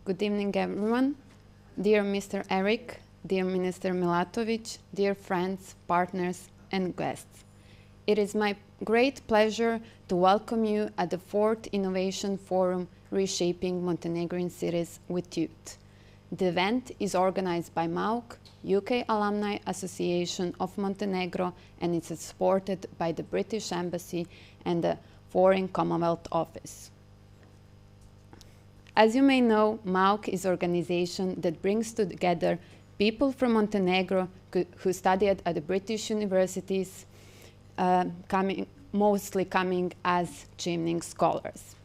Good evening, everyone. Dear Mr. Eric, dear Minister Milatovic, dear friends, partners, and guests. It is my great pleasure to welcome you at the 4th Innovation Forum Reshaping Montenegrin Cities with Youth. The event is organized by MAUC, UK Alumni Association of Montenegro, and it's supported by the British Embassy and the Foreign Commonwealth Office. As you may know, MAUC is an organization that brings together people from Montenegro who studied at the British universities, mostly coming as Gymning scholars.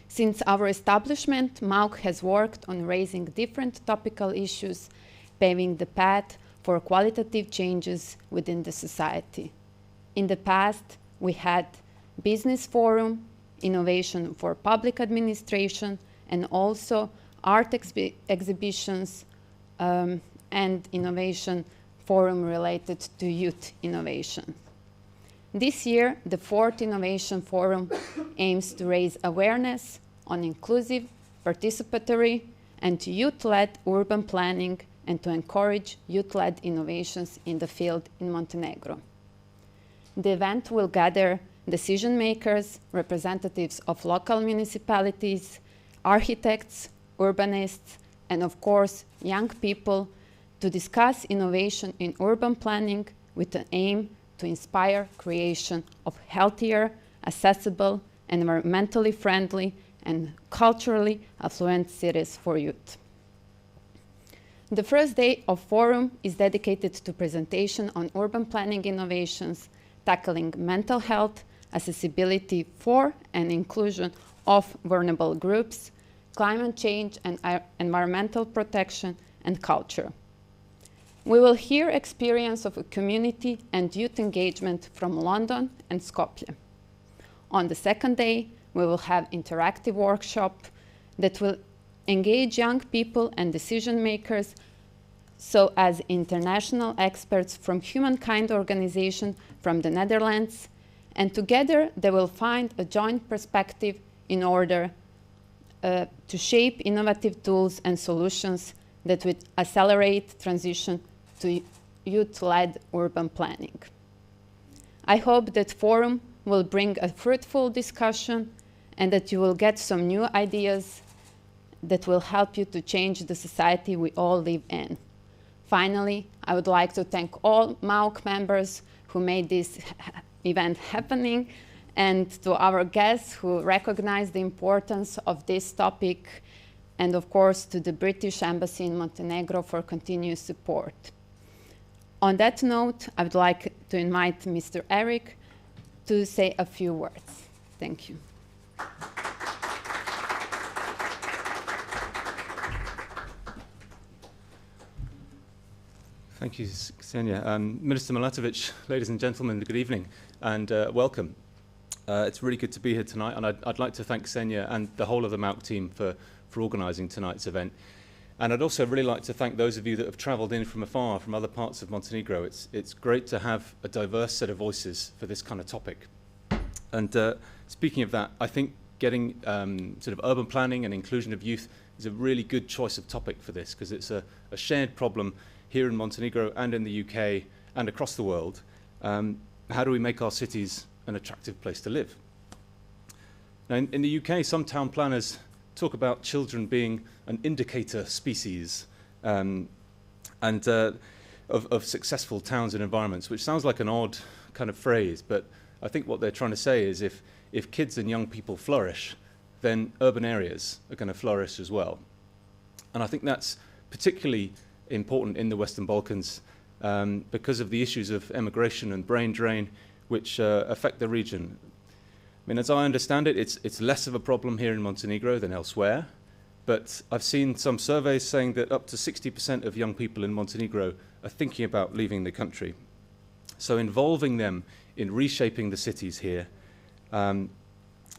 Since our establishment, MAUC has worked on raising different topical issues, paving the path for qualitative changes within the society. In the past, we had business forum, innovation for public administration, and also art exhibitions and innovation forum related to youth innovation. This year, the 4th Innovation Forum aims to raise awareness on inclusive, participatory, and youth-led urban planning and to encourage youth-led innovations in the field in Montenegro. The event will gather decision makers, representatives of local municipalities, architects, urbanists, and of course, young people to discuss innovation in urban planning with an aim to inspire creation of healthier, accessible, environmentally friendly, and culturally affluent cities for youth. The first day of forum is dedicated to presentation on urban planning innovations, tackling mental health, accessibility for and inclusion of vulnerable groups, climate change and environmental protection, and culture. We will hear experience of a community and youth engagement from London and Skopje. On the second day, we will have interactive workshop that will engage young people and decision makers, so as international experts from Humankind organization from the Netherlands, and together they will find a joint perspective in order to shape innovative tools and solutions that would accelerate transition to youth-led urban planning. I hope that forum will bring a fruitful discussion and that you will get some new ideas that will help you to change the society we all live in. Finally, I would like to thank all MAUC members who made this event happening, and to our guests who recognize the importance of this topic, and of course to the British Embassy in Montenegro for continuous support. On that note, I would like to invite Mr. Eric to say a few words. Thank you. Thank you, Ksenia. Minister Milatovic, ladies and gentlemen, good evening and welcome. It's really good to be here tonight, and I'd like to thank Ksenia and the whole of the MAUC team for organising tonight's event. And I'd also really like to thank those of you that have travelled in from afar, from other parts of Montenegro. It's great to have a diverse set of voices for this kind of topic. And speaking of that, I think getting sort of urban planning and inclusion of youth is a really good choice of topic for this, because it's a shared problem here in Montenegro and in the UK and across the world. How do we make our cities an attractive place to live? Now, in the UK, some town planners talk about children being an indicator species of successful towns and environments, which sounds like an odd kind of phrase, but I think what they're trying to say is if kids and young people flourish, then urban areas are going to flourish as well. And I think that's particularly important in the Western Balkans because of the issues of emigration and brain drain, which affect the region. I mean, as I understand it, it's less of a problem here in Montenegro than elsewhere, but I've seen some surveys saying that up to 60% of young people in Montenegro are thinking about leaving the country. So involving them in reshaping the cities here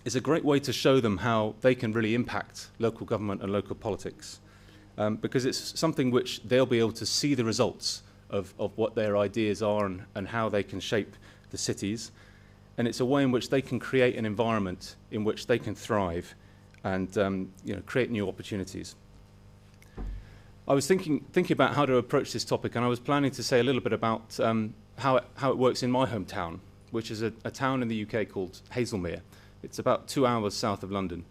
is a great way to show them how they can really impact local government and local politics, because it's something which they'll be able to see the results of what their ideas are and how they can shape the cities. And it's a way in which they can create an environment in which they can thrive and create new opportunities. I was thinking about how to approach this topic, and I was planning to say a little bit about how it works in my hometown, which is a town in the UK called Haslemere. It's about 2 hours south of London.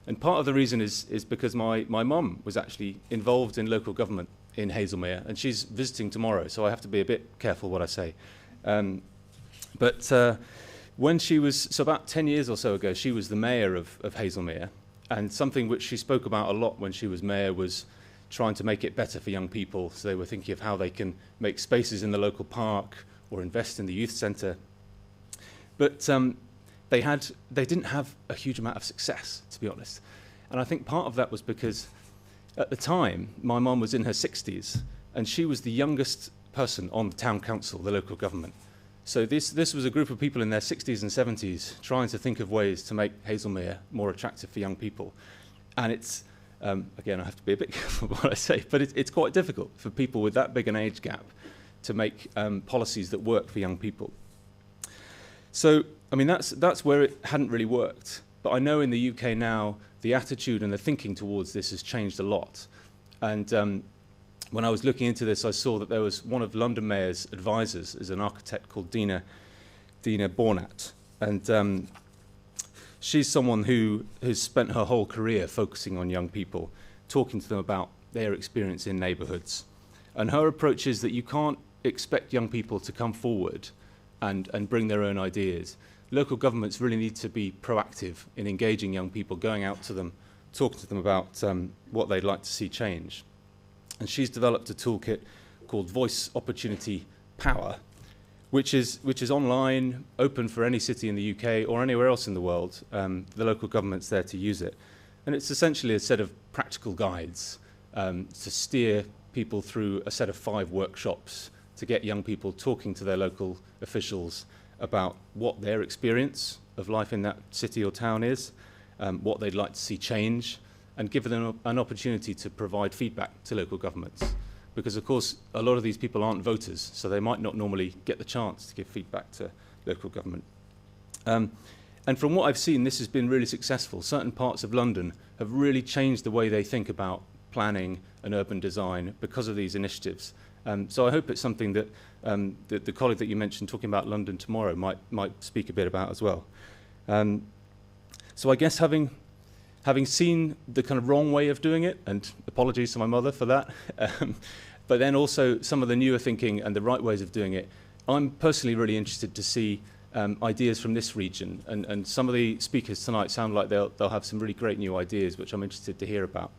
And part of the reason is because my mum was actually involved in local government in Haslemere, and she's visiting tomorrow, so I have to be a bit careful what I say. But when she was, so about 10 years or so ago, she was the mayor of Haslemere, and something which she spoke about a lot when she was mayor was trying to make it better for young people. So they were thinking of how they can make spaces in the local park or invest in the youth centre. But they didn't have a huge amount of success, to be honest. And I think part of that was because at the time, my mum was in her 60s, and she was the youngest person on the town council, the local government. So this was a group of people in their 60s and 70s trying to think of ways to make Haslemere more attractive for young people. And it's, again, I have to be a bit careful what I say, but it's quite difficult for people with that big an age gap to make policies that work for young people. So, I mean, that's where it hadn't really worked. But I know in the UK now, the attitude and the thinking towards this has changed a lot. And when I was looking into this, I saw that there was one of London Mayor's advisors is an architect called Dina Bornat. And she's someone who has spent her whole career focusing on young people, talking to them about their experience in neighbourhoods. And her approach is that you can't expect young people to come forward and bring their own ideas. Local governments really need to be proactive in engaging young people, going out to them, talking to them about what they'd like to see change. And she's developed a toolkit called Voice Opportunity Power, which is online, open for any city in the UK or anywhere else in the world. The local government's there to use it. And it's essentially a set of practical guides to steer people through a set of 5 workshops to get young people talking to their local officials about what their experience of life in that city or town is, what they'd like to see change, and give them an opportunity to provide feedback to local governments. Because, of course, a lot of these people aren't voters, so they might not normally get the chance to give feedback to local government. And from what I've seen, this has been really successful. Certain parts of London have really changed the way they think about planning and urban design because of these initiatives. So I hope it's something that the colleague that you mentioned talking about London tomorrow might speak a bit about as well. So I guess having seen the kind of wrong way of doing it, and apologies to my mother for that, but then also some of the newer thinking and the right ways of doing it, I'm personally really interested to see ideas from this region. And some of the speakers tonight sound like they'll have some really great new ideas, which I'm interested to hear about.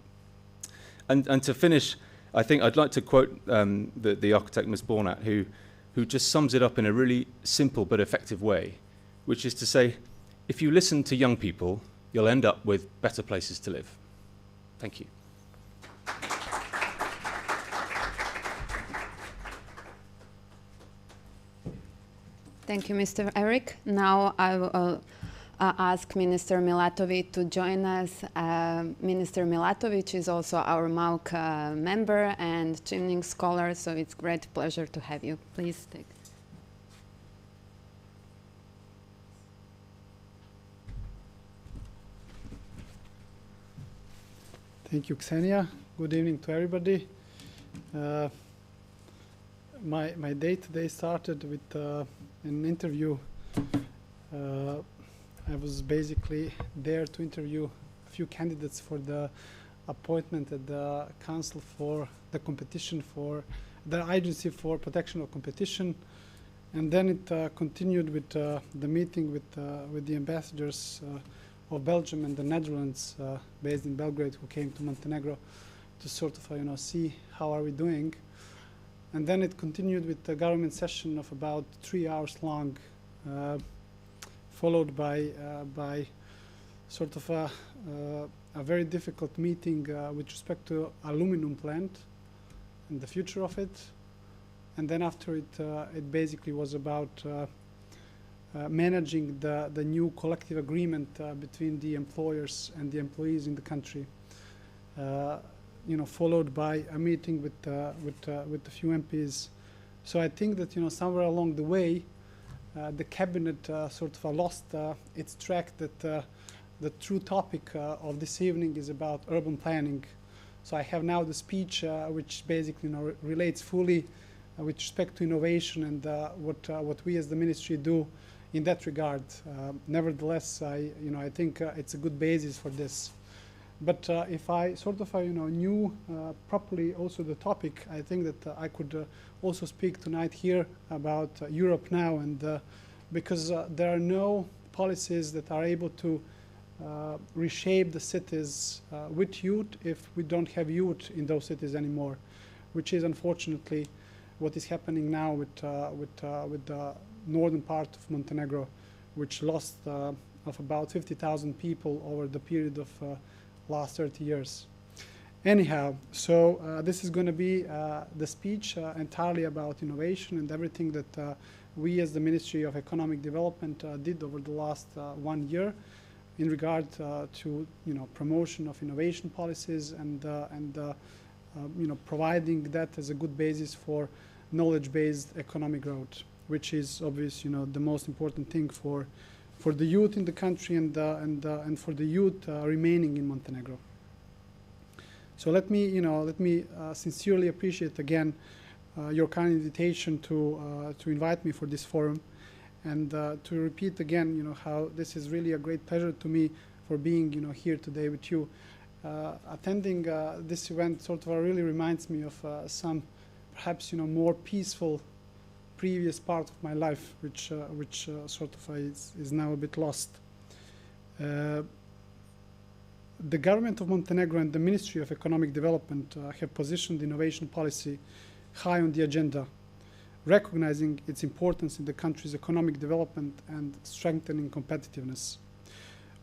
And to finish, I think I'd like to quote the architect, Ms. Bornat, who just sums it up in a really simple but effective way, which is to say, if you listen to young people, you'll end up with better places to live. Thank you. Thank you, Mr. Eric. Now I will ask Minister Milatovic to join us. Minister Milatovic is also our MAUC member and chimney scholar, so it's a great pleasure to have you. Please take. Thank you, Ksenia. Good evening to everybody. My day today started with an interview. I was basically there to interview a few candidates for the appointment at the Council for the Competition for the Agency for Protection of Competition, and then it continued with the meeting with the ambassadors of Belgium and the Netherlands based in Belgrade, who came to Montenegro to sort of see how are we doing. And then it continued with a government session of about 3 hours long, followed by sort of a very difficult meeting with respect to aluminum plant and the future of it. And then after it, it basically was about managing the new collective agreement between the employers and the employees in the country. Followed by a meeting with a few MPs. So I think that somewhere along the way, the cabinet sort of lost its track that the true topic of this evening is about urban planning. So I have now the speech which basically relates fully with respect to innovation and what we as the ministry do in that regard. Nevertheless, I think it's a good basis for this. But if I sort of knew properly also the topic, I think that I could also speak tonight here about Europe now, and because there are no policies that are able to reshape the cities with youth if we don't have youth in those cities anymore, which is unfortunately what is happening now with the northern part of Montenegro, which lost of about 50,000 people over the period of last 30 years. Anyhow, so this is going to be the speech entirely about innovation and everything that we as the Ministry of Economic Development did over the last 1 year in regard to promotion of innovation policies and providing that as a good basis for knowledge-based economic growth, which is obviously the most important thing for the youth in the country and for the youth remaining in Montenegro. So let me sincerely appreciate again your kind invitation to invite me for this forum, and to repeat again how this is really a great pleasure to me for being here today with you. Attending this event sort of really reminds me of some perhaps more peaceful previous part of my life, which sort of is now a bit lost. The government of Montenegro and the Ministry of Economic Development have positioned innovation policy high on the agenda, recognizing its importance in the country's economic development and strengthening competitiveness.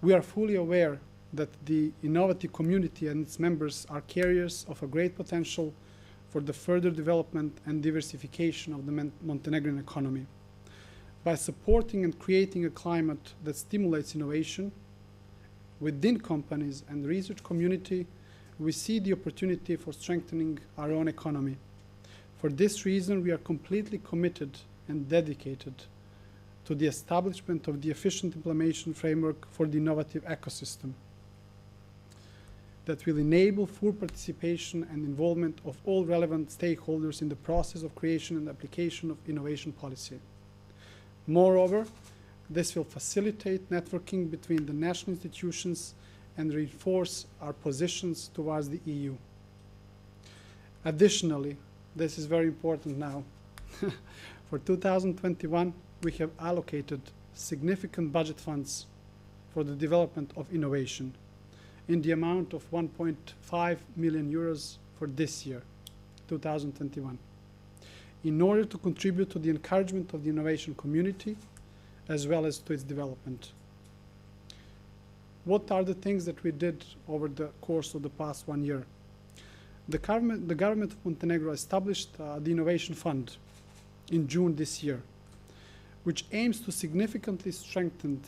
We are fully aware that the innovative community and its members are carriers of a great potential for the further development and diversification of the Montenegrin economy. By supporting and creating a climate that stimulates innovation within companies and the research community, we see the opportunity for strengthening our own economy. For this reason, we are completely committed and dedicated to the establishment of the efficient implementation framework for the innovative ecosystem that will enable full participation and involvement of all relevant stakeholders in the process of creation and application of innovation policy. Moreover, this will facilitate networking between the national institutions and reinforce our positions towards the EU. Additionally, this is very important now, for 2021, we have allocated significant budget funds for the development of innovation in the amount of 1.5 million euros for this year, 2021, in order to contribute to the encouragement of the innovation community as well as to its development. What are the things that we did over the course of the past 1 year? The government of Montenegro established the Innovation Fund in June this year, which aims to significantly strengthen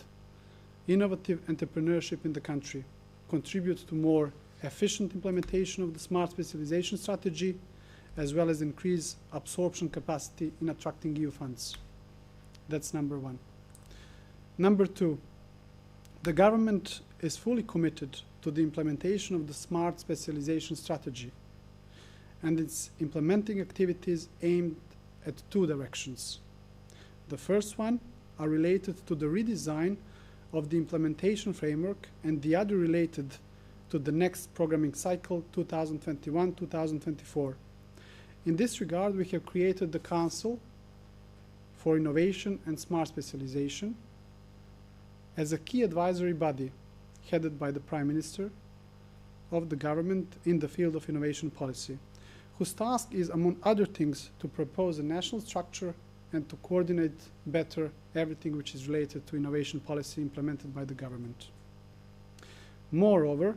innovative entrepreneurship in the country, contribute to more efficient implementation of the smart specialization strategy, as well as increase absorption capacity in attracting EU funds. That's number one. Number two, the government is fully committed to the implementation of the smart specialization strategy, and its implementing activities aimed at two directions. The first one are related to the redesign of the implementation framework, and the other related to the next programming cycle, 2021-2024. In this regard, we have created the Council for Innovation and Smart Specialization as a key advisory body headed by the Prime Minister of the government in the field of innovation policy, whose task is, among other things, to propose a national structure and to coordinate better everything which is related to innovation policy implemented by the government. Moreover,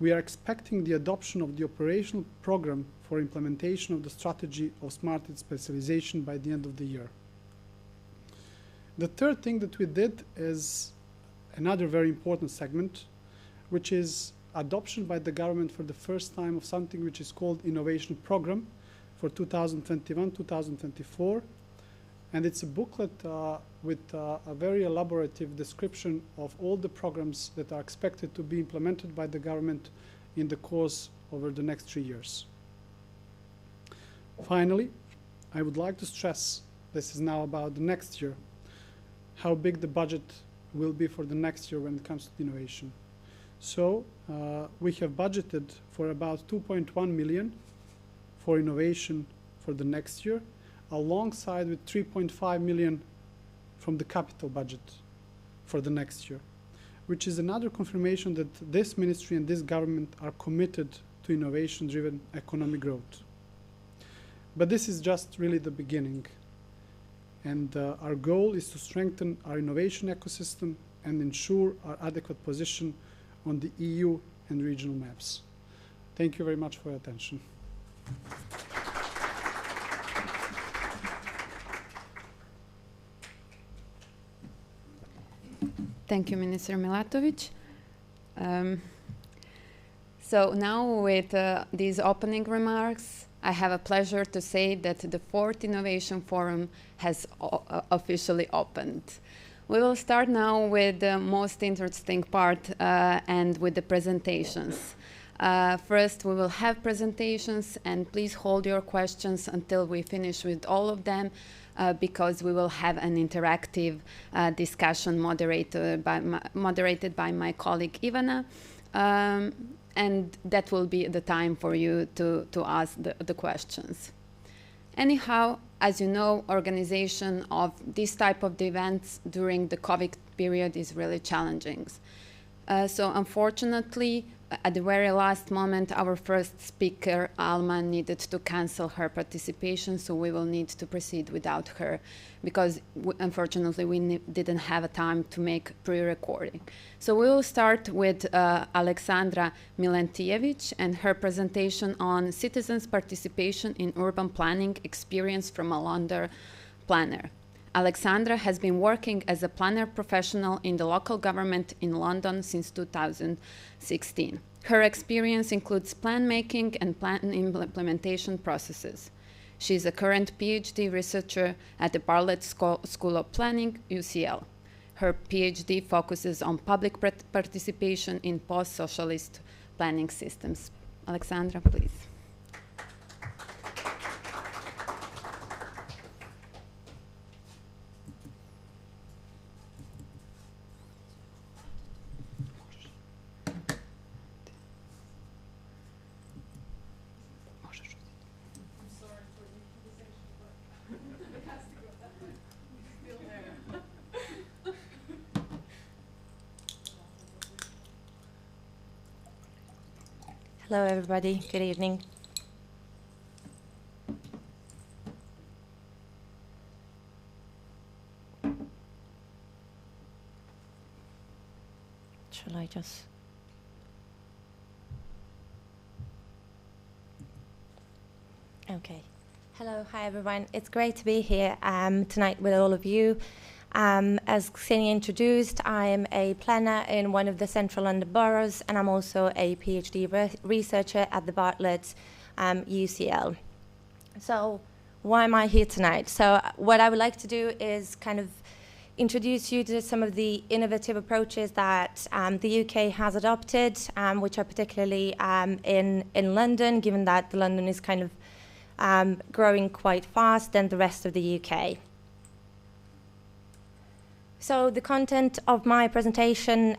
we are expecting the adoption of the operational program for implementation of the strategy of smart specialization by the end of the year. The third thing that we did is another very important segment, which is adoption by the government for the first time of something which is called Innovation Program for 2021-2024, And it's a booklet with a very elaborative description of all the programs that are expected to be implemented by the government in the course over the next 3 years. Finally, I would like to stress, this is now about the next year, how big the budget will be for the next year when it comes to innovation. So we have budgeted for about 2.1 million for innovation for the next year, alongside with 3.5 million from the capital budget for the next year, which is another confirmation that this ministry and this government are committed to innovation-driven economic growth. But this is just really the beginning. And our goal is to strengthen our innovation ecosystem and ensure our adequate position on the EU and regional maps. Thank you very much for your attention. Thank you, Minister Milatovic. So now with these opening remarks, I have a pleasure to say that the 4th Innovation Forum has officially opened. We will start now with the most interesting part and with the presentations. First, we will have presentations, and please hold your questions until we finish with all of them, because we will have an interactive discussion moderated by my colleague Ivana. And that will be the time for you to ask the questions. Anyhow, as you know, organization of this type of events during the COVID period is really challenging. So unfortunately, at the very last moment, our first speaker, Alma, needed to cancel her participation, so we will need to proceed without her, because unfortunately we didn't have a time to make pre-recording. So we will start with Aleksandra Milentijevic and her presentation on citizens' participation in urban planning experience from a London planner. Aleksandra has been working as a planner professional in the local government in London since 2016. Her experience includes plan making and plan implementation processes. She is a current PhD researcher at the Bartlett School of Planning, UCL. Her PhD focuses on public participation in post-socialist planning systems. Aleksandra, please. Hello, everybody. Good evening. Shall I just... Okay. Hello, hi, everyone. It's great to be here tonight with all of you. As Ksenia introduced, I am a planner in one of the central London boroughs, and I'm also a PhD researcher at the Bartlett UCL. So why am I here tonight? So what I would like to do is kind of introduce you to some of the innovative approaches that the UK has adopted, which are particularly in London, given that London is kind of growing quite fast than the rest of the UK. So the content of my presentation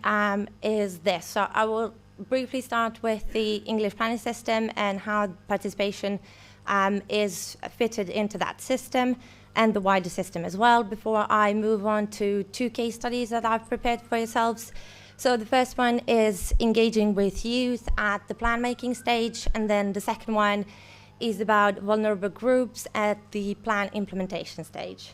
is this. So I will briefly start with the English planning system and how participation is fitted into that system and the wider system as well, before I move on to 2 case studies that I've prepared for yourselves. So the first one is engaging with youth at the plan making stage, and then the second one is about vulnerable groups at the plan implementation stage.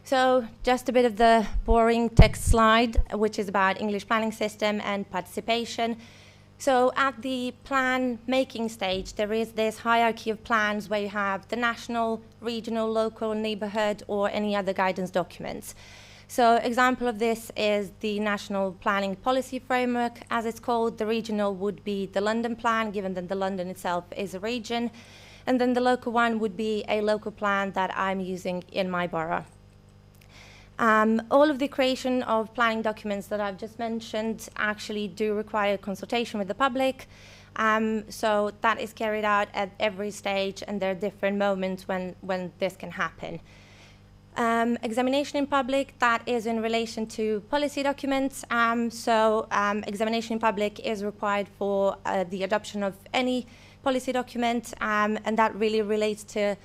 So just a bit of the boring text slide, which is about English planning system and participation. So at the plan making stage, there is this hierarchy of plans where you have the national, regional, local, neighborhood, or any other guidance documents. So example of this is the National Planning Policy Framework, as it's called. The regional would be the London plan, given that the London itself is a region. And then the local one would be a local plan that I'm using in my borough. All of the creation of planning documents that I've just mentioned actually do require consultation with the public. So that is carried out at every stage, and there are different moments when this can happen. Examination in public, that is in relation to policy documents. Examination in public is required for the adoption of any policy document, and that really relates to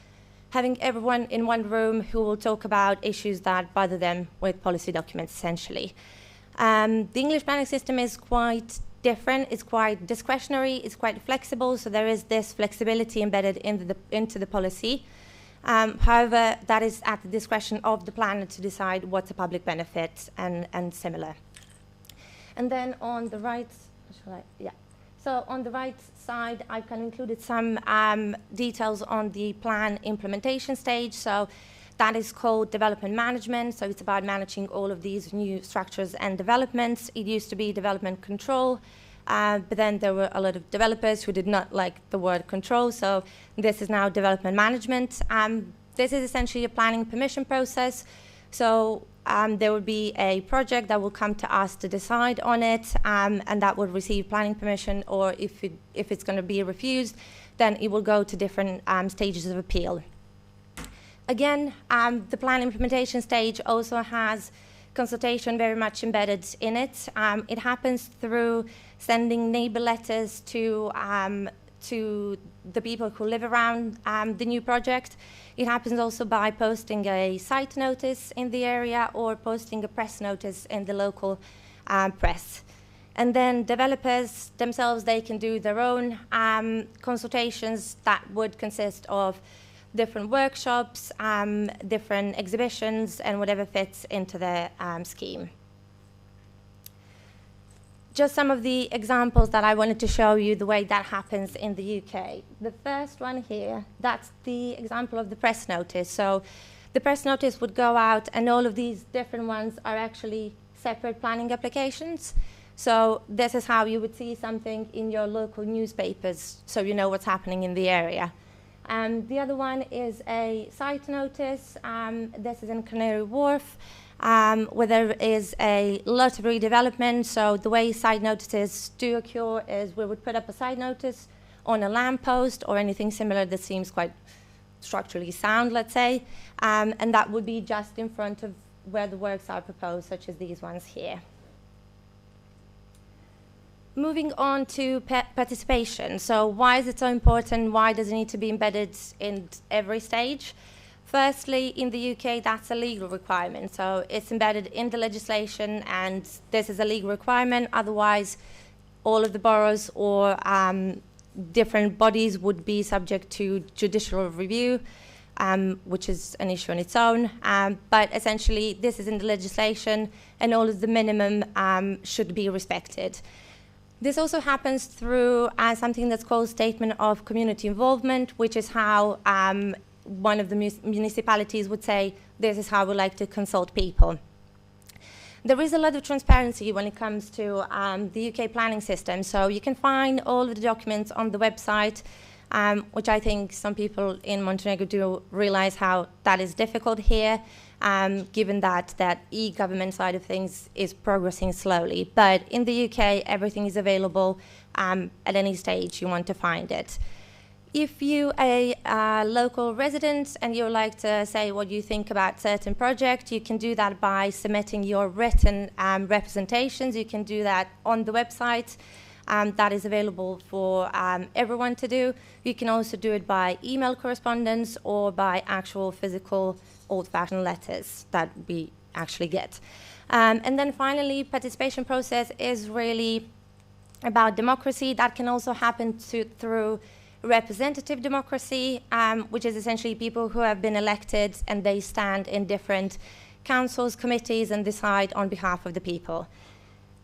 having everyone in one room who will talk about issues that bother them with policy documents, essentially. The English planning system is quite different. It's quite discretionary. It's quite flexible, so there is this flexibility embedded into the policy. However, that is at the discretion of the planner to decide what's a public benefit and similar. And then on the right, So on the right side, I've kind of included some details on the plan implementation stage. So that is called development management. So it's about managing all of these new structures and developments. It used to be development control, but then there were a lot of developers who did not like the word control. So this is now development management. This is essentially a planning permission process. So there will be a project that will come to us to decide on it, and that will receive planning permission, or if it's going to be refused, then it will go to different stages of appeal. Again, the plan implementation stage also has consultation very much embedded in it. It happens through sending neighbour letters to the people who live around the new project. It happens also by posting a site notice in the area or posting a press notice in the local press. And then developers themselves, they can do their own consultations that would consist of different workshops, different exhibitions, and whatever fits into the scheme. Just some of the examples that I wanted to show you the way that happens in the UK. The first one here, that's the example of the press notice. So the press notice would go out, and all of these different ones are actually separate planning applications. So this is how you would see something in your local newspapers, so you know what's happening in the area. The other one is a site notice. This is in Canary Wharf, where there is a lot of redevelopment. So the way site notices do occur is we would put up a site notice on a lamppost or anything similar that seems quite structurally sound, let's say, and that would be just in front of where the works are proposed, such as these ones here. Moving on to participation. So why is it so important? Why does it need to be embedded in every stage? Firstly, in the UK, that's a legal requirement. So it's embedded in the legislation, and this is a legal requirement. Otherwise, all of the boroughs or different bodies would be subject to judicial review, which is an issue on its own. But essentially, this is in the legislation, and all of the minimum should be respected. This also happens through something that's called statement of community involvement, which is how one of the municipalities would say, this is how we like to consult people. There is a lot of transparency when it comes to the UK planning system. So you can find all of the documents on the website, which I think some people in Montenegro do realize how that is difficult here, given that e-government side of things is progressing slowly. But in the UK, everything is available at any stage you want to find it. If you are a local resident and you would like to say what you think about certain project, you can do that by submitting your written representations. You can do that on the website. That is available for everyone to do. You can also do it by email correspondence or by actual physical old-fashioned letters that we actually get. And then finally, participation process is really about democracy. That can also happen through representative democracy, which is essentially people who have been elected and they stand in different councils, committees, and decide on behalf of the people.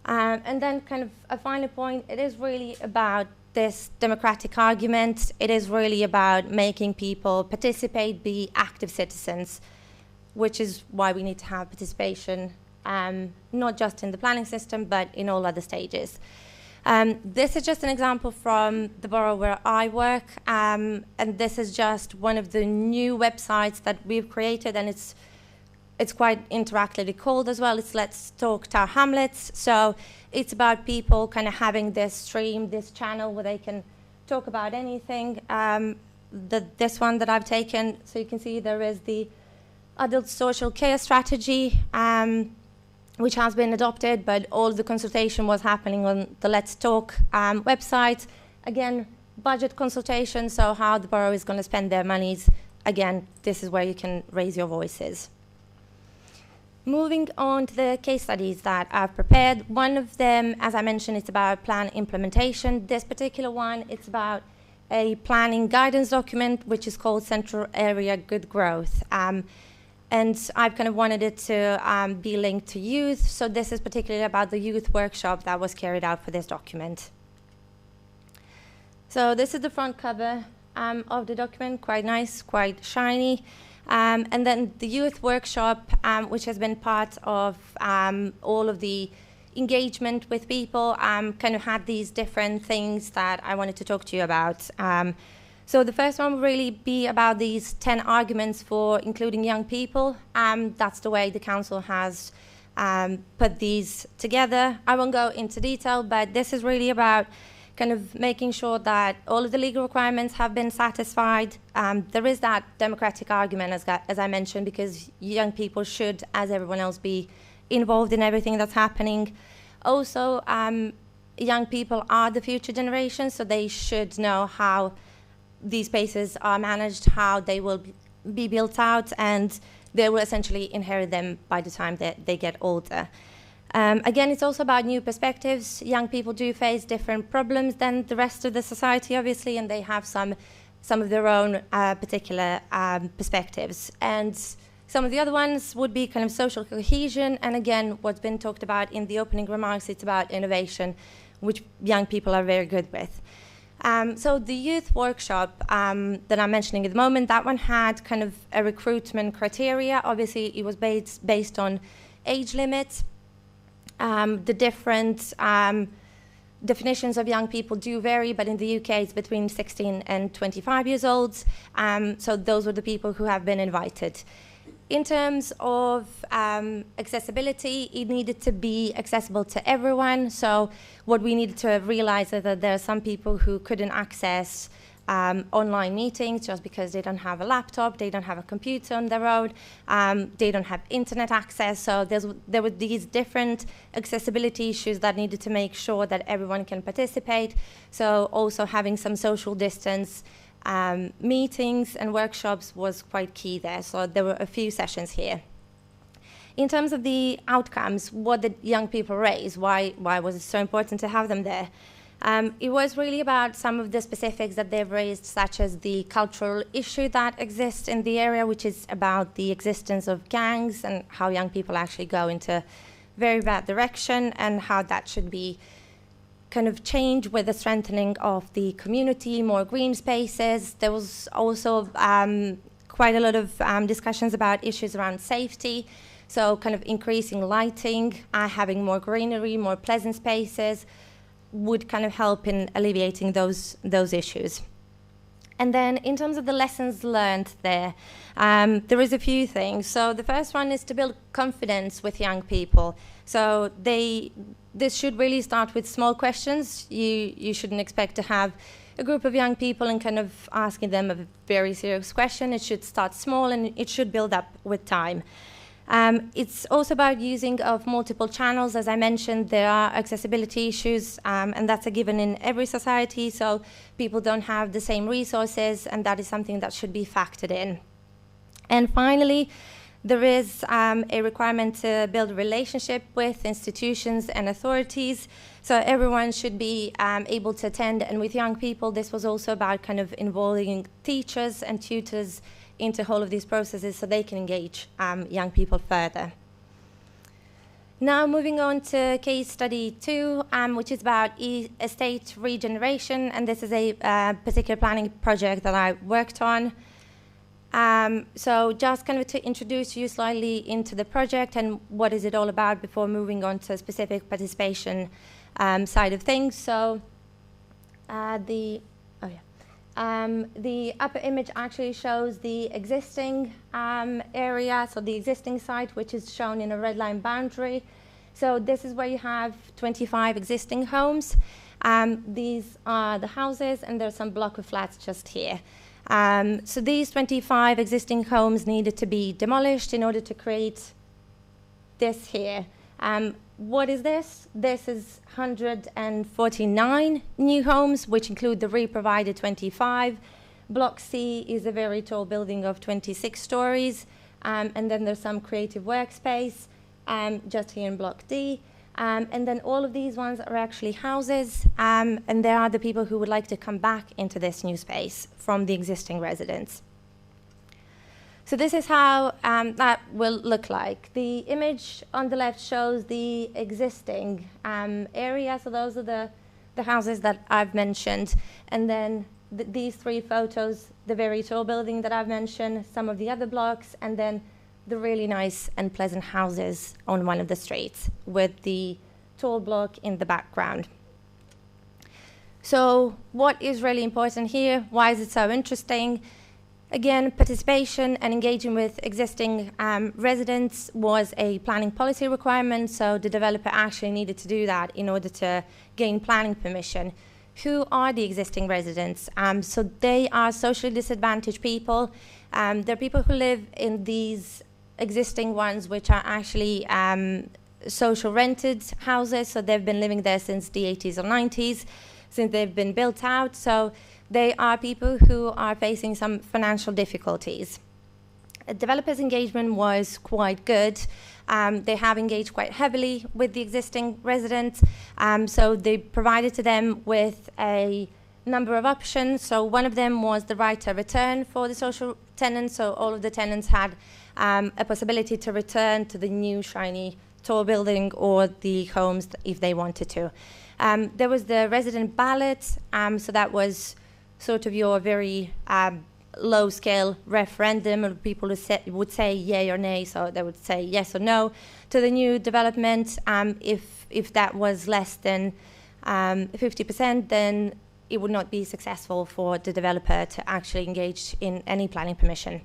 And then kind of a final point, it is really about this democratic argument. It is really about making people participate, be active citizens, which is why we need to have participation, not just in the planning system, but in all other stages. This is just an example from the borough where I work, and this is just one of the new websites that we've created, and it's quite interactively called as well. It's Let's Talk Tower Hamlets. So it's about people kind of having this stream, this channel where they can talk about anything. This one that I've taken, so you can see there is the adult social care strategy, which has been adopted, but all the consultation was happening on the Let's Talk website. Again, budget consultation, so how the borough is going to spend their monies. Again, this is where you can raise your voices. Moving on to the case studies that I've prepared. One of them, as I mentioned, it's about plan implementation. This particular one, it's about a planning guidance document, which is called Central Area Good Growth. And I've kind of wanted it to be linked to youth. So this is particularly about the youth workshop that was carried out for this document. So this is the front cover of the document, quite nice, quite shiny. And then the youth workshop, which has been part of all of the engagement with people, kind of had these different things that I wanted to talk to you about. So the first one will really be about these 10 arguments for including young people. That's the way the council has put these together. I won't go into detail, but this is really about kind of making sure that all of the legal requirements have been satisfied. There is that democratic argument, as I mentioned, because young people should, as everyone else, be involved in everything that's happening. Also, young people are the future generation, so they should know how these spaces are managed, how they will be built out, and they will essentially inherit them by the time that they get older. Again, it's also about new perspectives. Young people do face different problems than the rest of the society, obviously, and they have some of their own particular perspectives. And some of the other ones would be kind of social cohesion, and again, what's been talked about in the opening remarks, it's about innovation, which young people are very good with. So the youth workshop that I'm mentioning at the moment, that one had kind of a recruitment criteria. Obviously, it was based on age limits. The different definitions of young people do vary, but in the UK it's between 16 and 25 years old. So those were the people who have been invited. In terms of accessibility, it needed to be accessible to everyone. So what we needed to realize is that there are some people who couldn't access online meetings just because they don't have a laptop, they don't have a computer on their own, they don't have internet access. So there were these different accessibility issues that needed to make sure that everyone can participate. So also having some social distance meetings and workshops was quite key there. So there were a few sessions here. In terms of the outcomes, what did young people raise? Why was it so important to have them there? It was really about some of the specifics that they've raised, such as the cultural issue that exists in the area, which is about the existence of gangs and how young people actually go into very bad direction, and how that should be kind of changed with the strengthening of the community, more green spaces. There was also quite a lot of discussions about issues around safety, so kind of increasing lighting, having more greenery, more pleasant spaces, would kind of help in alleviating those issues. And then in terms of the lessons learned there is a few things. So the first one is to build confidence with young people. So this should really start with small questions. You shouldn't expect to have a group of young people and kind of asking them a very serious question. It should start small and it should build up with time. It's also about using of multiple channels. As I mentioned, there are accessibility issues, and that's a given in every society, so people don't have the same resources, and that is something that should be factored in. And finally, there is a requirement to build a relationship with institutions and authorities, so everyone should be able to attend. And with young people, this was also about kind of involving teachers and tutors into all of these processes so they can engage young people further. Now moving on to case study 2, which is about estate regeneration, and this is a particular planning project that I worked on. So just kind of to introduce you slightly into the project and what is it all about before moving on to specific participation side of things. So the upper image actually shows the existing area, so the existing site, which is shown in a red line boundary. So this is where you have 25 existing homes. These are the houses, and there's some block of flats just here. So these 25 existing homes needed to be demolished in order to create this here. What is this? This is 149 new homes, which include the re-provided 25. Block C is a very tall building of 26 stories. And then there's some creative workspace just here in Block D. And then all of these ones are actually houses, and there are the people who would like to come back into this new space from the existing residents. So this is how that will look like. The image on the left shows the existing area, so those are the houses that I've mentioned. And then these three photos, the very tall building that I've mentioned, some of the other blocks, and then the really nice and pleasant houses on one of the streets with the tall block in the background. So what is really important here? Why is it so interesting? Again, participation and engaging with existing residents was a planning policy requirement, so the developer actually needed to do that in order to gain planning permission. Who are the existing residents? So they are socially disadvantaged people. They're people who live in these existing ones, which are actually social rented houses. So they've been living there since the 80s or 90s, since they've been built out. So they are people who are facing some financial difficulties. Developers' engagement was quite good. They have engaged quite heavily with the existing residents. So they provided to them with a number of options. So one of them was the right to return for the social tenants. So all of the tenants had a possibility to return to the new shiny tall building or the homes if they wanted to. There was the resident ballot. So that was sort of your very low-scale referendum of people who would say yay or nay. So they would say yes or no to the new development. If that was less than 50%, then it would not be successful for the developer to actually engage in any planning permission.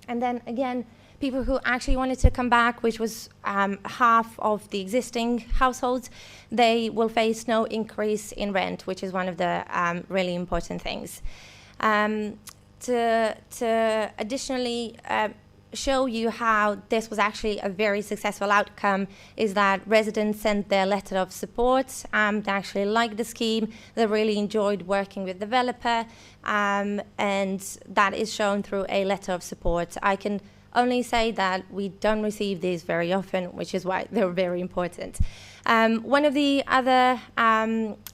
And then again, people who actually wanted to come back, which was half of the existing households, they will face no increase in rent, which is one of the really important things. To additionally show you how this was actually a very successful outcome is that residents sent their letter of support. They actually liked the scheme. They really enjoyed working with the developer, and that is shown through a letter of support. I can only say that we don't receive these very often, which is why they're very important. One of the other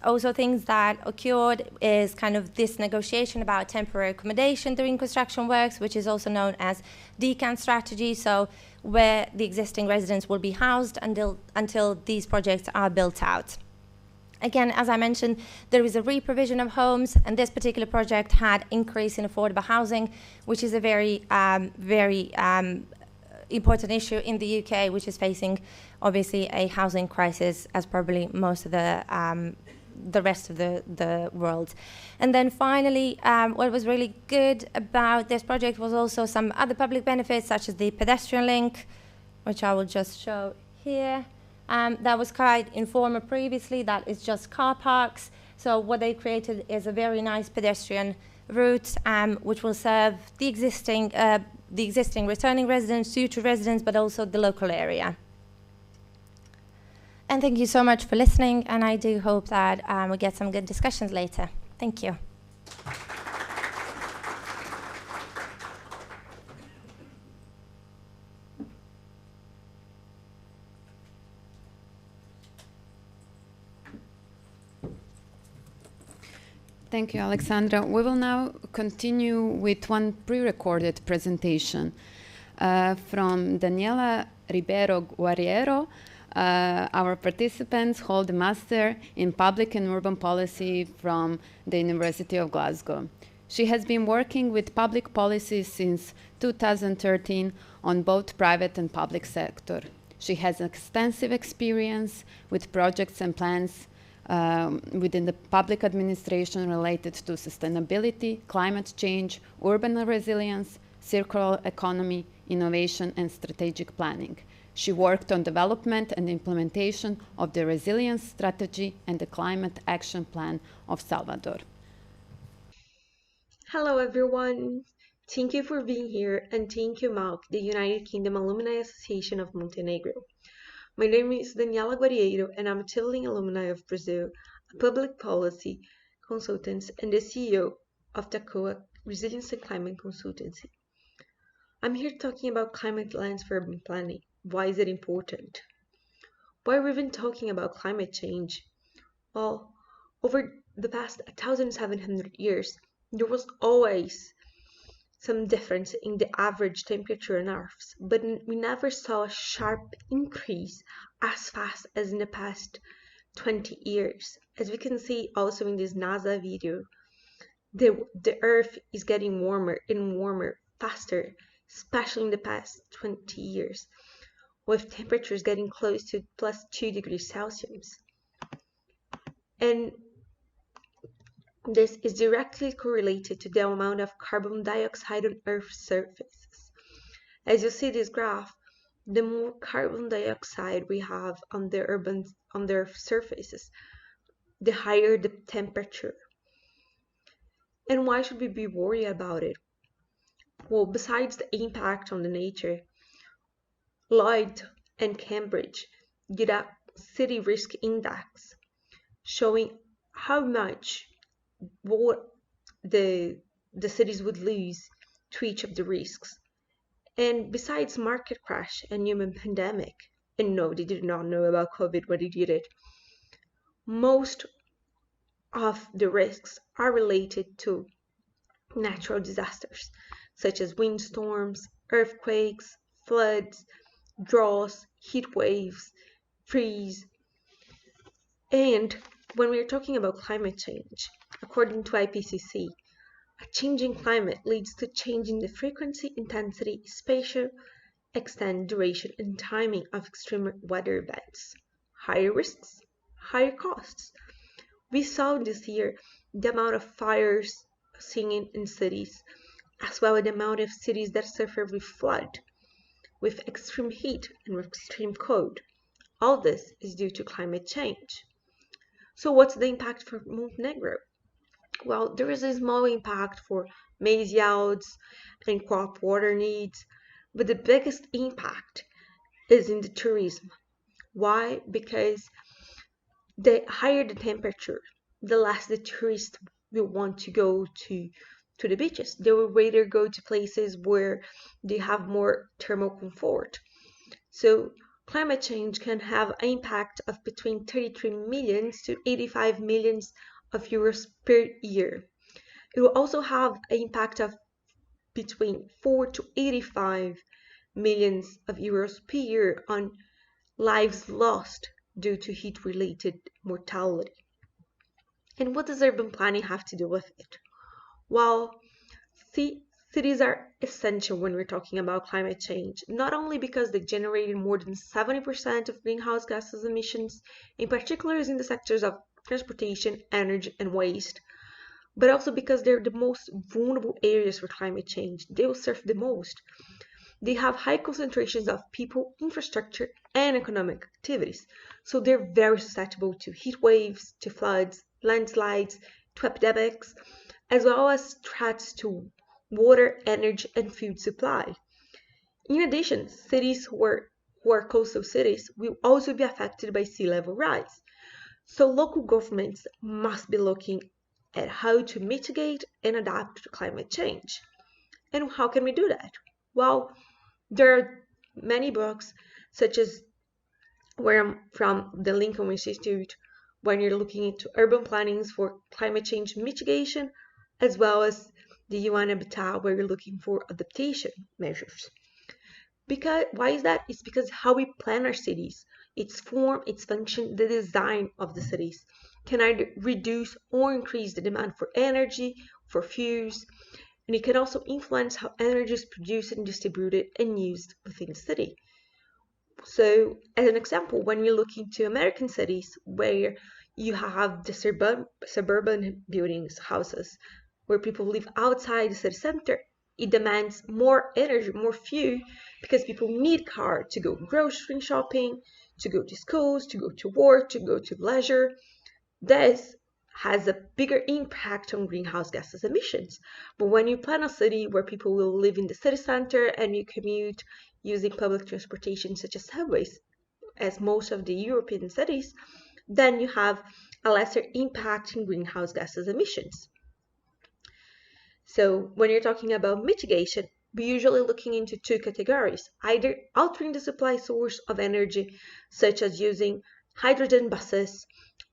also things that occurred is kind of this negotiation about temporary accommodation during construction works, which is also known as decant strategy, so where the existing residents will be housed until these projects are built out. Again, as I mentioned, there is a re-provision of homes, and this particular project had increase in affordable housing, which is a very important issue in the UK, which is facing obviously a housing crisis, as probably most of the rest of the world. And then finally, what was really good about this project was also some other public benefits, such as the pedestrian link, which I will just show here. That was quite informal previously. That is just car parks. So what they created is a very nice pedestrian route, which will serve the existing returning residents, future residents, but also the local area. And thank you so much for listening, and I do hope that we get some good discussions later. Thank you. Thank you, Alexandra. We will now continue with one pre-recorded presentation from Daniela Ribeiro Guerriero. Our participants hold a Master in Public and Urban Policy from the University of Glasgow. She has been working with public policies since 2013 on both private and public sector. She has extensive experience with projects and plans within the public administration related to sustainability, climate change, urban resilience, circular economy, innovation, and strategic planning. She worked on development and implementation of the resilience strategy and the climate action plan of Salvador. Hello everyone! Thank you for being here, and thank you, MAUC, the United Kingdom Alumni Association of Montenegro. My name is Daniela Guarieiro, and I'm a Titling Alumni of Brazil, a public policy consultant, and the CEO of TACOA Resilience and Climate Consultancy. I'm here talking about climate lens for urban planning. Why is it important? Why are we even talking about climate change? Well, over the past 1,700 years, there was always some difference in the average temperature on Earth, but we never saw a sharp increase as fast as in the past 20 years. As we can see also in this NASA video, the Earth is getting warmer and warmer faster, especially in the past 20 years, with temperatures getting close to plus 2 degrees Celsius. And this is directly correlated to the amount of carbon dioxide on Earth's surfaces. As you see this graph, the more carbon dioxide we have on the Earth's surfaces, the higher the temperature. And why should we be worried about it? Well, besides the impact on the nature, Lloyd and Cambridge did a city risk index showing how much what the cities would lose to each of the risks. And besides market crash and human pandemic, and no, they did not know about COVID when they did it, most of the risks are related to natural disasters, such as windstorms, earthquakes, floods, droughts, heat waves, freeze. And when we're talking about climate change, according to IPCC, a changing climate leads to change in the frequency, intensity, spatial, extent, duration, and timing of extreme weather events. Higher risks, higher costs. We saw this year the amount of fires seen in cities, as well as the amount of cities that suffer with flood, with extreme heat, and with extreme cold. All this is due to climate change. So what's the impact for Montenegro? Well, there is a small impact for maize yields and crop water needs, but the biggest impact is in the tourism. Why? Because the higher the temperature, the less the tourists will want to go to the beaches. They will rather go to places where they have more thermal comfort. So climate change can have an impact of between 33 millions to 85 millions of euros per year. It will also have an impact of between 4 to 85 millions of euros per year on lives lost due to heat-related mortality. And what does urban planning have to do with it? Well, cities are essential when we're talking about climate change, not only because they generated more than 70% of greenhouse gases emissions, in particular in the sectors of transportation, energy, and waste, but also because they're the most vulnerable areas for climate change. They will suffer the most. They have high concentrations of people, infrastructure, and economic activities, so they're very susceptible to heat waves, to floods, landslides, to epidemics, as well as threats to water, energy, and food supply. In addition, cities who are coastal cities will also be affected by sea level rise. So local governments must be looking at how to mitigate and adapt to climate change. And how can we do that? Well, there are many books, such as where I'm from, the Lincoln Institute, when you're looking into urban plannings for climate change mitigation, as well as the UN Habitat, where you're looking for adaptation measures. Why is that? It's because how we plan our cities its form, its function, the design of the cities can either reduce or increase the demand for energy, for fuels, and it can also influence how energy is produced and distributed and used within the city. So, as an example, when we look into American cities where you have the suburban buildings, houses, where people live outside the city center, it demands more energy, more fuel, because people need car to go grocery shopping, to go to schools, to go to work, to go to leisure. This has a bigger impact on greenhouse gases emissions. But when you plan a city where people will live in the city center and you commute using public transportation such as subways, as most of the European cities, then you have a lesser impact in greenhouse gases emissions. So when you're talking about mitigation, we're usually looking into two categories, either altering the supply source of energy, such as using hydrogen buses,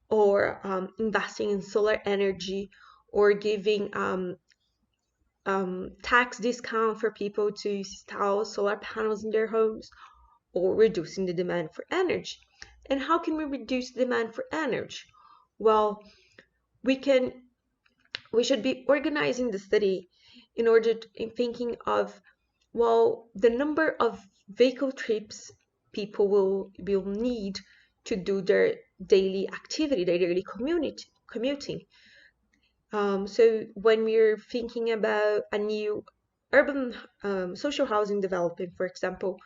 or investing in solar energy, or giving tax discount for people to install solar panels in their homes, or reducing the demand for energy. And how can we reduce the demand for energy? Well, we should be organizing the city in order to, in thinking of, well, the number of vehicle trips people will need to do their daily activity, their daily commuting. So when we're thinking about a new urban social housing development, for example,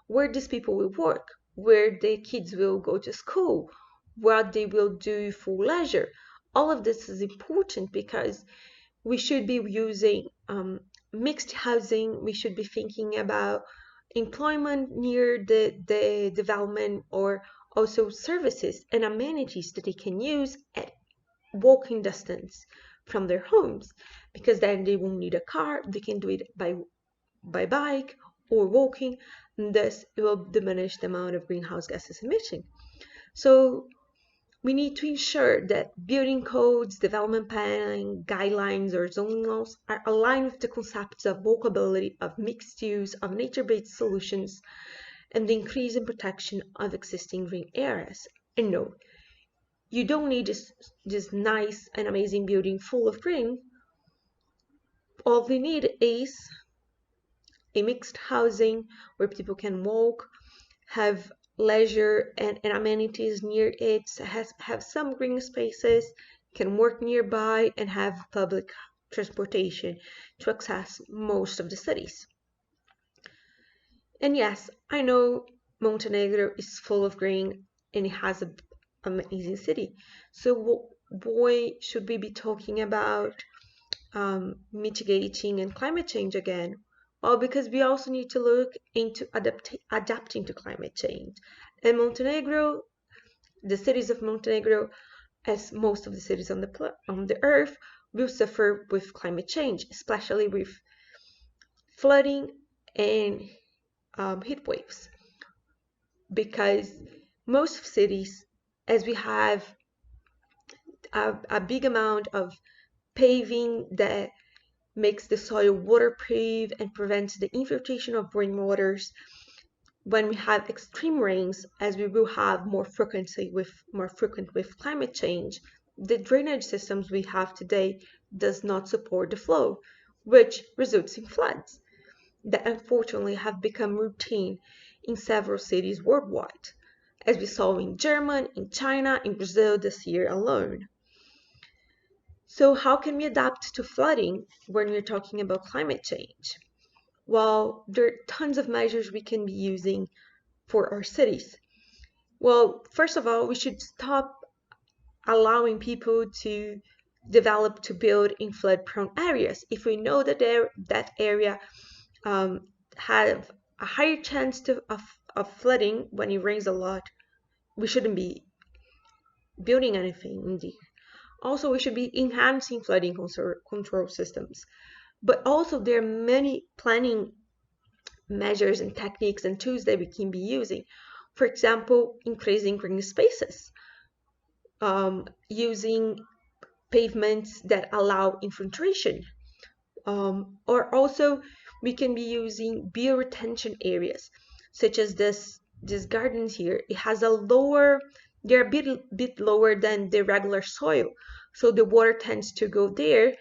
where these people will work, where the kids will go to school, what they will do for leisure, all of this is important because we should be using mixed housing. We should be thinking about employment near the development, or also services and amenities that they can use at walking distance from their homes, because then they won't need a car. They can do it by bike or walking, and thus it will diminish the amount of greenhouse gases emitting. So we need to ensure that building codes, development planning, guidelines, or zoning laws are aligned with the concepts of walkability, of mixed use, of nature-based solutions, and the increase in protection of existing green areas. And no, you don't need this nice and amazing building full of green. All we need is a mixed housing where people can walk, have leisure and amenities near it, have some green spaces, can work nearby, and have public transportation to access most of the cities. And yes, I know Montenegro is full of green and it has an amazing city. So why should we be talking about mitigating and climate change again? Well, because we also need to look into adapting to climate change. And Montenegro, the cities of Montenegro, as most of the cities on the earth, will suffer with climate change, especially with flooding and heat waves. Because most cities, as we have a big amount of paving that makes the soil waterproof and prevents the infiltration of rainwaters, when we have extreme rains, as we will have more frequent with climate change, the drainage systems we have today does not support the flow, which results in floods that unfortunately have become routine in several cities worldwide, as we saw in Germany, in China, in Brazil this year alone. So how can we adapt to flooding when we're talking about climate change? Well, there are tons of measures we can be using for our cities. Well, first of all, we should stop allowing people to build in flood-prone areas. If we know that that area have a higher chance of flooding when it rains a lot, we shouldn't be building anything in there. Also, we should be enhancing flooding control systems. But also, there are many planning measures and techniques and tools that we can be using. For example, increasing green spaces, using pavements that allow infiltration, or also we can be using bioretention areas, such as this these gardens here, it has they're a bit lower than the regular soil. So the water tends to go there,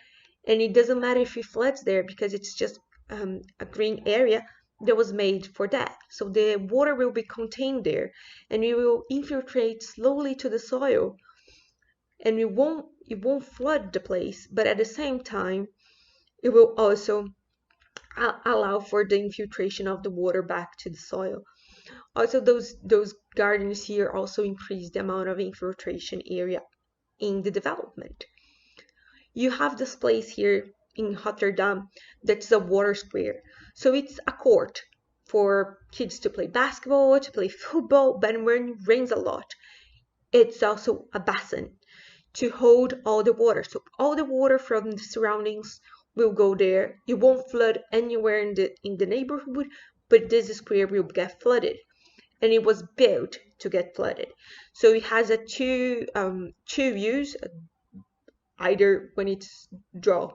and it doesn't matter if it floods there because it's just a green area that was made for that. So the water will be contained there, and it will infiltrate slowly to the soil, and it won't flood the place, but at the same time, it will also allow for the infiltration of the water back to the soil. Also, those gardens here also increase the amount of infiltration area in the development. You have this place here in Rotterdam that's a water square. So it's a court for kids to play basketball, to play football, but when it rains a lot, it's also a basin to hold all the water. So all the water from the surroundings will go there. It won't flood anywhere in the neighborhood, but this square will get flooded. And it was built to get flooded. So it has a two views, either when it's dry,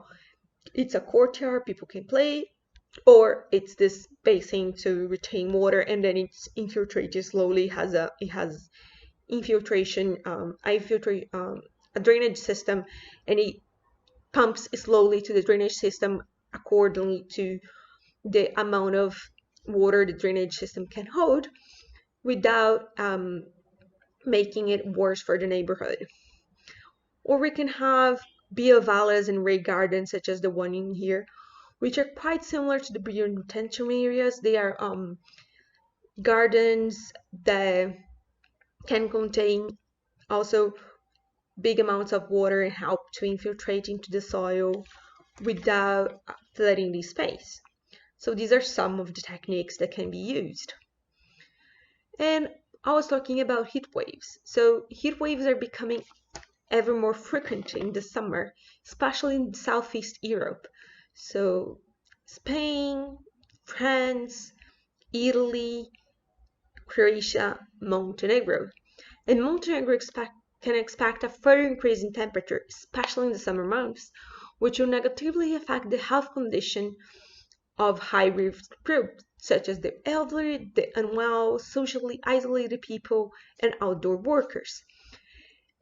it's a courtyard, people can play, or it's this basin to retain water, and then it's infiltrated slowly. It has infiltration, a drainage system, and it pumps slowly to the drainage system accordingly to the amount of water the drainage system can hold without making it worse for the neighborhood. Or we can have biovallas and rain gardens, such as the one in here, which are quite similar to the bioretention areas. They are gardens that can contain also big amounts of water and help to infiltrate into the soil without flooding the space. So these are some of the techniques that can be used. And I was talking about heat waves. So heat waves are becoming ever more frequent in the summer, especially in Southeast Europe. So Spain, France, Italy, Croatia, Montenegro. And Montenegro can expect a further increase in temperature, especially in the summer months, which will negatively affect the health condition of high-risk groups, such as the elderly, the unwell, socially isolated people, and outdoor workers.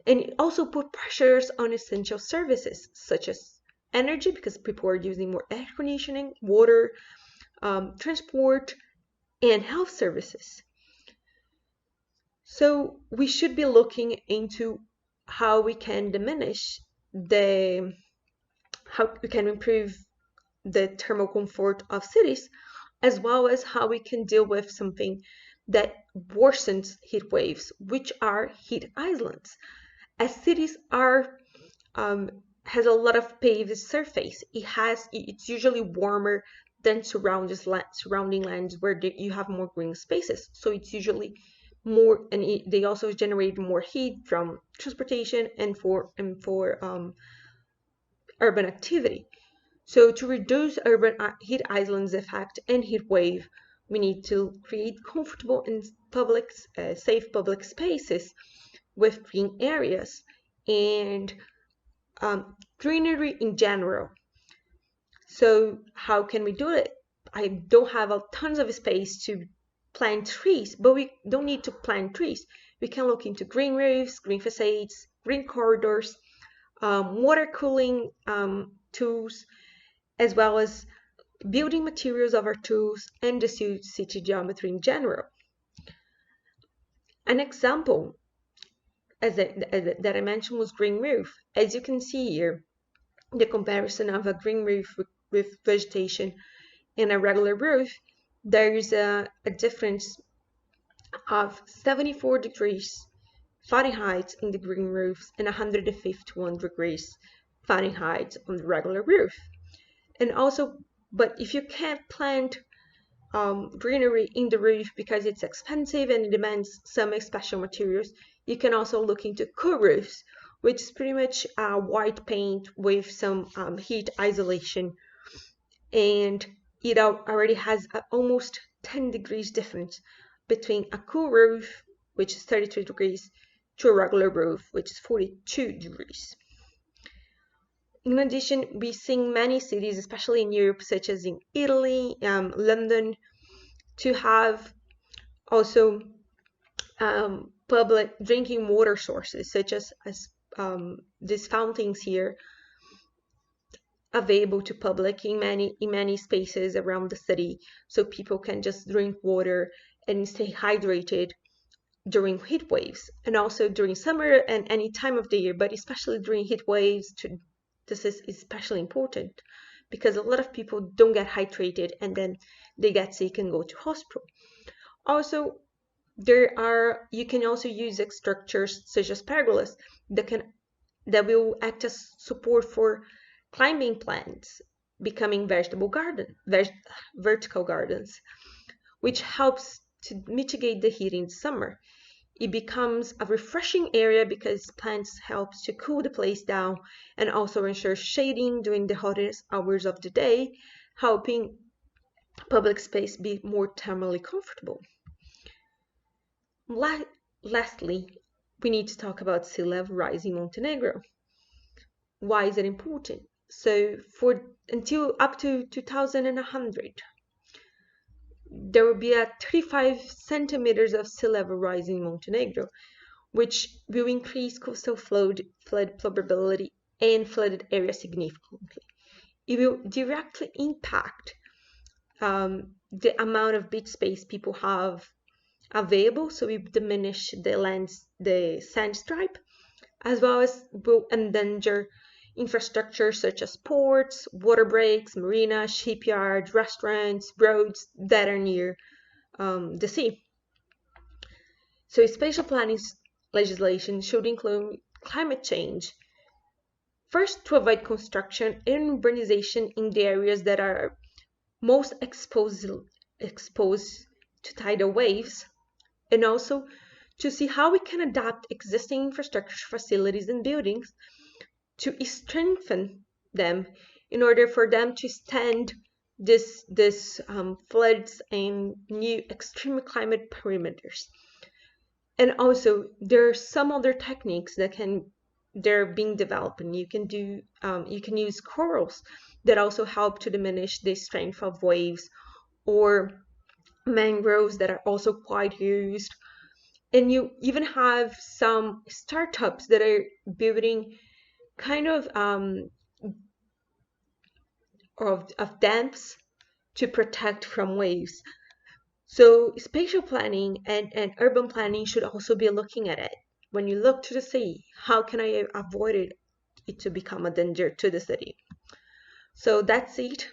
And it also put pressures on essential services, such as energy, because people are using more air conditioning, water, transport, and health services. So we should be looking into how we can how we can improve the thermal comfort of cities, as well as how we can deal with something that worsens heat waves, which are heat islands. As cities has a lot of paved surface, it's usually warmer than surrounding lands where you have more green spaces. So it's usually more, and they also generate more heat from transportation and for urban activity. So to reduce urban heat islands effect and heat wave, we need to create comfortable and safe public spaces with green areas and greenery in general. So how can we do it? I don't have tons of space to plant trees, but we don't need to plant trees. We can look into green roofs, green facades, green corridors, water cooling tools, as well as building materials of our tools and the city geometry in general. An example that I mentioned was green roof. As you can see here, the comparison of a green roof with vegetation and a regular roof, there is a difference of 74 degrees Fahrenheit in the green roofs and 151 degrees Fahrenheit on the regular roof. And also, but if you can't plant greenery in the roof because it's expensive and it demands some special materials, you can also look into cool roofs, which is pretty much white paint with some heat isolation, and it already has almost 10 degrees difference between a cool roof, which is 33 degrees, to a regular roof, which is 42 degrees. In addition, we see many cities, especially in Europe, such as in Italy, London, to have also public drinking water sources, such as these fountains here, available to public in many spaces around the city, so people can just drink water and stay hydrated during heat waves, and also during summer and any time of the year, but especially during heat waves. This is especially important because a lot of people don't get hydrated and then they get sick and go to hospital. Also, you can also use structures such as pergolas that will act as support for climbing plants, becoming vertical gardens, which helps to mitigate the heat in summer. It becomes a refreshing area because plants helps to cool the place down and also ensure shading during the hottest hours of the day, helping public space be more thermally comfortable. Lastly, we need to talk about sea level rise in Montenegro. Why is it important? So until up to 2100, there will be a 35 centimeters of sea level rise in Montenegro, which will increase coastal flood probability and flooded area significantly. It will directly impact the amount of beach space people have available, so we diminish the sand stripe, as well as will endanger infrastructure such as ports, water breaks, marinas, shipyards, restaurants, roads that are near the sea. So spatial planning legislation should include climate change. First, to avoid construction and urbanization in the areas that are most exposed to tidal waves, and also to see how we can adapt existing infrastructure facilities and buildings to strengthen them in order for them to stand this floods and new extreme climate perimeters. And also, there are some other techniques they're being developed, and you can use corals that also help to diminish the strength of waves, or mangroves that are also quite used. And you even have some startups that are building kind of dams to protect from waves. So spatial planning and urban planning should also be looking at it. When you look to the sea, how can I avoid it to become a danger to the city? So that's it.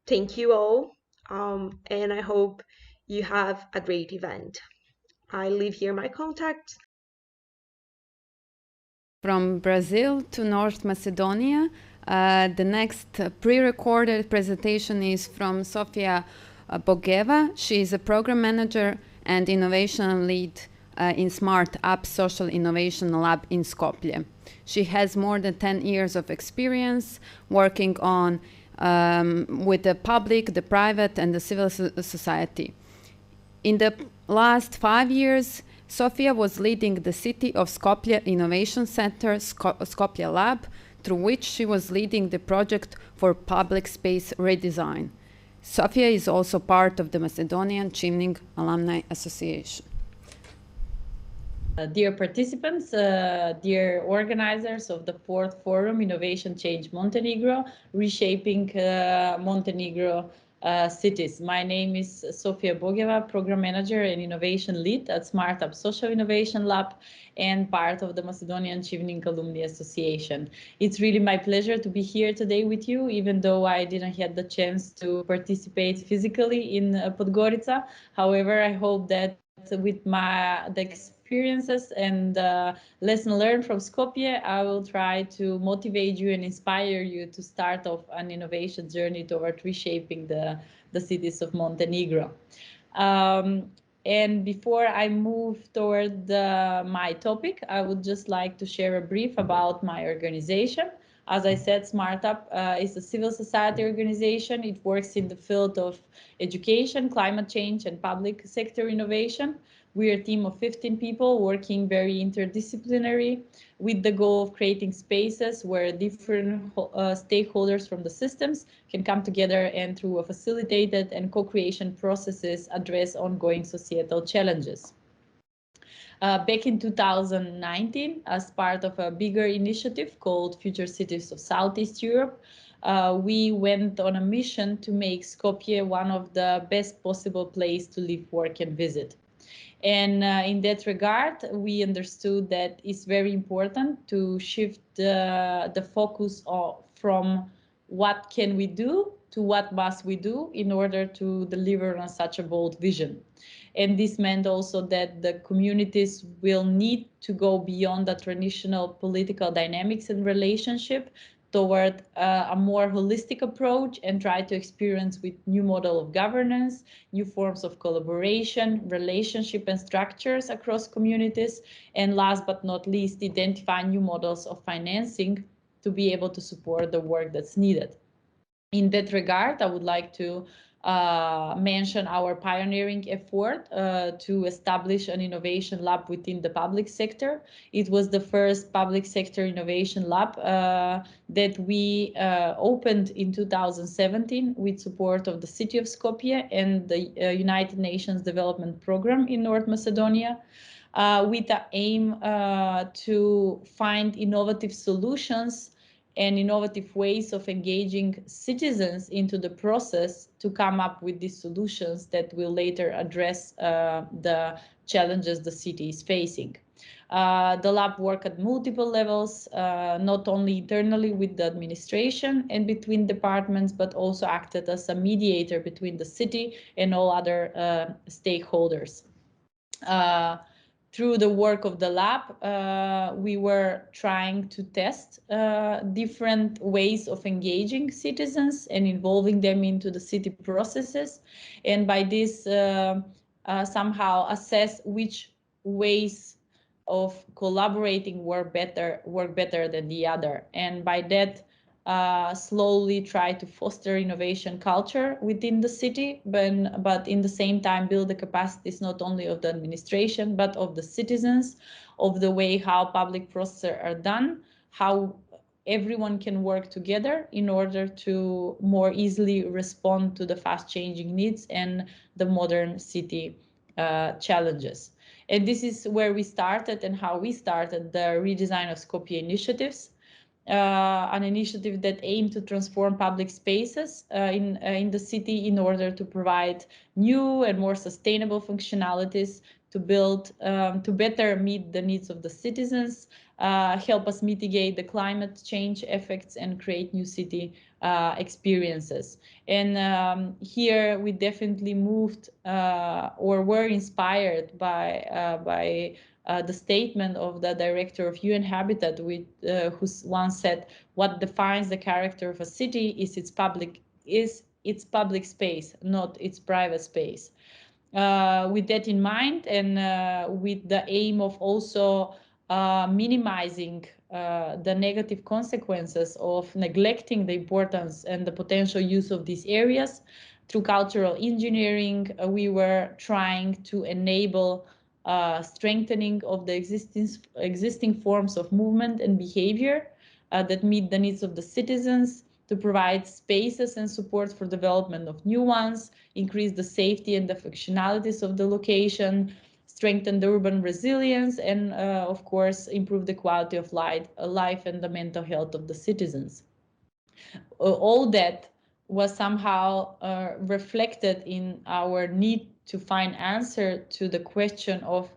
Thank you all, and I hope you have a great event. I leave here my contacts. From Brazil to North Macedonia, the next pre-recorded presentation is from Sofia Bogeva. She is a program manager and innovation lead in Smart App Social Innovation Lab in Skopje. She has more than 10 years of experience working on with the public, the private, and the civil society. In the last 5 years, Sofia was leading the City of Skopje Innovation Center, Skopje Lab, through which she was leading the project for public space redesign. Sofia is also part of the Macedonian Chimning Alumni Association. Dear participants, dear organizers of the 4th Forum Innovation Change Montenegro, Reshaping Montenegro Cities. My name is Sofia Bogeva, Program Manager and Innovation Lead at Smart App Social Innovation Lab and part of the Macedonian Chimning Alumni Association. It's really my pleasure to be here today with you, even though I didn't have the chance to participate physically in Podgorica. However, I hope that with the experiences and lesson learned from Skopje, I will try to motivate you and inspire you to start off an innovation journey toward reshaping the cities of Montenegro. And before I move toward my topic, I would just like to share a brief about my organization. As I said, SmartUp is a civil society organization. It works in the field of education, climate change, and public sector innovation. We are a team of 15 people working very interdisciplinary with the goal of creating spaces where different stakeholders from the systems can come together and through a facilitated and co-creation processes address ongoing societal challenges. Back in 2019, as part of a bigger initiative called Future Cities of Southeast Europe, we went on a mission to make Skopje one of the best possible places to live, work, and visit. And in that regard, we understood that it's very important to shift the focus from what can we do to what must we do in order to deliver on such a bold vision. And this meant also that the communities will need to go beyond the traditional political dynamics and relationship toward a more holistic approach and try to experience with new model of governance, new forms of collaboration, relationship and structures across communities, and last but not least, identify new models of financing to be able to support the work that's needed. In that regard, I would like to mention our pioneering effort to establish an innovation lab within the public sector. It was the first public sector innovation lab that we opened in 2017 with support of the city of Skopje and the United Nations Development Program in North Macedonia. With the aim to find innovative solutions and innovative ways of engaging citizens into the process to come up with these solutions that will later address the challenges the city is facing. The lab worked at multiple levels, not only internally with the administration and between departments, but also acted as a mediator between the city and all other stakeholders. Through the work of the lab, we were trying to test different ways of engaging citizens and involving them into the city processes. And by this, somehow assess which ways of collaborating work better than the other. And by that, slowly try to foster innovation culture within the city, but in the same time build the capacities not only of the administration, but of the citizens, of the way how public processes are done, how everyone can work together in order to more easily respond to the fast changing needs and the modern city challenges. And this is where we started and how we started the redesign of Skopje initiatives. An initiative that aimed to transform public spaces in the city in order to provide new and more sustainable functionalities to build, to better meet the needs of the citizens, help us mitigate the climate change effects and create new city experiences. And here we definitely moved or were inspired by the statement of the director of UN Habitat, who once said, "What defines the character of a city is its public space, not its private space." With that in mind, and with the aim of also minimizing the negative consequences of neglecting the importance and the potential use of these areas, through cultural engineering, we were trying to enable strengthening of the existing forms of movement and behavior that meet the needs of the citizens, to provide spaces and support for development of new ones, increase the safety and the functionalities of the location, strengthen the urban resilience, and of course, improve the quality of life and the mental health of the citizens. All that was somehow reflected in our need to find answer to the question of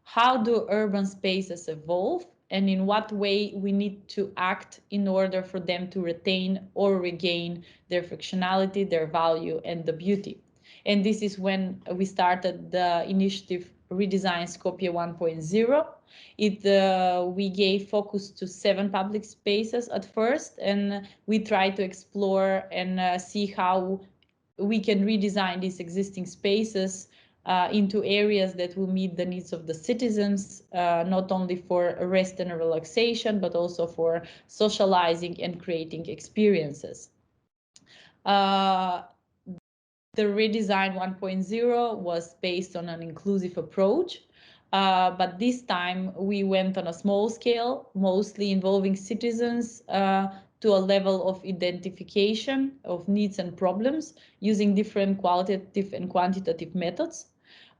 how do urban spaces evolve and in what way we need to act in order for them to retain or regain their functionality, their value, and the beauty. And this is when we started the initiative Redesign Skopje 1.0. We gave focus to 7 public spaces at first, and we tried to explore and see how we can redesign these existing spaces into areas that will meet the needs of the citizens, not only for rest and relaxation, but also for socializing and creating experiences. The redesign 1.0 was based on an inclusive approach, but this time we went on a small scale, mostly involving citizens to a level of identification of needs and problems using different qualitative and quantitative methods.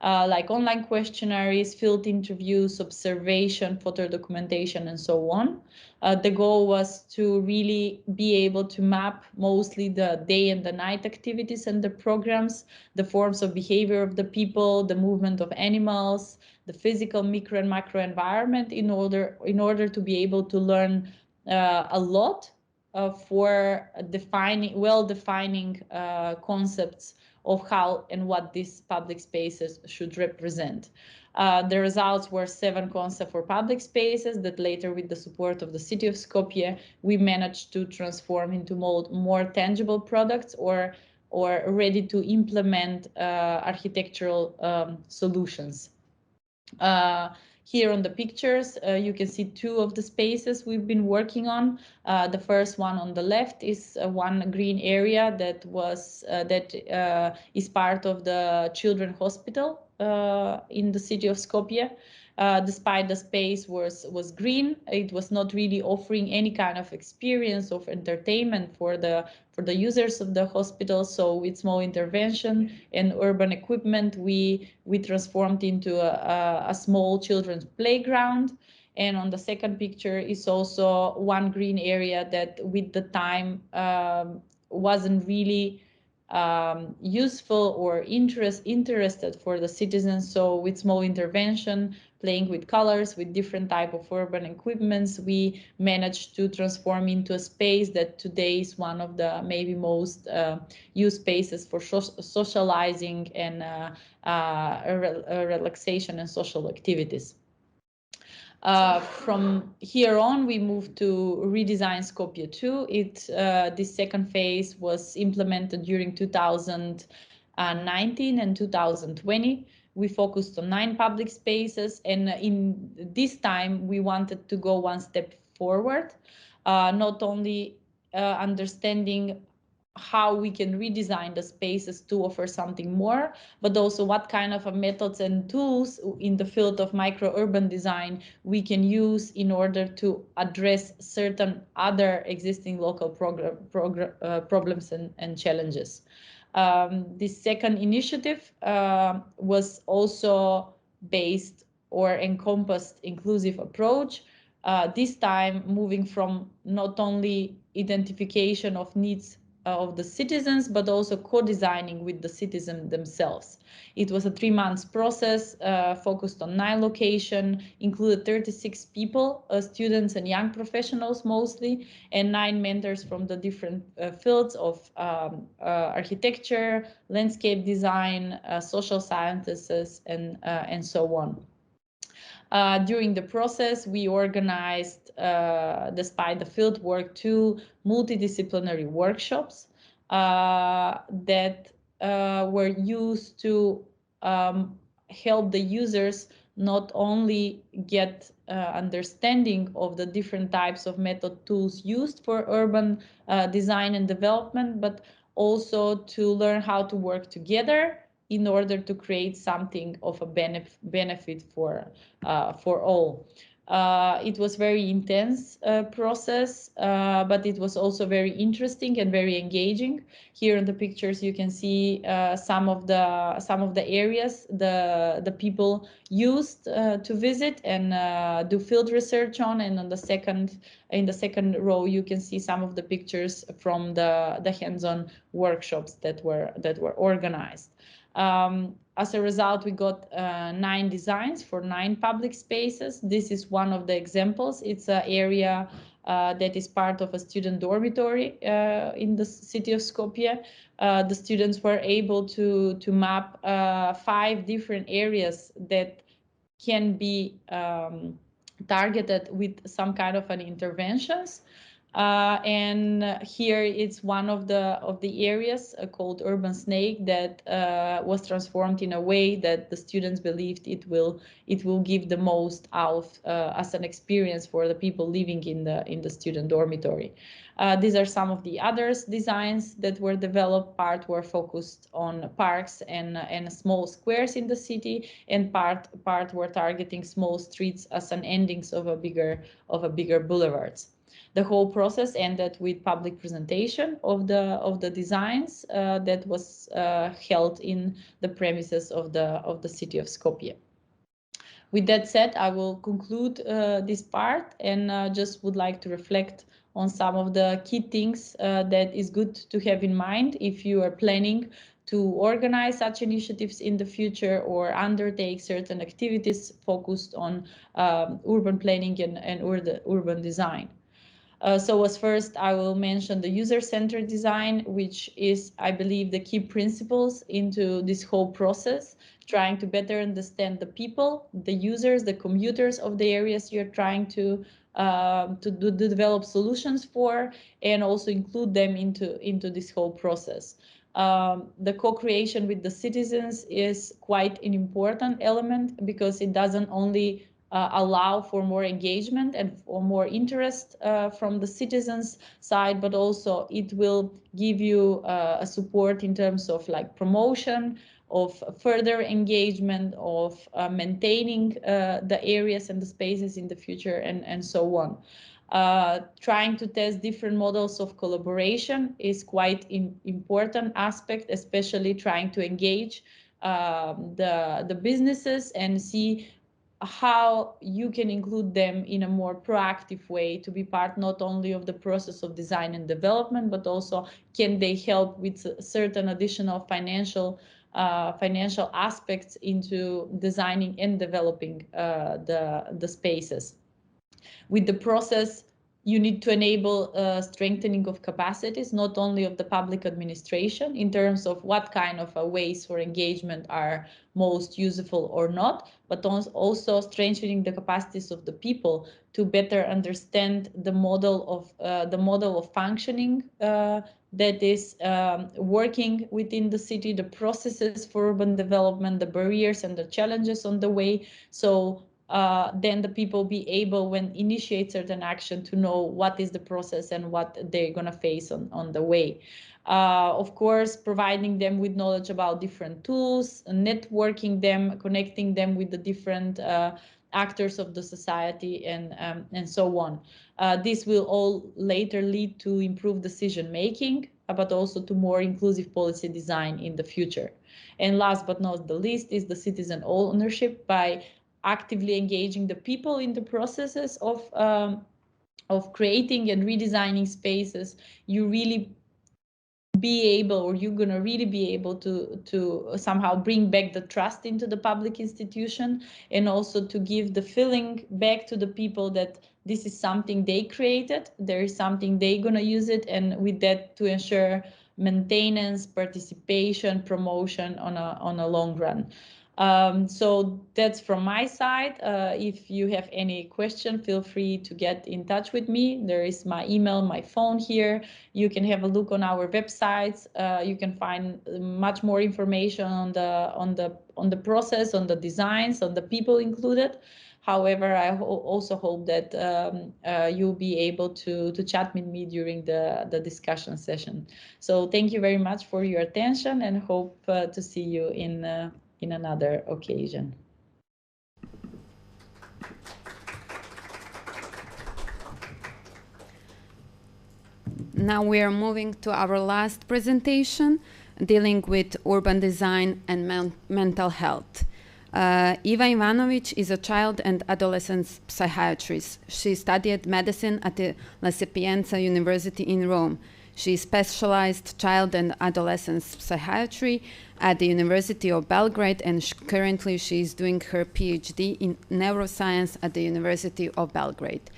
like online questionnaires, field interviews, observation, photo documentation, and so on. The goal was to really be able to map mostly the day and the night activities and the programs, the forms of behavior of the people, the movement of animals, the physical micro and macro environment in order to be able to learn a lot for defining concepts of how and what these public spaces should represent. The results were 7 concepts for public spaces that later, with the support of the city of Skopje, we managed to transform into more tangible products or ready to implement architectural solutions. Here on the pictures, you can see 2 of the spaces we've been working on. The first one on the left is one green area that is part of the children's hospital in the city of Skopje. Despite the space was green, it was not really offering any kind of experience of entertainment for the users of the hospital. So with small intervention and urban equipment, we transformed into a small children's playground. And on the second picture is also one green area that with the time wasn't really useful or interested for the citizens. So with small intervention, playing with colors, with different type of urban equipments, we managed to transform into a space that today is one of the maybe most used spaces for socializing and relaxation and social activities. From here on, we moved to redesign Skopje 2. This second phase was implemented during 2019 and 2020. We focused on 9 public spaces, and in this time, we wanted to go one step forward, not only understanding how we can redesign the spaces to offer something more, but also what kind of methods and tools in the field of micro-urban design we can use in order to address certain other existing local problems and challenges. This second initiative was also based or encompassed inclusive approach, this time moving from not only identification of needs of the citizens, but also co-designing with the citizens themselves. It was a 3-month process focused on 9 locations, included 36 people, students and young professionals mostly, and 9 mentors from the different fields of architecture, landscape design, social sciences, and so on. During the process, we organized, despite the field work, 2 multidisciplinary workshops that were used to help the users not only get understanding of the different types of method tools used for urban design and development, but also to learn how to work together in order to create something of a benefit for all. It was very intense process, but it was also very interesting and very engaging. Here in the pictures, you can see some of the areas the people used to visit and do field research on. And on in the second row, you can see some of the pictures from the hands-on workshops that were organized. As a result, we got 9 designs for 9 public spaces. This is one of the examples. It's an area that is part of a student dormitory in the city of Skopje. The students were able to map 5 different areas that can be targeted with some kind of an interventions. And here it's one of the areas called Urban Snake that was transformed in a way that the students believed it will give the most out as an experience for the people living in the student dormitory. These are some of the others designs that were developed. Part were focused on parks and small squares in the city, and part were targeting small streets as an endings of a bigger boulevards. The whole process ended with public presentation of the designs that was held in the premises of the city of Skopje. With that said, I will conclude this part and just would like to reflect on some of the key things that is good to have in mind if you are planning to organize such initiatives in the future or undertake certain activities focused on urban planning and urban design. So as first, I will mention the user-centered design, which is, I believe, the key principles into this whole process, trying to better understand the people, the users, the commuters of the areas you're trying to develop solutions for, and also include them into this whole process. The co-creation with the citizens is quite an important element because it doesn't only allow for more engagement and for more interest from the citizens side, but also it will give you a support in terms of like promotion, of further engagement, of maintaining the areas and the spaces in the future, and so on. Trying to test different models of collaboration is quite an important aspect, especially trying to engage the businesses and see how you can include them in a more proactive way to be part not only of the process of design and development, but also can they help with certain additional financial aspects into designing and developing the spaces. With the process, you need to enable strengthening of capacities, not only of the public administration in terms of what kind of ways for engagement are most useful or not, but also strengthening the capacities of the people to better understand the model of functioning that is working within the city, the processes for urban development, the barriers and the challenges on the way. So then the people be able, when initiate certain action, to know what is the process and what they're going to face on the way. Of course, providing them with knowledge about different tools, networking them, connecting them with the different actors of the society, and so on. This will all later lead to improved decision making, but also to more inclusive policy design in the future. And last but not the least is the citizen ownership. By actively engaging the people in the processes of creating and redesigning spaces, you really be able, or you're going to really be able to somehow bring back the trust into the public institution, and also to give the feeling back to the people that this is something they created, there is something they're going to use it, and with that to ensure maintenance, participation, promotion on a long run. So that's from my side. If you have any question, feel free to get in touch with me. There is my email, my phone here. You can have a look on our websites. You can find much more information on the process, on the designs, on the people included. However, I also hope that you'll be able to chat with me during the discussion session. So thank you very much for your attention, and hope to see you in another occasion. Now we are moving to our last presentation, dealing with urban design and mental health. Iva Ivanovic is a child and adolescent psychiatrist. She studied medicine at the La Sapienza University in Rome. She specialized child and adolescent psychiatry at the University of Belgrade, and currently she is doing her PhD in neuroscience at the University of Belgrade.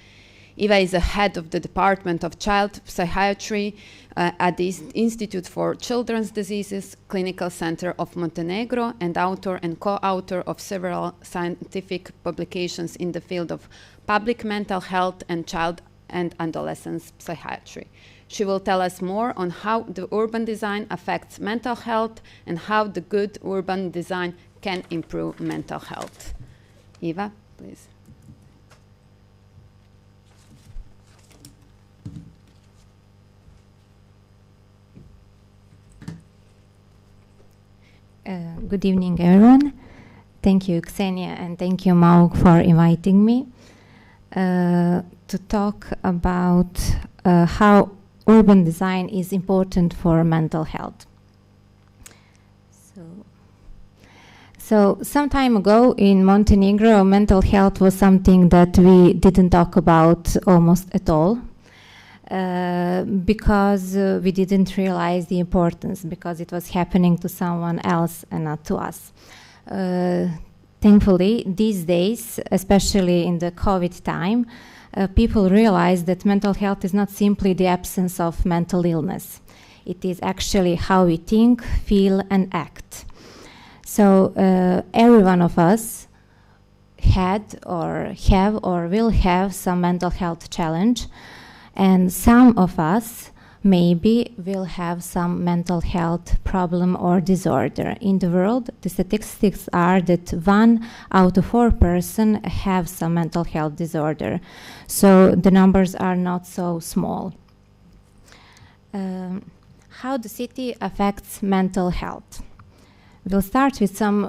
Iva is the head of the Department of Child Psychiatry at the Institute for Children's Diseases Clinical Center of Montenegro, and author and co-author of several scientific publications in the field of public mental health and child and adolescent psychiatry. She will tell us more on how the urban design affects mental health and how the good urban design can improve mental health. Iva, please. Good evening, everyone. Thank you, Ksenia, and thank you, Mauk, for inviting me. to talk about how urban design is important for mental health. So some time ago in Montenegro, mental health was something that we didn't talk about almost at all. Because we didn't realize the importance, because it was happening to someone else and not to us. Thankfully, these days, especially in the COVID time, people realize that mental health is not simply the absence of mental illness. It is actually how we think, feel, and act. So every one of us had or have or will have some mental health challenge. And some of us maybe will have some mental health problem or disorder. In the world, the statistics are that 1 out of 4 persons have some mental health disorder. So the numbers are not so small. How the city affects mental health? We'll start with some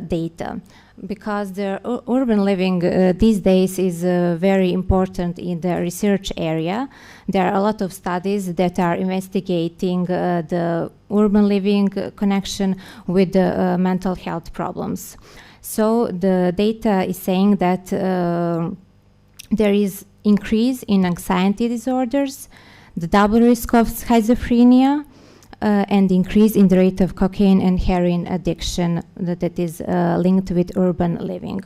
data, because the urban living these days is very important in the research area. There are a lot of studies that are investigating the urban living connection with the mental health problems. So the data is saying that there is increase in anxiety disorders, the double risk of schizophrenia, and increase in the rate of cocaine and heroin addiction that is linked with urban living.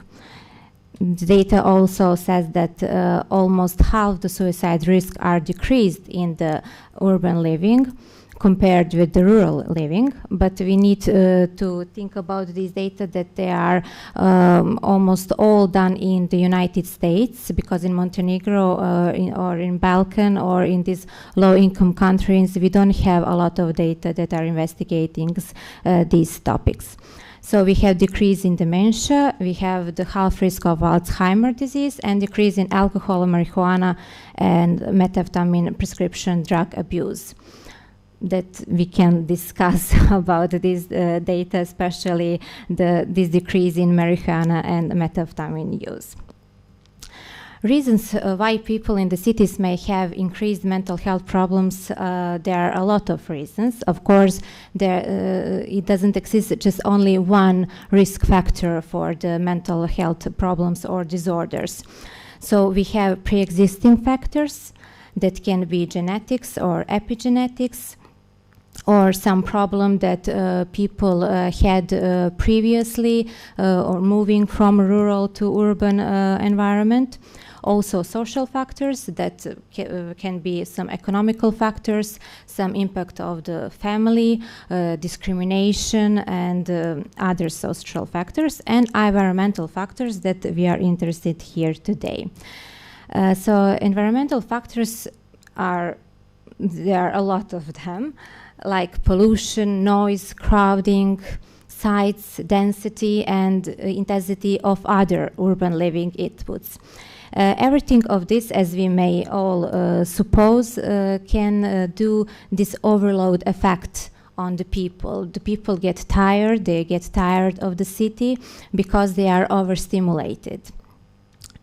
The data also says that almost half the suicide risks are decreased in the urban living compared with the rural living, but we need to think about these data that they are almost all done in the United States, because in Montenegro or in Balkan or in these low-income countries, we don't have a lot of data that are investigating these topics. So we have decrease in dementia, we have the half risk of Alzheimer's disease, and decrease in alcohol, marijuana, and methamphetamine prescription drug abuse. That we can discuss about this data, especially this decrease in marijuana and methamphetamine use. Reasons why people in the cities may have increased mental health problems, there are a lot of reasons. Of course, it doesn't exist just only one risk factor for the mental health problems or disorders. So we have pre-existing factors that can be genetics or epigenetics, or some problem that people had previously or moving from rural to urban environment. Also social factors that can be some economical factors, some impact of the family, discrimination, and other social factors, and environmental factors that we are interested here today. So environmental factors there are a lot of them, like pollution, noise, crowding, sites, density, and intensity of other urban living inputs. Everything of this, as we may all suppose, can do this overload effect on the people. The people get tired, they get tired of the city because they are overstimulated.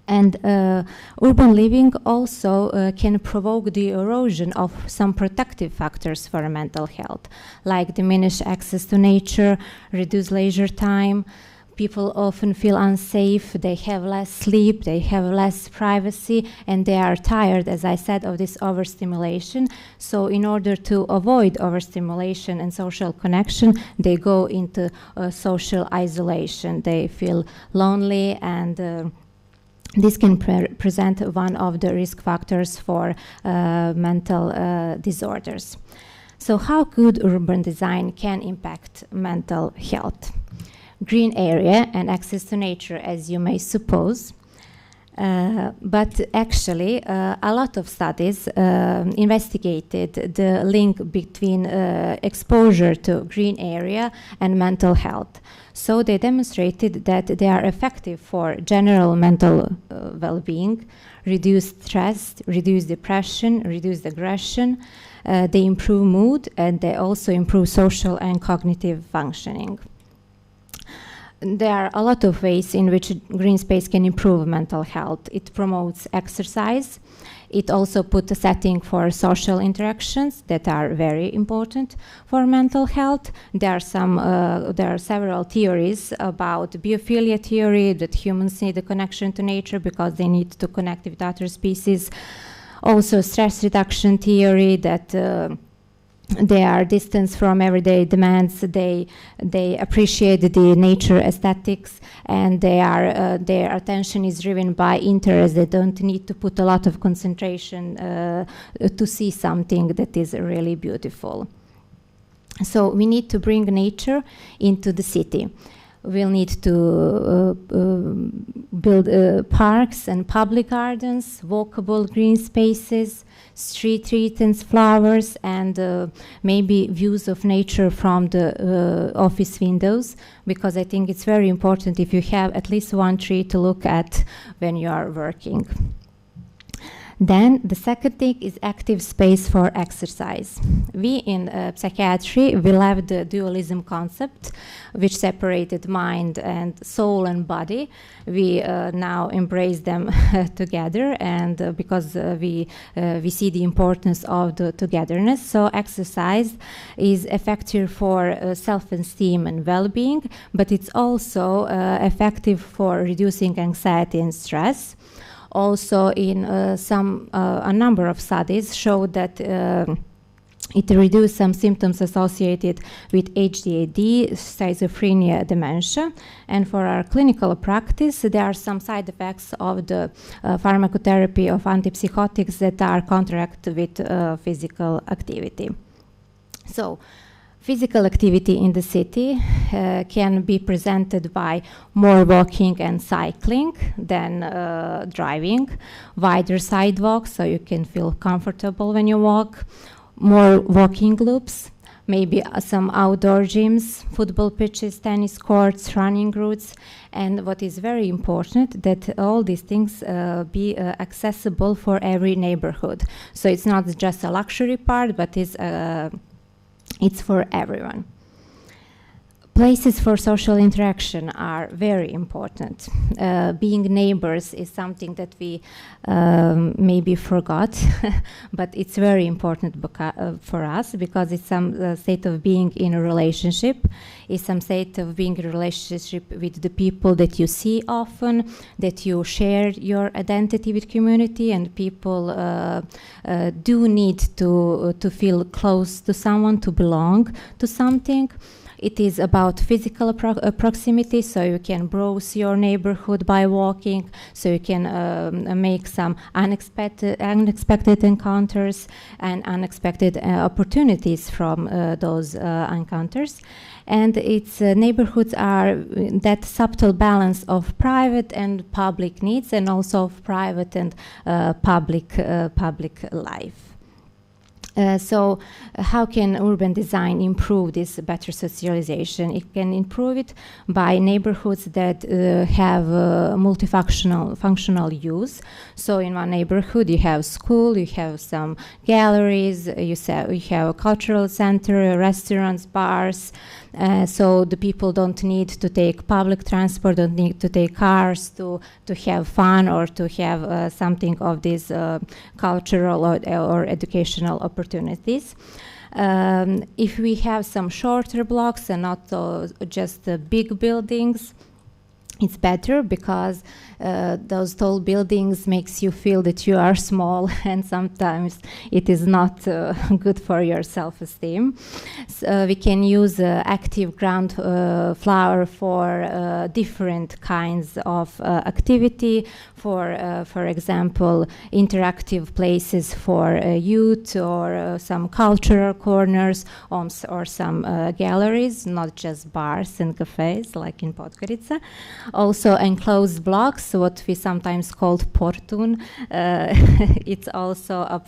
And urban living also can provoke the erosion of some protective factors for mental health, like diminished access to nature, reduced leisure time. People often feel unsafe, they have less sleep, they have less privacy, and they are tired, as I said, of this overstimulation. So in order to avoid overstimulation and social connection, they go into social isolation. They feel lonely, and this can present one of the risk factors for mental disorders. So how good urban design can impact mental health? Green area and access to nature, as you may suppose. But actually, a lot of studies investigated the link between exposure to green area and mental health. So they demonstrated that they are effective for general mental well-being, reduce stress, reduce depression, reduce aggression. They improve mood, and they also improve social and cognitive functioning. there are a lot of ways in which green space can improve mental health. It promotes exercise. It also puts a setting for social interactions that are very important for mental health. There are several theories about biophilia theory, that humans need a connection to nature because they need to connect with other species. Also stress reduction theory, that they are distant from everyday demands. They appreciate the nature aesthetics, and their attention is driven by interest. They don't need to put a lot of concentration to see something that is really beautiful. So we need to bring nature into the city. We'll need to build parks and public gardens, walkable green spaces, street trees, flowers, and maybe views of nature from the office windows, because I think it's very important if you have at least one tree to look at when you are working. Then the second thing is active space for exercise. We in psychiatry, we left the dualism concept, which separated mind and soul and body. We now embrace them together, and because we see the importance of the togetherness. So exercise is effective for self-esteem and well-being, but it's also effective for reducing anxiety and stress. Also, in a number of studies showed that it reduced some symptoms associated with ADHD, schizophrenia, dementia. And for our clinical practice, there are some side effects of the pharmacotherapy of antipsychotics that are counteract with physical activity. So, physical activity in the city can be presented by more walking and cycling than driving, wider sidewalks so you can feel comfortable when you walk, more walking loops, maybe some outdoor gyms, football pitches, tennis courts, running routes, and what is very important, that all these things be accessible for every neighborhood. So it's not just a luxury part, but it's for everyone. Places for social interaction are very important. Being neighbors is something that we maybe forgot, but it's very important for us, because it's some state of being in a relationship. It's some state of being in a relationship with the people that you see often, that you share your identity with community, and people do need to feel close to someone, to belong to something. It is about physical proximity, so you can browse your neighborhood by walking, so you can make some unexpected encounters and unexpected opportunities from those encounters. And its neighborhoods are that subtle balance of private and public needs, and also of private and public life. So how can urban design improve this better socialization? It can improve it by neighborhoods that have functional use. So in one neighborhood you have school, you have some galleries, you have a cultural center, restaurants, bars. So the people don't need to take public transport, don't need to take cars to have fun or to have something of these cultural or educational opportunities. If we have some shorter blocks and not just big buildings, it's better, because those tall buildings makes you feel that you are small, and sometimes it is not good for your self-esteem. So we can use active ground floor for different kinds of activity. For example, interactive places for youth, or some cultural corners, or some galleries, not just bars and cafes like in Podgorica. Also enclosed blocks, what we sometimes called portun. It's also a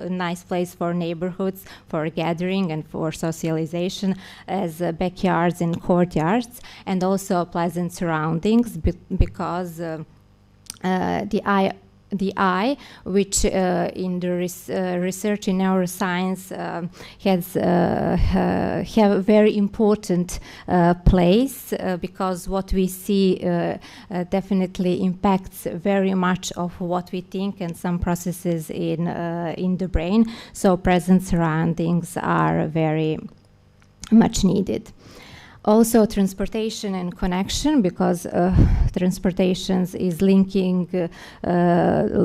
nice place for neighborhoods, for gathering and for socialization, as backyards and courtyards, and also pleasant surroundings, because the eye the eye, which in the research in neuroscience has have a very important place because what we see definitely impacts very much of what we think and some processes in the brain. So present surroundings are very much needed. Also transportation and connection, because transportation is linking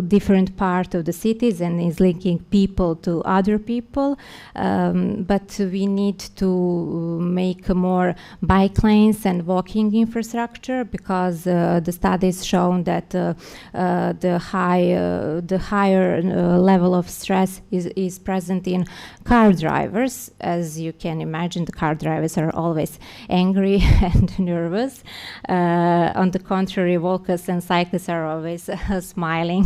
different part of the cities and is linking people to other people. But we need to make more bike lanes and walking infrastructure, because the studies shown that the higher level of stress is present in car drivers. As you can imagine, the car drivers are always angry and nervous. On the contrary, walkers and cyclists are always smiling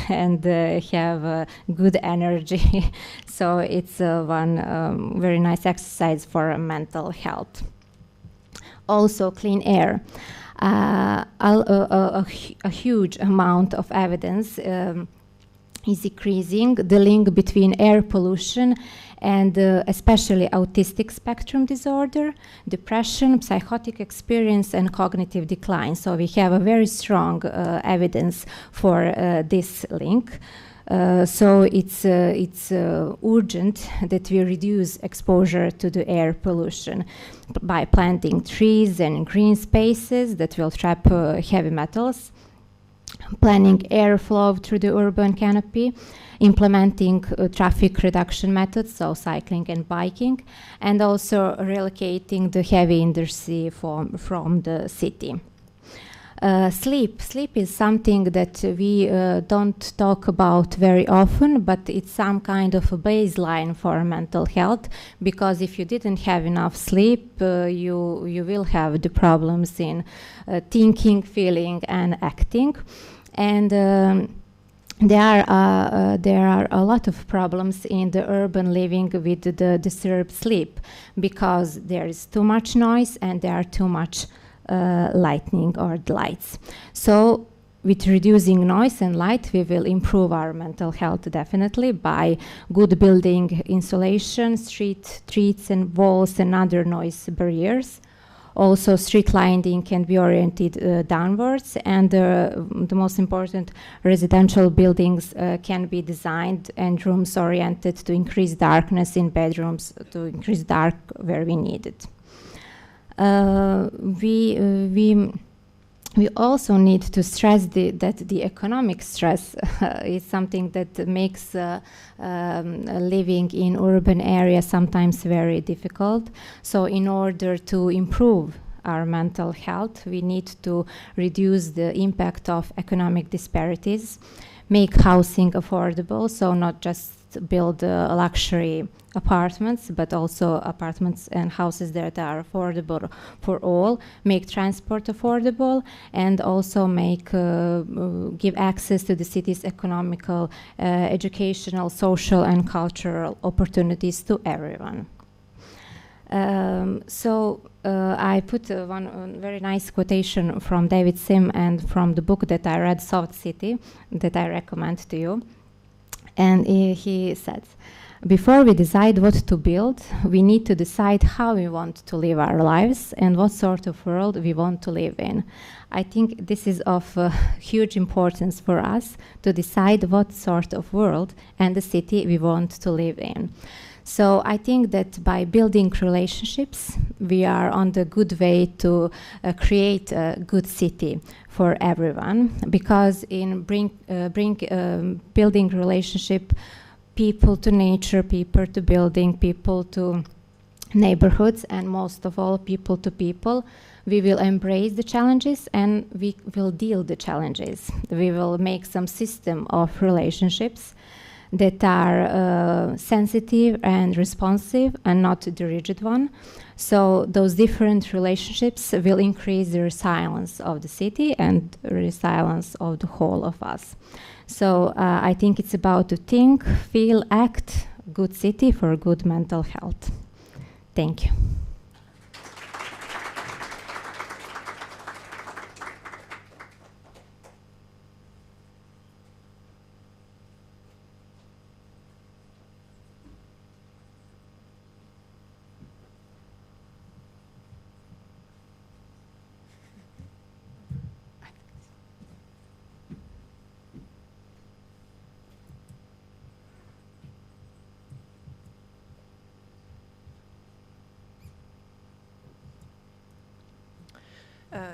and have good energy. So it's one very nice exercise for mental health. Also, clean air. A huge amount of evidence is increasing the link between air pollution and especially autistic spectrum disorder, depression, psychotic experience, and cognitive decline. So we have a very strong evidence for this link. So it's urgent that we reduce exposure to the air pollution by planting trees and green spaces that will trap heavy metals, planning airflow through the urban canopy, implementing traffic reduction methods, so cycling and biking, and also relocating the heavy industry from the city. Sleep is something that we don't talk about very often, but it's some kind of a baseline for mental health, because if you didn't have enough sleep, you will have the problems in thinking, feeling, and acting. And there are a lot of problems in the urban living with the disturbed sleep, because there is too much noise and there are too much lightning or lights. So with reducing noise and light, we will improve our mental health definitely by good building insulation, streets and walls and other noise barriers. Also, street lighting can be oriented downwards, and the most important, residential buildings can be designed and rooms oriented to increase darkness in bedrooms, to increase dark where we need it. We also need to stress that the economic stress is something that makes living in urban areas sometimes very difficult. So in order to improve our mental health, we need to reduce the impact of economic disparities, make housing affordable, so not just build luxury apartments, but also apartments and houses that are affordable for all, make transport affordable, and also give access to the city's economical, educational, social, and cultural opportunities to everyone. I put one very nice quotation from David Sim and from the book that I read, Soft City, that I recommend to you. And he says, before we decide what to build, we need to decide how we want to live our lives and what sort of world we want to live in. I think this is of huge importance for us to decide what sort of world and the city we want to live in. So I think that by building relationships, we are on the good way to create a good city for everyone, because in building relationship, people to nature, people to building, people to neighborhoods, and most of all, people to people, we will embrace the challenges and we will deal the challenges. We will make some system of relationships that are sensitive and responsive and not the rigid one. So those different relationships will increase the resilience of the city and resilience of the whole of us. So I think it's about to think, feel, act, good city for good mental health. Thank you.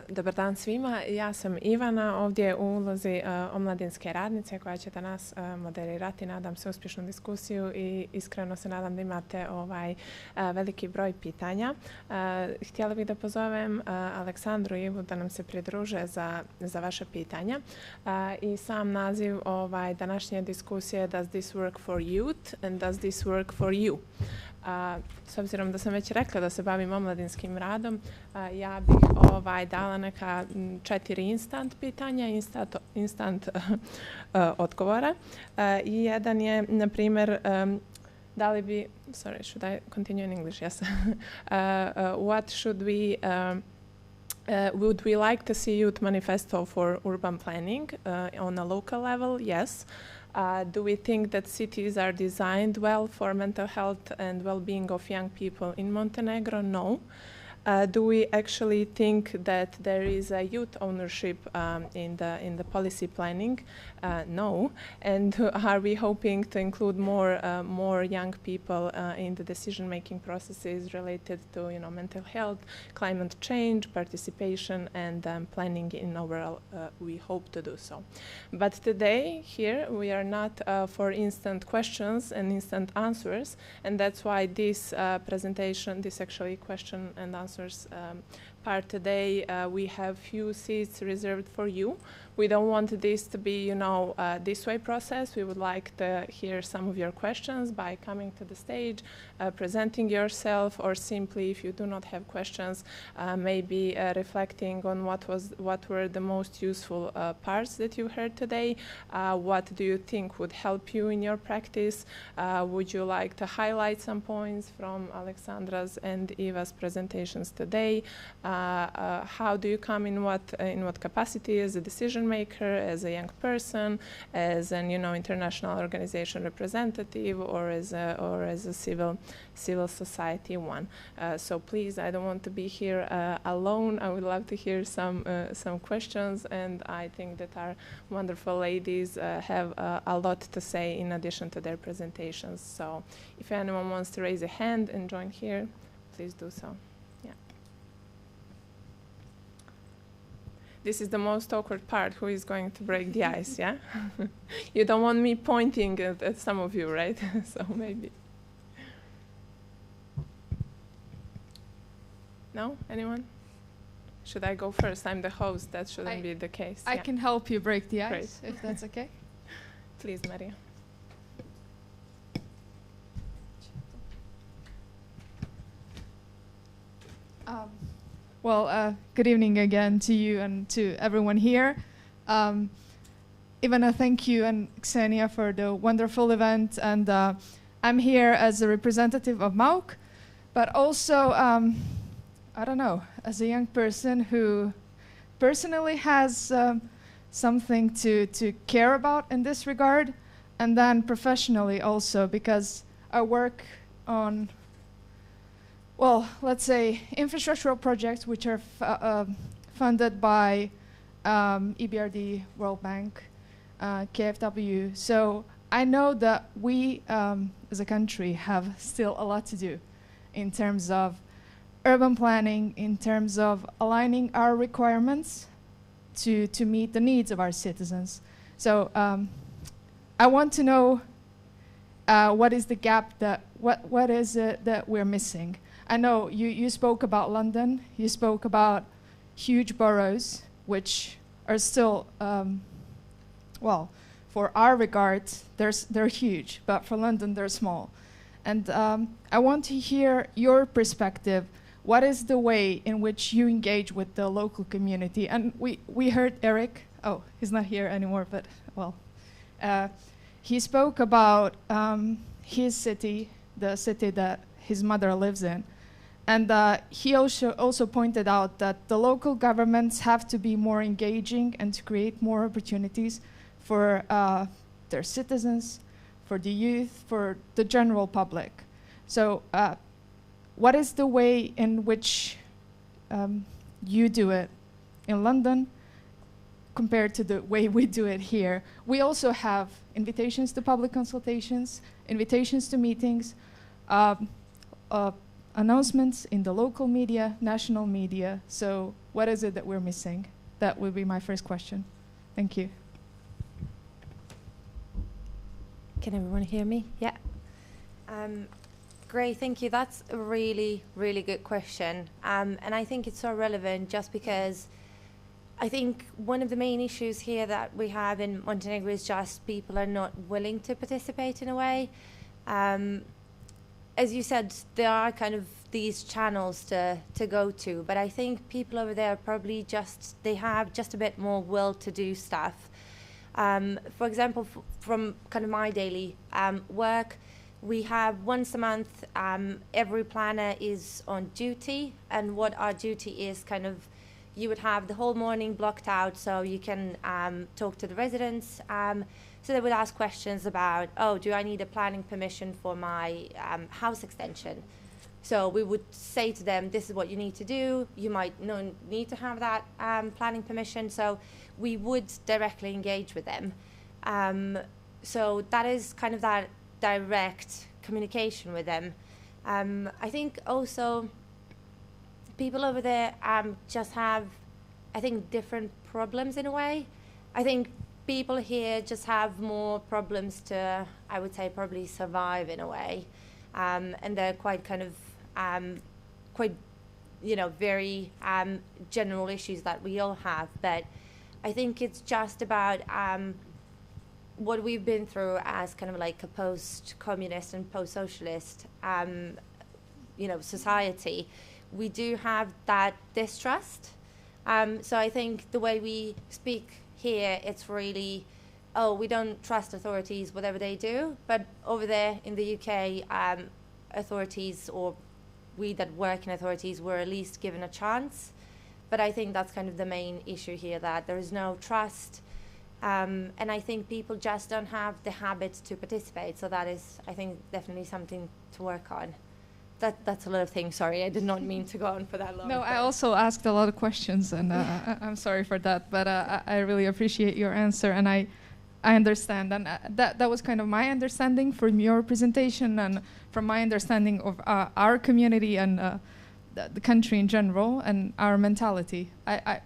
Dobar dan svima, ja sam Ivana, ovdje u ulozi omladinske radnice koja će danas moderirati, nadam se, uspješnu diskusiju i iskreno se nadam da imate veliki broj pitanja. Htjela bih da pozovem Aleksandru i Ivu da nam se pridruže za vaše pitanja. I sam naziv današnje diskusije Does this work for youth and does this work for you? S obzirom da sam već rekla da se bavim omladinskim radom, ja bih dala neka 4 instant pitanja, instant odgovora. I jedan je, na primjer, da li bi, sorry, should I continue in English? Yes. What should we, would we like to see youth manifesto for urban planning on a local level? Yes. Do we think that cities are designed well for mental health and well-being of young people in Montenegro? No. Do we actually think that there is a youth ownership in the policy planning? No. And are we hoping to include more young people in the decision-making processes related to mental health, climate change, participation, and planning in overall? We hope to do so. But today here we are not for instant questions and instant answers, and that's why this presentation, this actually question and answers part today, we have few seats reserved for you. We don't want this to be, this way process. We would like to hear some of your questions by coming to the stage, presenting yourself, or simply, if you do not have questions, maybe reflecting on what were the most useful parts that you heard today. What do you think would help you in your practice? Would you like to highlight some points from Alexandra's and Eva's presentations today? How do you come in what capacity as a decision maker, as a young person, as an international organization representative, or as a civil society one? So please, I don't want to be here alone. I would love to hear some questions, and I think that our wonderful ladies have a lot to say in addition to their presentations. So if anyone wants to raise a hand and join here, please do so. This is the most awkward part. Who is going to break the ice, yeah? You don't want me pointing at some of you, right? So maybe. No? Anyone? Should I go first? I'm the host. That shouldn't be the case. I can help you break the ice, Great. if that's okay. Please, Maria. Well, good evening again to you and to everyone here. Ivana, thank you, and Xenia for the wonderful event. And I'm here as a representative of MAUK, but also, I don't know, as a young person who personally has something to care about in this regard, and then professionally also, because I work on, well, let's say infrastructural projects which are funded by EBRD, World Bank, KfW. So I know that we as a country have still a lot to do in terms of urban planning, in terms of aligning our requirements to meet the needs of our citizens. So I want to know what is the gap what is it that we're missing? I know you spoke about London, you spoke about huge boroughs, which are still, well, for our regards, they're huge, but for London, they're small. And I want to hear your perspective. What is the way in which you engage with the local community? And we heard Eric, oh, he's not here anymore, but, well, he spoke about his city, the city that his mother lives in. And he also pointed out that the local governments have to be more engaging and to create more opportunities for their citizens, for the youth, for the general public. So what is the way in which you do it in London compared to the way we do it here? We also have invitations to public consultations, invitations to meetings, announcements in the local media, national media. So what is it that we're missing? That would be my first question. Thank you. Can everyone hear me? Yeah. Great, thank you. That's a really, really good question. And I think it's so relevant just because I think one of the main issues here that we have in Montenegro is just people are not willing to participate in a way. As you said, there are kind of these channels to go to, but I think people over there probably they have just a bit more will to do stuff. For example, from kind of my daily work, we have once a month, every planner is on duty, and what our duty is kind of, you would have the whole morning blocked out so you can talk to the residents. So they would ask questions about, oh, do I need a planning permission for my house extension? So we would say to them, this is what you need to do. You might not need to have that planning permission. So we would directly engage with them. So that is kind of that direct communication with them. I think also people over there just have, I think, different problems in a way. I think people here just have more problems to, I would say, probably survive in a way. And they're quite kind of, very general issues that we all have. But I think it's just about what we've been through as kind of like a post-communist and post-socialist, society. We do have that distrust. So I think the way we speak here, it's really, oh, we don't trust authorities, whatever they do. But over there in the UK, authorities, or we that work in authorities, were at least given a chance. But I think that's kind of the main issue here, that there is no trust. And I think people just don't have the habit to participate. So that is, I think, definitely something to work on. That's a lot of things. Sorry, I did not mean to go on for that long. No, I also asked a lot of questions, and I'm sorry for that. But I really appreciate your answer, and I understand. And that was kind of my understanding from your presentation, and from my understanding of our community and the country in general, and our mentality. I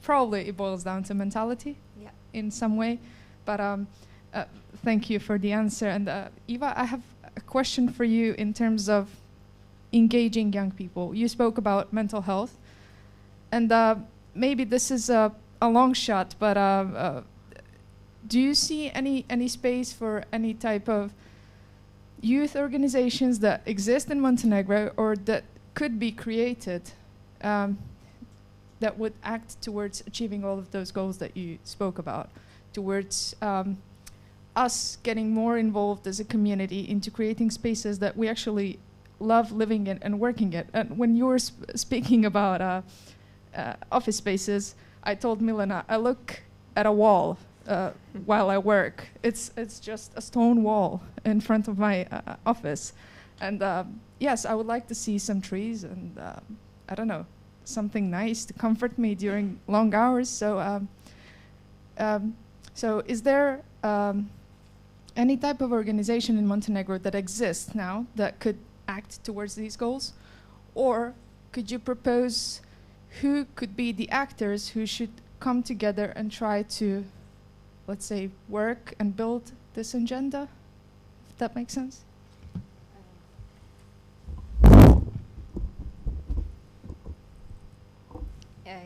probably it boils down to mentality, yeah, in some way. But thank you for the answer. And Eva, I have a question for you in terms of engaging young people. You spoke about mental health, and maybe this is a long shot, but do you see any space for any type of youth organizations that exist in Montenegro or that could be created that would act towards achieving all of those goals that you spoke about, towards us getting more involved as a community into creating spaces that we actually love living in and working in? And when you were speaking about office spaces, I told Milena, I look at a wall while I work. It's just a stone wall in front of my office. And yes, I would like to see some trees and, I don't know, something nice to comfort me during long hours. So, so is there any type of organization in Montenegro that exists now that could act towards these goals? Or could you propose who could be the actors who should come together and try to, let's say, work and build this agenda? If that makes sense?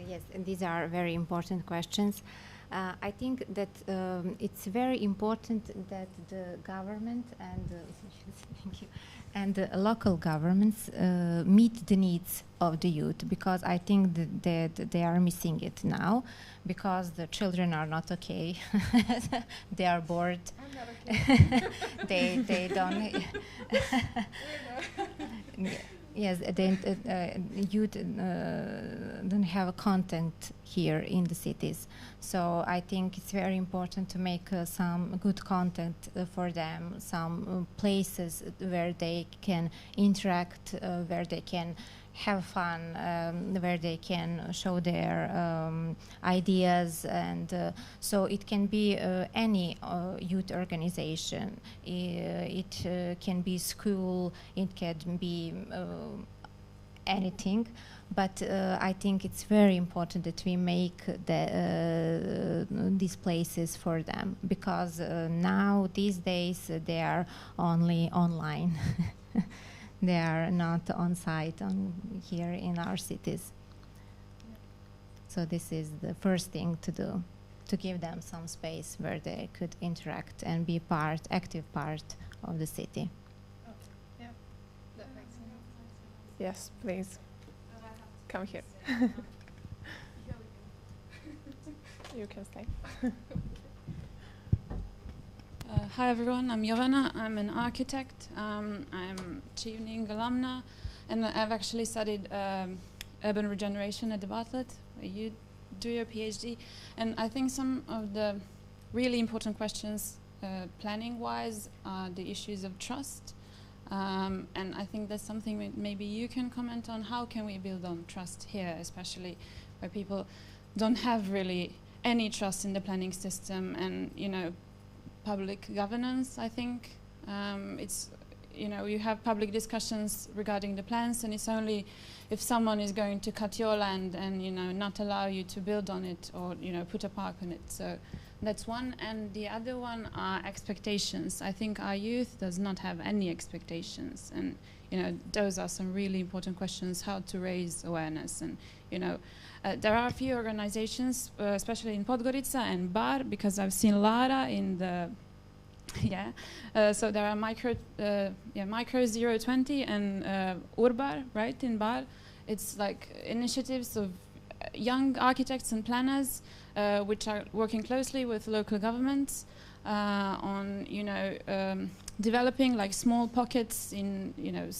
Yes, and these are very important questions. I think that it's very important that the government and thank you, and the local governments meet the needs of the youth, because I think that they are missing it now, because the children are not okay. They are bored. I'm not okay. they don't. Yes, youth don't have content here in the cities. So I think it's very important to make some good content for them, some places where they can interact, where they can have fun, where they can show their ideas, and so it can be any youth organization. It can be school, it can be anything, but I think it's very important that we make these places for them, because now these days they are only online. They are not on site here in our cities. So this is the first thing to do, to give them some space where they could interact and be active part of the city. Yeah, that makes sense. Yes, please. Come here. You can stay. Hi everyone, I'm Jovana. I'm an architect. I'm Chevening alumna, and I've actually studied urban regeneration at the Bartlett, where you do your PhD. And I think some of the really important questions planning-wise are the issues of trust. And I think that's something maybe you can comment on. How can we build on trust here, especially where people don't have really any trust in the planning system and, you know, public governance, I think. It's, you know, you have public discussions regarding the plans, and it's only if someone is going to cut your land and, you know, not allow you to build on it or, you know, put a park on it. So that's one. And the other one are expectations. I think our youth does not have any expectations. And, you know, those are some really important questions, how to raise awareness. And, you know, there are a few organizations, especially in Podgorica and Bar, because I've seen Lara in the, so there are Micro 020 and Urbar, right, in Bar. It's like initiatives of young architects and planners which are working closely with local governments on, you know, developing like small pockets in, you know,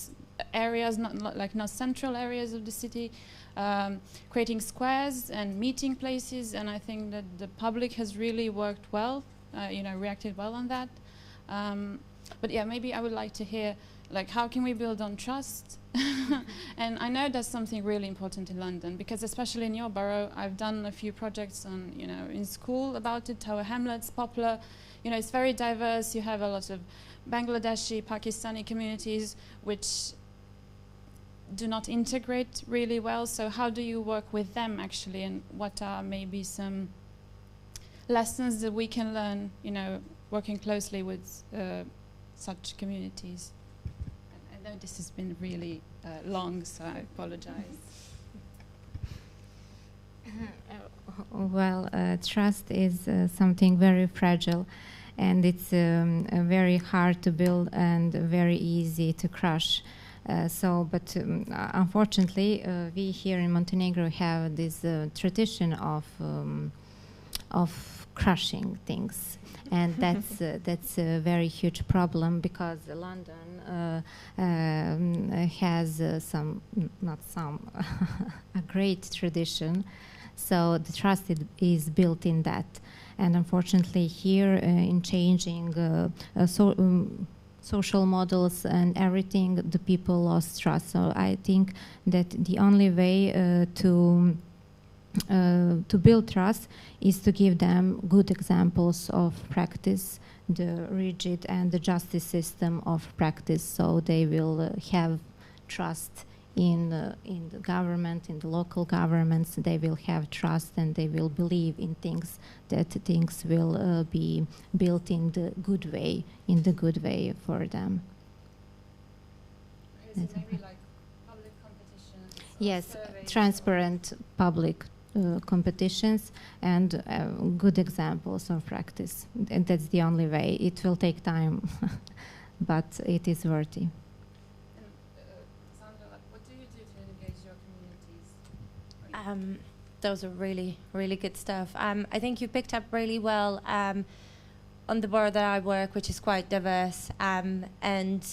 areas, not central areas of the city, creating squares and meeting places. And I think that the public has really worked well, you know, reacted well on that. But yeah, maybe I would like to hear, like, how can we build on trust? And I know that's something really important in London, because especially in your borough, I've done a few projects on, you know, in school about it, Tower Hamlets, Poplar. You know, it's very diverse. You have a lot of Bangladeshi, Pakistani communities which do not integrate really well. So how do you work with them actually, and what are maybe some lessons that we can learn, you know, working closely with such communities? I know this has been really long, so I apologize. Well, trust is something very fragile, and it's very hard to build and very easy to crush. But unfortunately, we here in Montenegro have this tradition of crushing things, and that's a very huge problem, because London has a great tradition. So the trust is built in that, and unfortunately here in changing social models and everything, the people lost trust. So I think that the only way to build trust is to give them good examples of practice, the rigid and the justice system of practice, so they will have trust in the government, in the local governments. They will have trust and they will believe in things, that things will be built in the good way for them. Is it maybe like public competitions? Yes, transparent public competitions and good examples of practice. And that's the only way. It will take time, but it is worthy. Those are really, really good stuff. I think you picked up really well on the borough that I work, which is quite diverse. And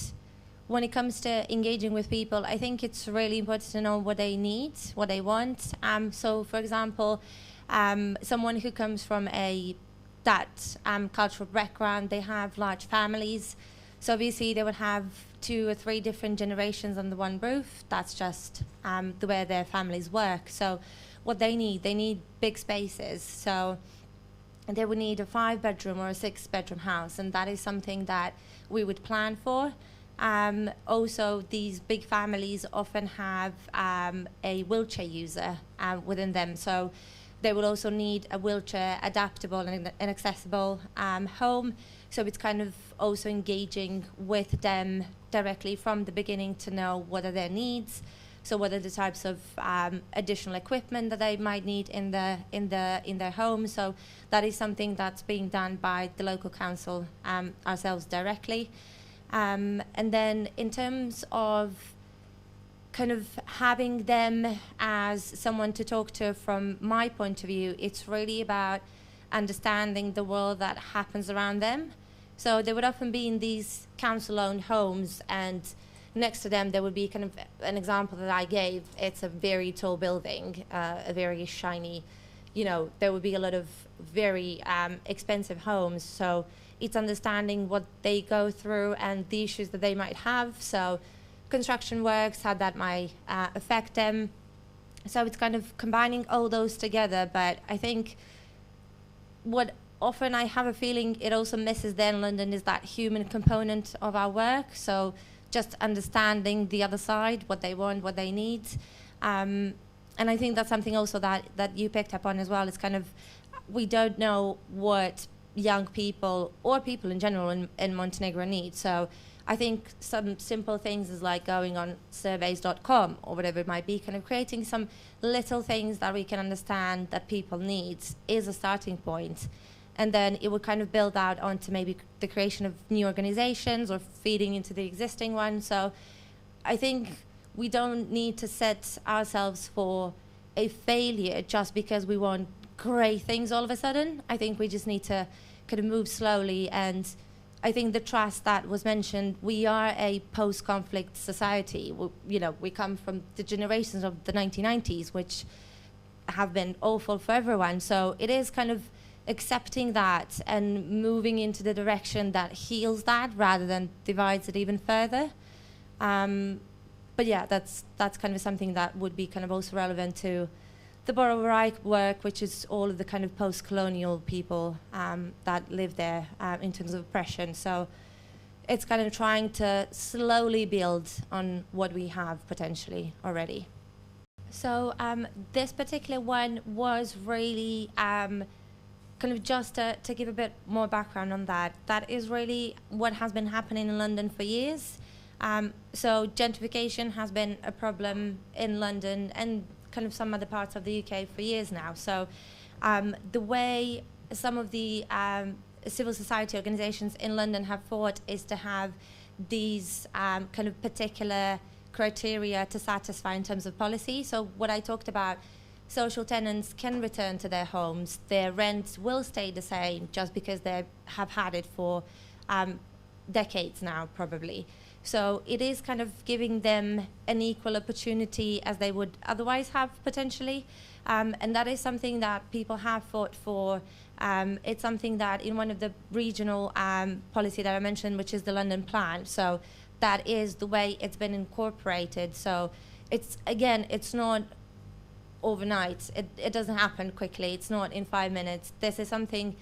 when it comes to engaging with people, I think it's really important to know what they need, what they want. So, for example, someone who comes from that cultural background, they have large families. So obviously they would have 2 or 3 different generations under one roof. That's just the way their families work. So what they need big spaces. So they would need a 5-bedroom or a 6-bedroom house, and that is something that we would plan for. Also, these big families often have a wheelchair user within them, so they will also need a wheelchair adaptable and accessible home. So it's kind of also engaging with them directly from the beginning to know what are their needs. So what are the types of additional equipment that they might need in their home. So that is something that's being done by the local council ourselves directly. And then in terms of kind of having them as someone to talk to from my point of view, it's really about understanding the world that happens around them. So they would often be in these council-owned homes, and next to them there would be kind of an example that I gave. It's a very tall building, a very shiny, there would be a lot of very expensive homes. So it's understanding what they go through and the issues that they might have. So construction works, how that might affect them. So it's kind of combining all those together. But I think what often I have a feeling it also misses there in London is that human component of our work. So just understanding the other side, what they want, what they need. And I think that's something also that you picked up on as well. It's kind of, we don't know what young people or people in general in Montenegro need. So I think some simple things is like going on surveys.com or whatever it might be, kind of creating some little things that we can understand that people need is a starting point. And then it would kind of build out onto maybe the creation of new organizations or feeding into the existing one. So I think we don't need to set ourselves for a failure just because we want great things all of a sudden. I think we just need to kind of move slowly. And I think the trust that was mentioned, we are a post-conflict society. We come from the generations of the 1990s, which have been awful for everyone. So it is kind of accepting that and moving into the direction that heals that rather than divides it even further. But yeah, that's kind of something that would be kind of also relevant to the borough where I work, which is all of the kind of post-colonial people that live there in terms of oppression. So it's kind of trying to slowly build on what we have potentially already. So this particular one was really kind of just to give a bit more background on that. That is really what has been happening in London for years. So gentrification has been a problem in London and kind of some other parts of the UK for years now. So the way some of the civil society organizations in London have fought is to have these kind of particular criteria to satisfy in terms of policy. So what I talked about, social tenants can return to their homes. Their rents will stay the same just because they have had it for decades now, probably. So it is kind of giving them an equal opportunity as they would otherwise have potentially. And that is something that people have fought for. It's something that in one of the regional policy that I mentioned, which is the London Plan. So that is the way it's been incorporated. So it's, again, it's not overnight. It doesn't happen quickly. It's not in 5 minutes. This is something,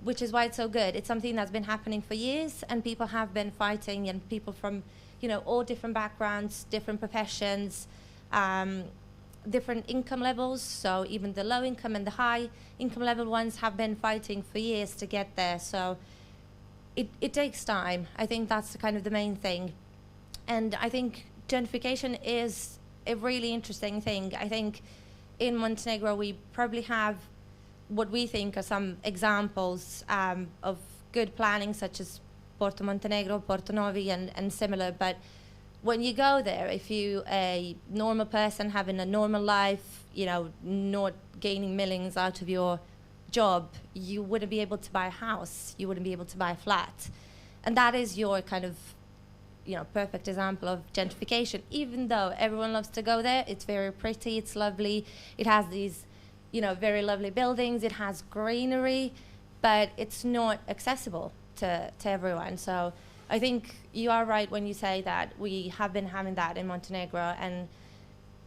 which is why it's so good. It's something that's been happening for years, and people have been fighting, and people from, all different backgrounds, different professions, different income levels. So even the low income and the high income level ones have been fighting for years to get there. So it takes time. I think that's kind of the main thing. And I think gentrification is a really interesting thing. I think in Montenegro we probably have what we think are some examples of good planning, such as Porto Montenegro, Porto Novi, and similar. But when you go there, if you a normal person having a normal life, not gaining millions out of your job, you wouldn't be able to buy a house. You wouldn't be able to buy a flat, and that is your kind of perfect example of gentrification. Even though everyone loves to go there, it's very pretty, it's lovely, it has these very lovely buildings, it has greenery, but it's not accessible to everyone. So I think you are right when you say that we have been having that in Montenegro, and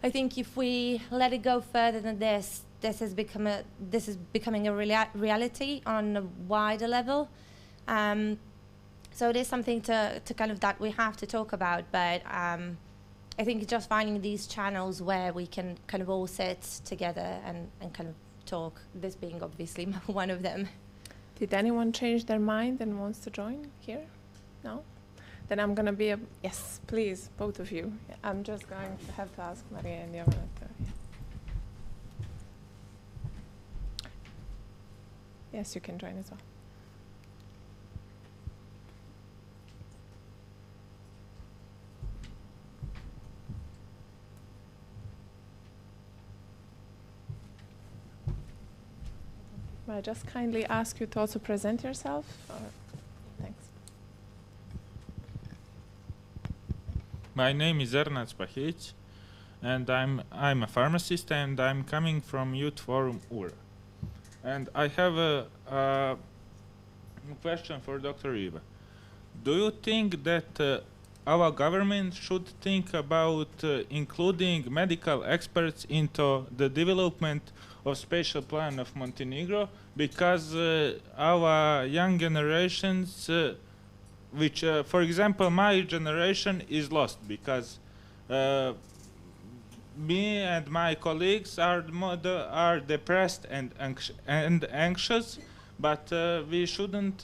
I think if we let it go further than this is becoming a reality on a wider level. So it is something to kind of that we have to talk about, but I think just finding these channels where we can kind of all sit together and kind of talk, this being obviously one of them. Did anyone change their mind and wants to join here? No? Then I'm going to be yes, please, both of you. I'm just going to have to ask Maria and Jovana. Yes, you can join as well. May I just kindly ask you to also present yourself? Thanks. My name is Ernest Pahic, and I'm a pharmacist, and I'm coming from Youth Forum UR. And I have a question for Dr. Iva. Do you think that our government should think about including medical experts into the development of spatial plan of Montenegro, because our young generations, which, for example, my generation is lost because me and my colleagues are depressed and anxious, but we should not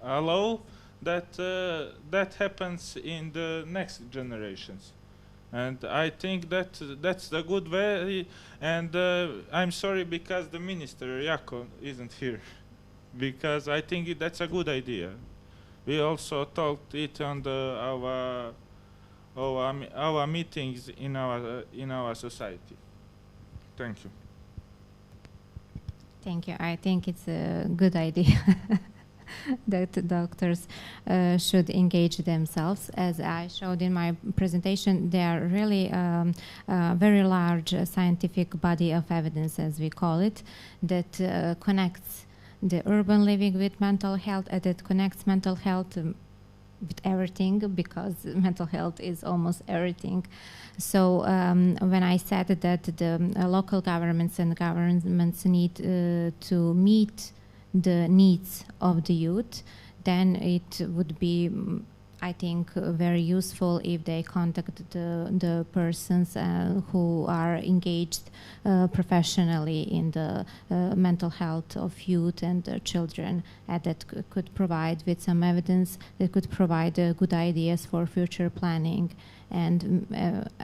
allow that happens in the next generations. And I think that's a good way. And I'm sorry because the minister Jako isn't here, because I think that's a good idea. We also talked it on our meetings in our society. Thank you. Thank you. I think it's a good idea that doctors should engage themselves. As I showed in my presentation, they are really a very large scientific body of evidence, as we call it, that connects the urban living with mental health, that connects mental health with everything, because mental health is almost everything. So when I said that the local governments and governments need to meet the needs of the youth, then it would be, I think, very useful if they contact the persons who are engaged professionally in the mental health of youth and children, and that could provide with some evidence, that could provide good ideas for future planning, and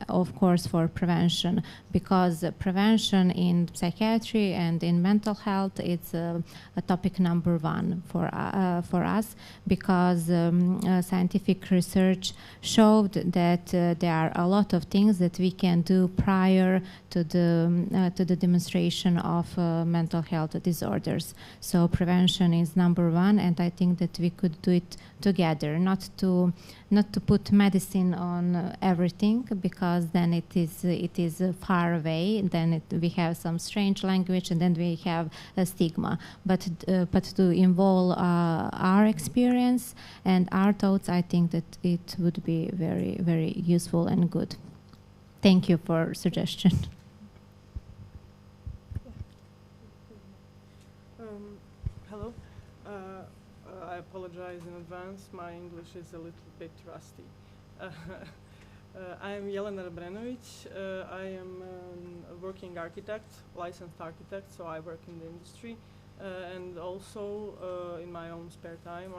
of course for prevention, because prevention in psychiatry and in mental health is a topic number one for us, because scientific research showed that there are a lot of things that we can do prior to the demonstration of mental health disorders. So prevention is number one, and I think that we could do it together, not to put medicine on everything, because then it is far away, then we have some strange language, and then we have a stigma. But to involve our experience and our thoughts, I think that it would be very, very useful and good. Thank you for suggestion. Hello. I apologize in advance. My English is a little bit rusty. I am Jelena Rebrenovic. I am a working architect, licensed architect, so I work in the industry. And also in my own spare time,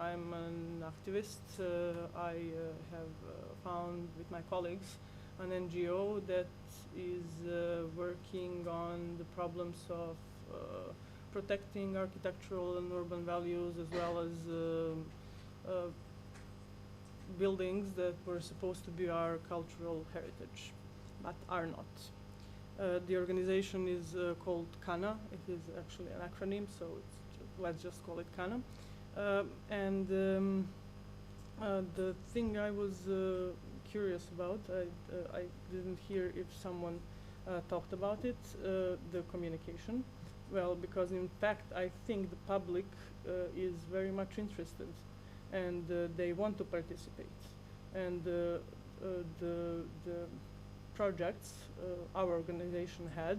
I'm an activist. I have found with my colleagues an NGO that is working on the problems of protecting architectural and urban values, as well as buildings that were supposed to be our cultural heritage, but are not. The organization is called CANA. It is actually an acronym, so let's just call it CANA. And the thing I was curious about, I didn't hear if someone talked about it, the communication. Well, because in fact, I think the public is very much interested, and they want to participate. And the projects our organization had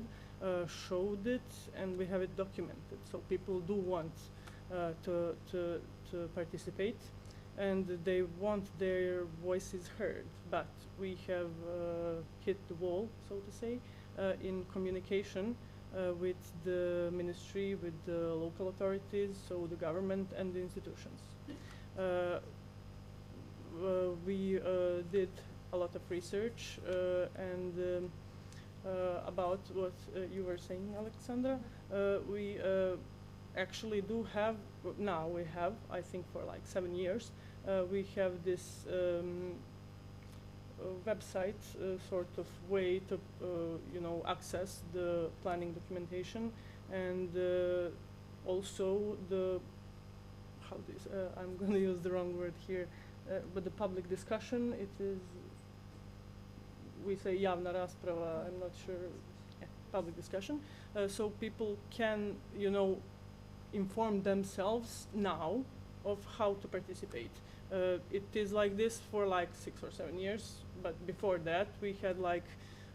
showed it, and we have it documented. So people do want to participate, and they want their voices heard. But we have hit the wall, so to say, in communication with the ministry, with the local authorities, so the government and the institutions. We did a lot of research and about what you were saying, Alexandra. We actually do have, now we have, I think for like 7 years, we have this website sort of way to you know, access the planning documentation, and also the, how this, I'm going to use the wrong word here, but the public discussion, it is, we say javna rasprava, I'm not sure, yeah, public discussion. So people can, you know, inform themselves now of how to participate. It is like this for like 6 or 7 years, but before that we had like,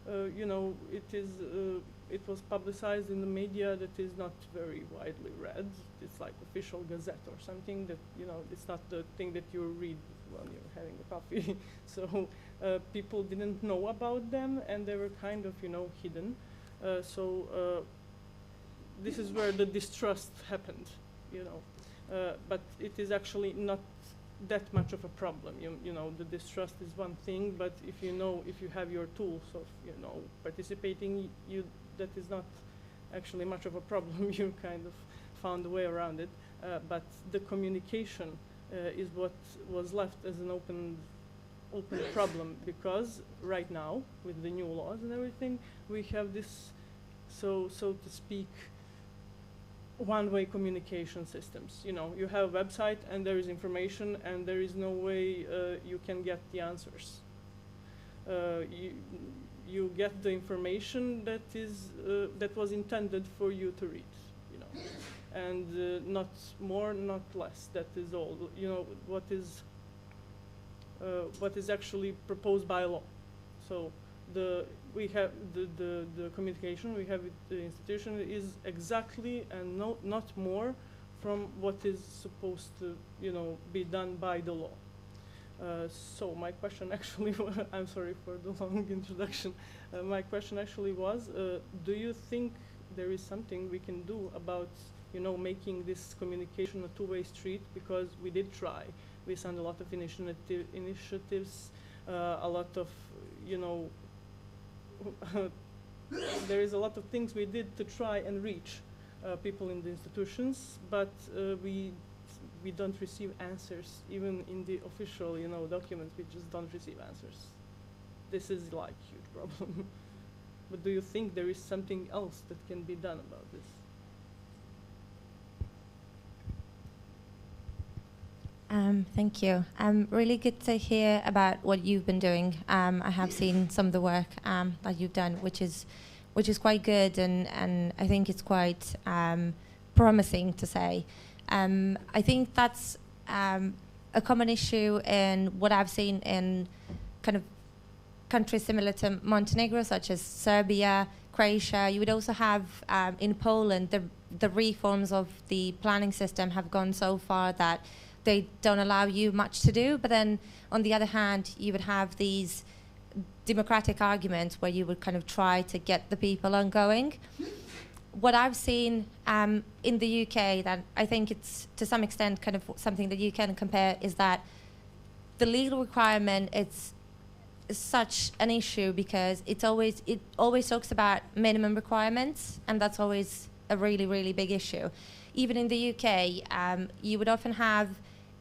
you know, it was publicized in the media that is not very widely read. It's like official gazette or something that, you know, it's not the thing that you read when you're having a coffee. So people didn't know about them, and they were kind of, you know, hidden. This is where the distrust happened, you know. But it is actually not that much of a problem. You know, the distrust is one thing, but if you know, if you have your tools of, you know, participating, that is not actually much of a problem. You kind of found a way around it. But the communication is what was left as an open problem, because right now, with the new laws and everything, we have this, so to speak, one-way communication systems. You know, you have a website and there is information, and there is no way you can get the answers. You get the information that is that was intended for you to read, you know, and not more, not less. That is all. You know, what is actually proposed by law. So we have the communication we have with the institution is exactly and not more from what is supposed to, you know, be done by the law. So my question actually, I'm sorry for the long introduction. My question actually was, do you think there is something we can do about, you know, making this communication a two-way street? Because we did try. We sent a lot of initiatives, a lot of, you know, there is a lot of things we did to try and reach people in the institutions, but we don't receive answers. Even in the official, you know, documents, we just don't receive answers. This is like a huge problem. But do you think there is something else that can be done about this? Thank you. Really good to hear about what you've been doing. I have seen some of the work that you've done, which is quite good, and I think it's quite promising to say. I think that's a common issue in what I've seen in kind of countries similar to Montenegro, such as Serbia, Croatia. You would also have in Poland, the reforms of the planning system have gone so far that they don't allow you much to do. But then on the other hand, you would have these democratic arguments where you would kind of try to get the people ongoing. What I've seen in the UK, that I think it's to some extent kind of something that you can compare, is that the legal requirement, it's such an issue because it always talks about minimum requirements, and that's always a really, really big issue. Even in the UK, you would often have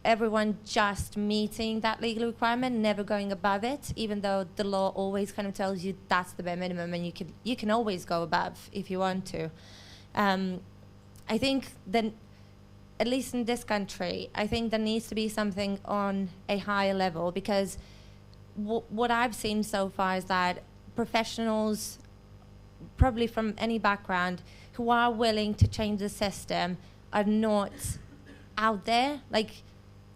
everyone just meeting that legal requirement, never going above it, even though the law always kind of tells you that's the bare minimum, and you can always go above if you want to. I think that, at least in this country, I think there needs to be something on a higher level, because what I've seen so far is that professionals, probably from any background, who are willing to change the system are not out there. Like,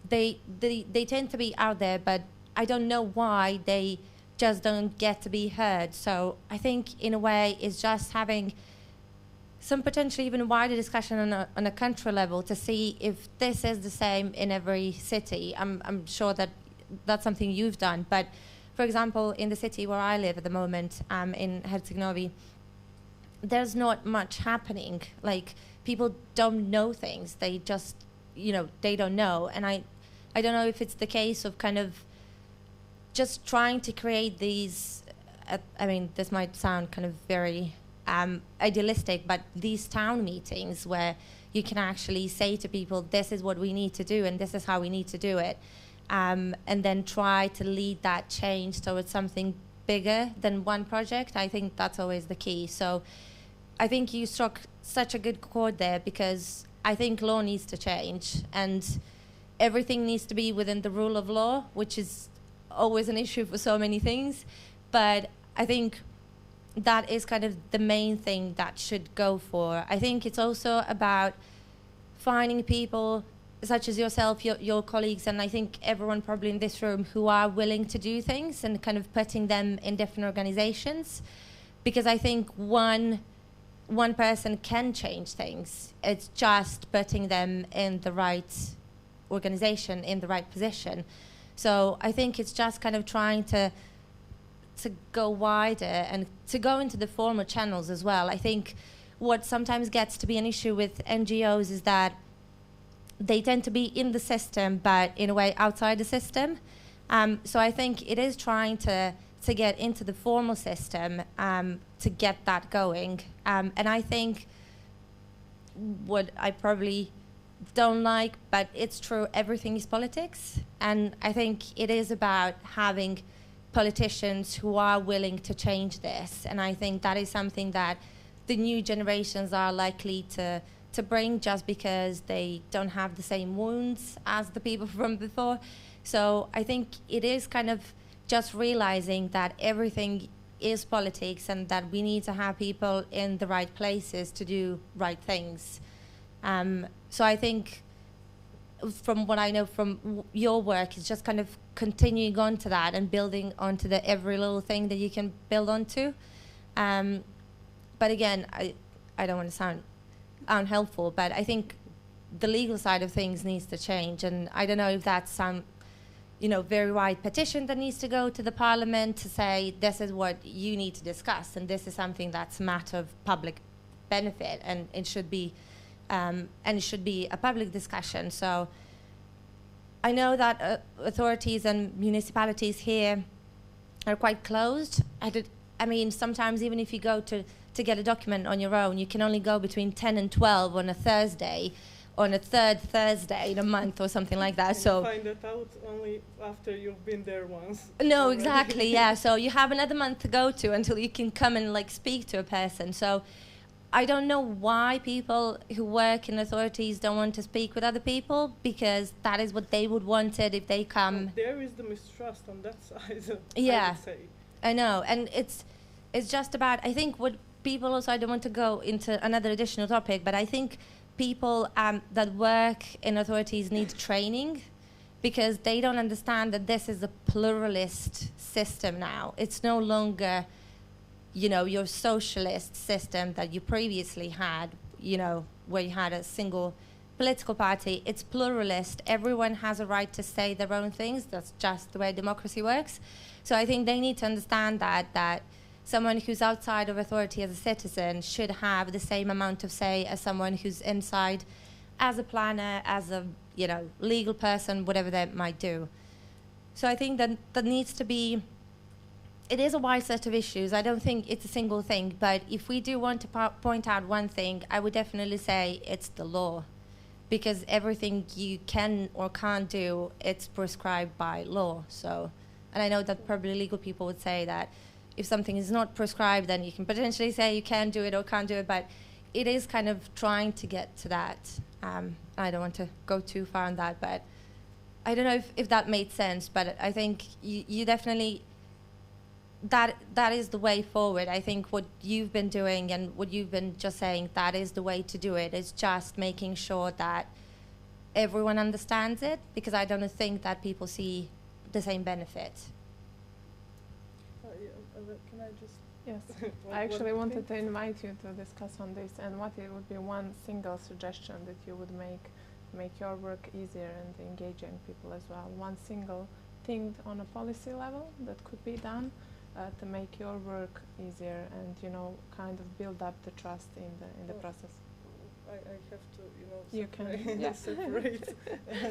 they tend to be out there, but I don't know why they just don't get to be heard. So I think in a way it's just having some potentially even wider discussion on a country level to see if this is the same in every city. I'm sure that that's something you've done, but for example, in the city where I live at the moment, in Herceg-Novi, there's not much happening. Like, people don't know things. They just, they don't know. And I don't know if it's the case of kind of just trying to create these, I mean, this might sound kind of very idealistic, but these town meetings where you can actually say to people, this is what we need to do and this is how we need to do it. And then try to lead that change towards something bigger than one project. I think that's always the key. So I think you struck such a good chord there, because I think law needs to change and everything needs to be within the rule of law, which is always an issue for so many things. But I think that is kind of the main thing that should go for. I think it's also about finding people such as yourself, your colleagues, and I think everyone probably in this room, who are willing to do things and kind of putting them in different organizations. Because I think one person can change things. It's just putting them in the right organization, in the right position. So I think it's just kind of trying to go wider and to go into the formal channels as well. I think what sometimes gets to be an issue with NGOs is that they tend to be in the system, but in a way outside the system. So I think it is trying to get into the formal system to get that going. And I think what I probably don't like, but it's true, everything is politics. And I think it is about having politicians who are willing to change this. And I think that is something that the new generations are likely to bring, just because they don't have the same wounds as the people from before. So I think it is kind of just realizing that everything is politics and that we need to have people in the right places to do right things. So I think from what I know from your work, it's just kind of continuing on to that and building onto the every little thing that you can build onto. But again, I don't want to sound unhelpful, but I think the legal side of things needs to change. And I don't know if that's some, very wide petition that needs to go to the parliament to say, this is what you need to discuss, and this is something that's a matter of public benefit, and it should be a public discussion. So I know that authorities and municipalities here are quite closed. I mean, sometimes even if you go to get a document on your own, you can only go between 10 and 12 on a Thursday, on a third Thursday in a month or something like that. So you find that out only after you've been there once. No, already. exactly, yeah. So you have another month to go to until you can come and speak to a person. So I don't know why people who work in authorities don't want to speak with other people, because that is what they would want it if they come. Well, there is the mistrust on that side. Yeah, I would say. I know, and it's just about, I think what people also, I don't want to go into another additional topic, but I think people that work in authorities need training, because they don't understand that this is a pluralist system now. It's no longer, your socialist system that you previously had, where you had a single political party. It's pluralist. Everyone has a right to say their own things. That's just the way democracy works. So I think they need to understand that someone who's outside of authority as a citizen should have the same amount of say as someone who's inside as a planner, as a legal person, whatever they might do. So I think that needs to be, it is a wide set of issues. I don't think it's a single thing, but if we do want to point out one thing, I would definitely say it's the law, because everything you can or can't do, it's prescribed by law. So, and I know that probably legal people would say that if something is not prescribed, then you can potentially say you can do it or can't do it, but it is kind of trying to get to that. I don't want to go too far on that, but I don't know if that made sense, but I think you definitely, that is the way forward. I think what you've been doing and what you've been just saying, that is the way to do it. It's just making sure that everyone understands it, because I don't think that people see the same benefit. Can I just Yes, What- I actually what wanted thing? to invite you to discuss on this and what it would be one single suggestion that you would make to make your work easier and engaging people as well. One single thing on a policy level that could be done to make your work easier and, you know, kind of build up the trust in the process. I have to, you know, You can, separate, yeah. separate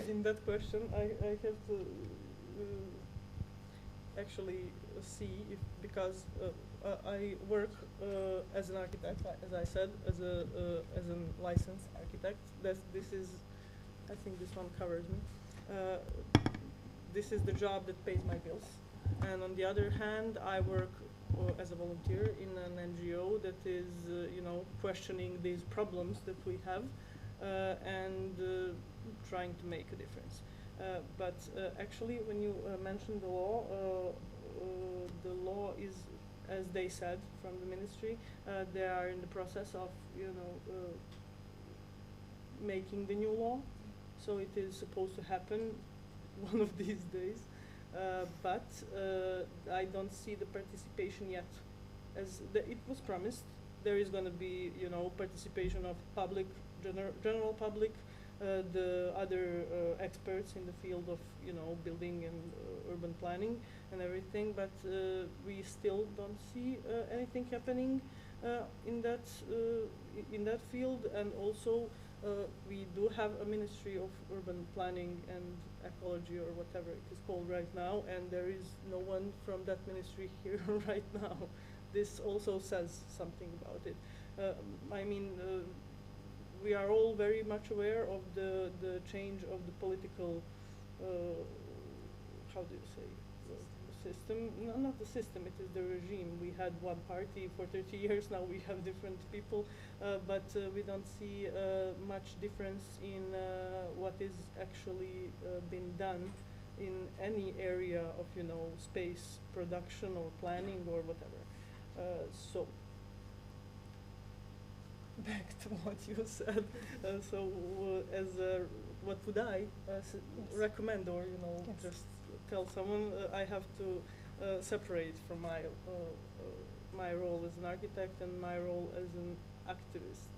in that question. I have to actually see if, because I work as an architect, as I said, as a licensed architect. This is, I think this one covers me. This is the job that pays my bills. And on the other hand, I work as a volunteer in an NGO that is, you know, questioning these problems that we have and trying to make a difference. But actually, when you mentioned the law is, as they said from the ministry, they are in the process of, you know, making the new law. So it is supposed to happen one of these days. But I don't see the participation yet. As it was promised, there is going to be, you know, participation of public, general public, the other experts in the field of, you know, building and urban planning and everything. But we still don't see anything happening in that field. And also, we do have a Ministry of Urban Planning and Ecology, or whatever it is called right now, and there is no one from that ministry here right now. This also says something about it. I mean, we are all very much aware of the change of the political, how do you say, the system? No, not the system, it is the regime. We had one party for 30 years, now we have different people, but we don't see much difference in what is actually been done in any area of, you know, space production or planning or whatever. So, back to what you said. What would I recommend, or, you know, just tell someone? I have to separate from my role as an architect and my role as an activist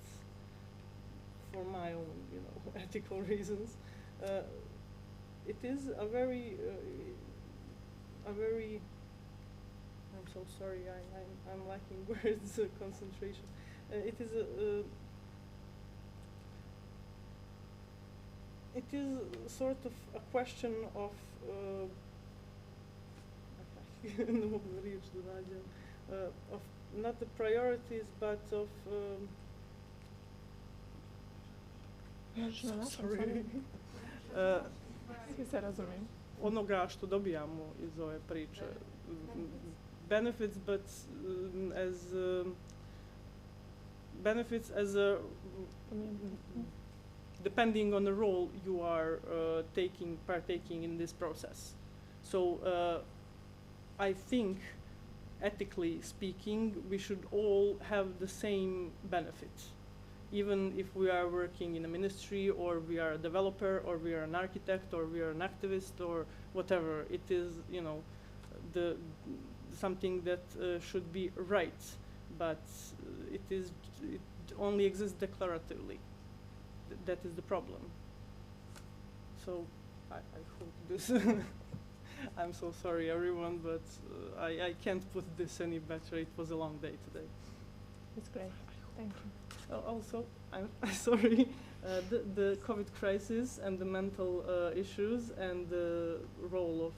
for my own, you know, ethical reasons. It is a very I'm so sorry, I'm lacking words, concentration. It is it is sort of a question of of not the priorities, but of sorry. Svi se razumijem. Onoga što dobijamo iz ove priče. Benefits, but benefits as a depending on the role you are partaking in this process. So I think, ethically speaking, we should all have the same benefit. Even if we are working in a ministry, or we are a developer, or we are an architect, or we are an activist, or whatever, it is, you know, something that should be right, but it only exists declaratively. That is the problem. So I hope this. I'm so sorry, everyone, but I can't put this any better. It was a long day today. It's great. Thank you. Also, I'm sorry, the COVID crisis and the mental issues and the role of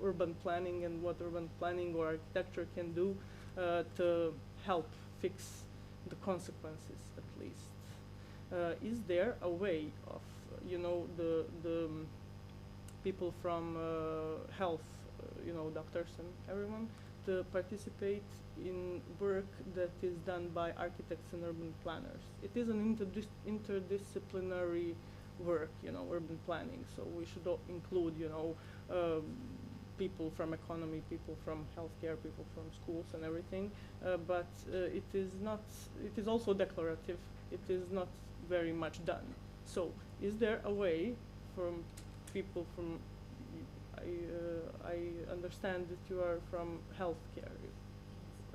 urban planning and what urban planning or architecture can do to help fix the consequences, at least. Is there a way of, you know, the people from health, you know, doctors and everyone, to participate in work that is done by architects and urban planners? It is an interdisciplinary work, you know, urban planning. So we should include, you know, people from economy, people from healthcare, people from schools and everything. But it is also declarative. It is not very much done. So is there a way from people from, I understand that you are from healthcare.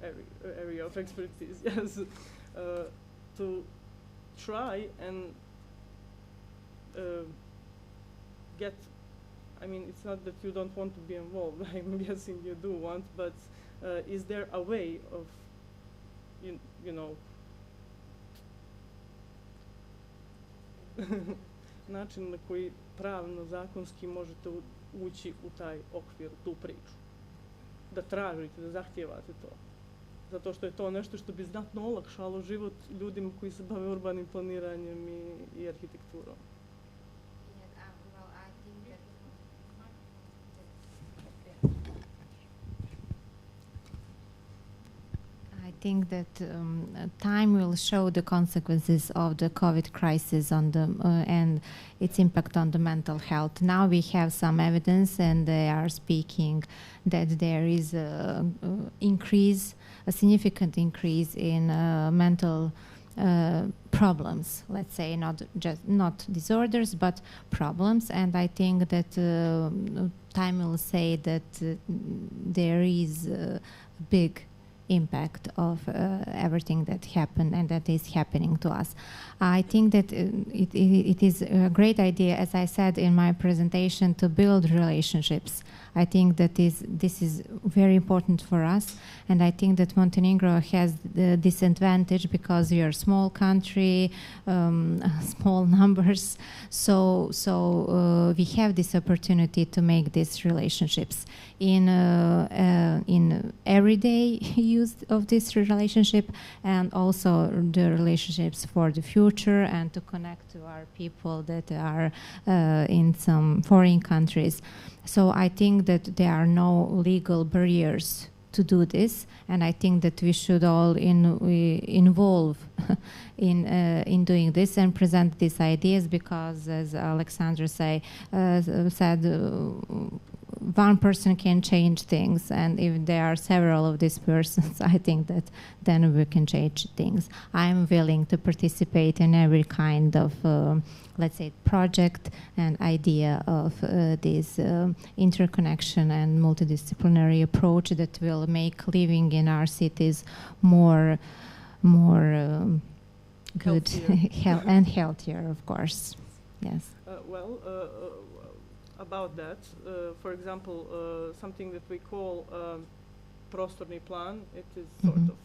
area of expertise. Yes, to try and get. I mean, it's not that you don't want to be involved. I'm guessing you do want, but is there a way of, you know, način na koji pravno, zakonski možete ući u taj okvir, tu priču? Da tražite, da zahtijevate to. Zato što je to nešto što bi znatno olakšalo život ljudima koji se bave urbanim planiranjem i arhitekturom. I think that time will show the consequences of the COVID crisis on the and its impact on the mental health. Now we have some evidence, and they are speaking that there is a significant increase in mental problems. Let's say not disorders, but problems. And I think that time will say that there is a big impact of everything that happened and that is happening to us. I think that it is a great idea, as I said in my presentation, to build relationships. I think that this is very important for us, and I think that Montenegro has the disadvantage because we are a small country, small numbers, so we have this opportunity to make these relationships in everyday use of this relationship, and also the relationships for the future, and to connect to our people that are in some foreign countries. So I think that there are no legal barriers to do this, and I think that we should all involve in doing this and present these ideas, because, as Alexandra said, one person can change things, and if there are several of these persons, I think that then we can change things. I'm willing to participate in every kind of, let's say, project and idea of this interconnection and multidisciplinary approach that will make living in our cities more good and healthier, of course. Yes. About that, for example, something that we call prostorni plan, it is sort of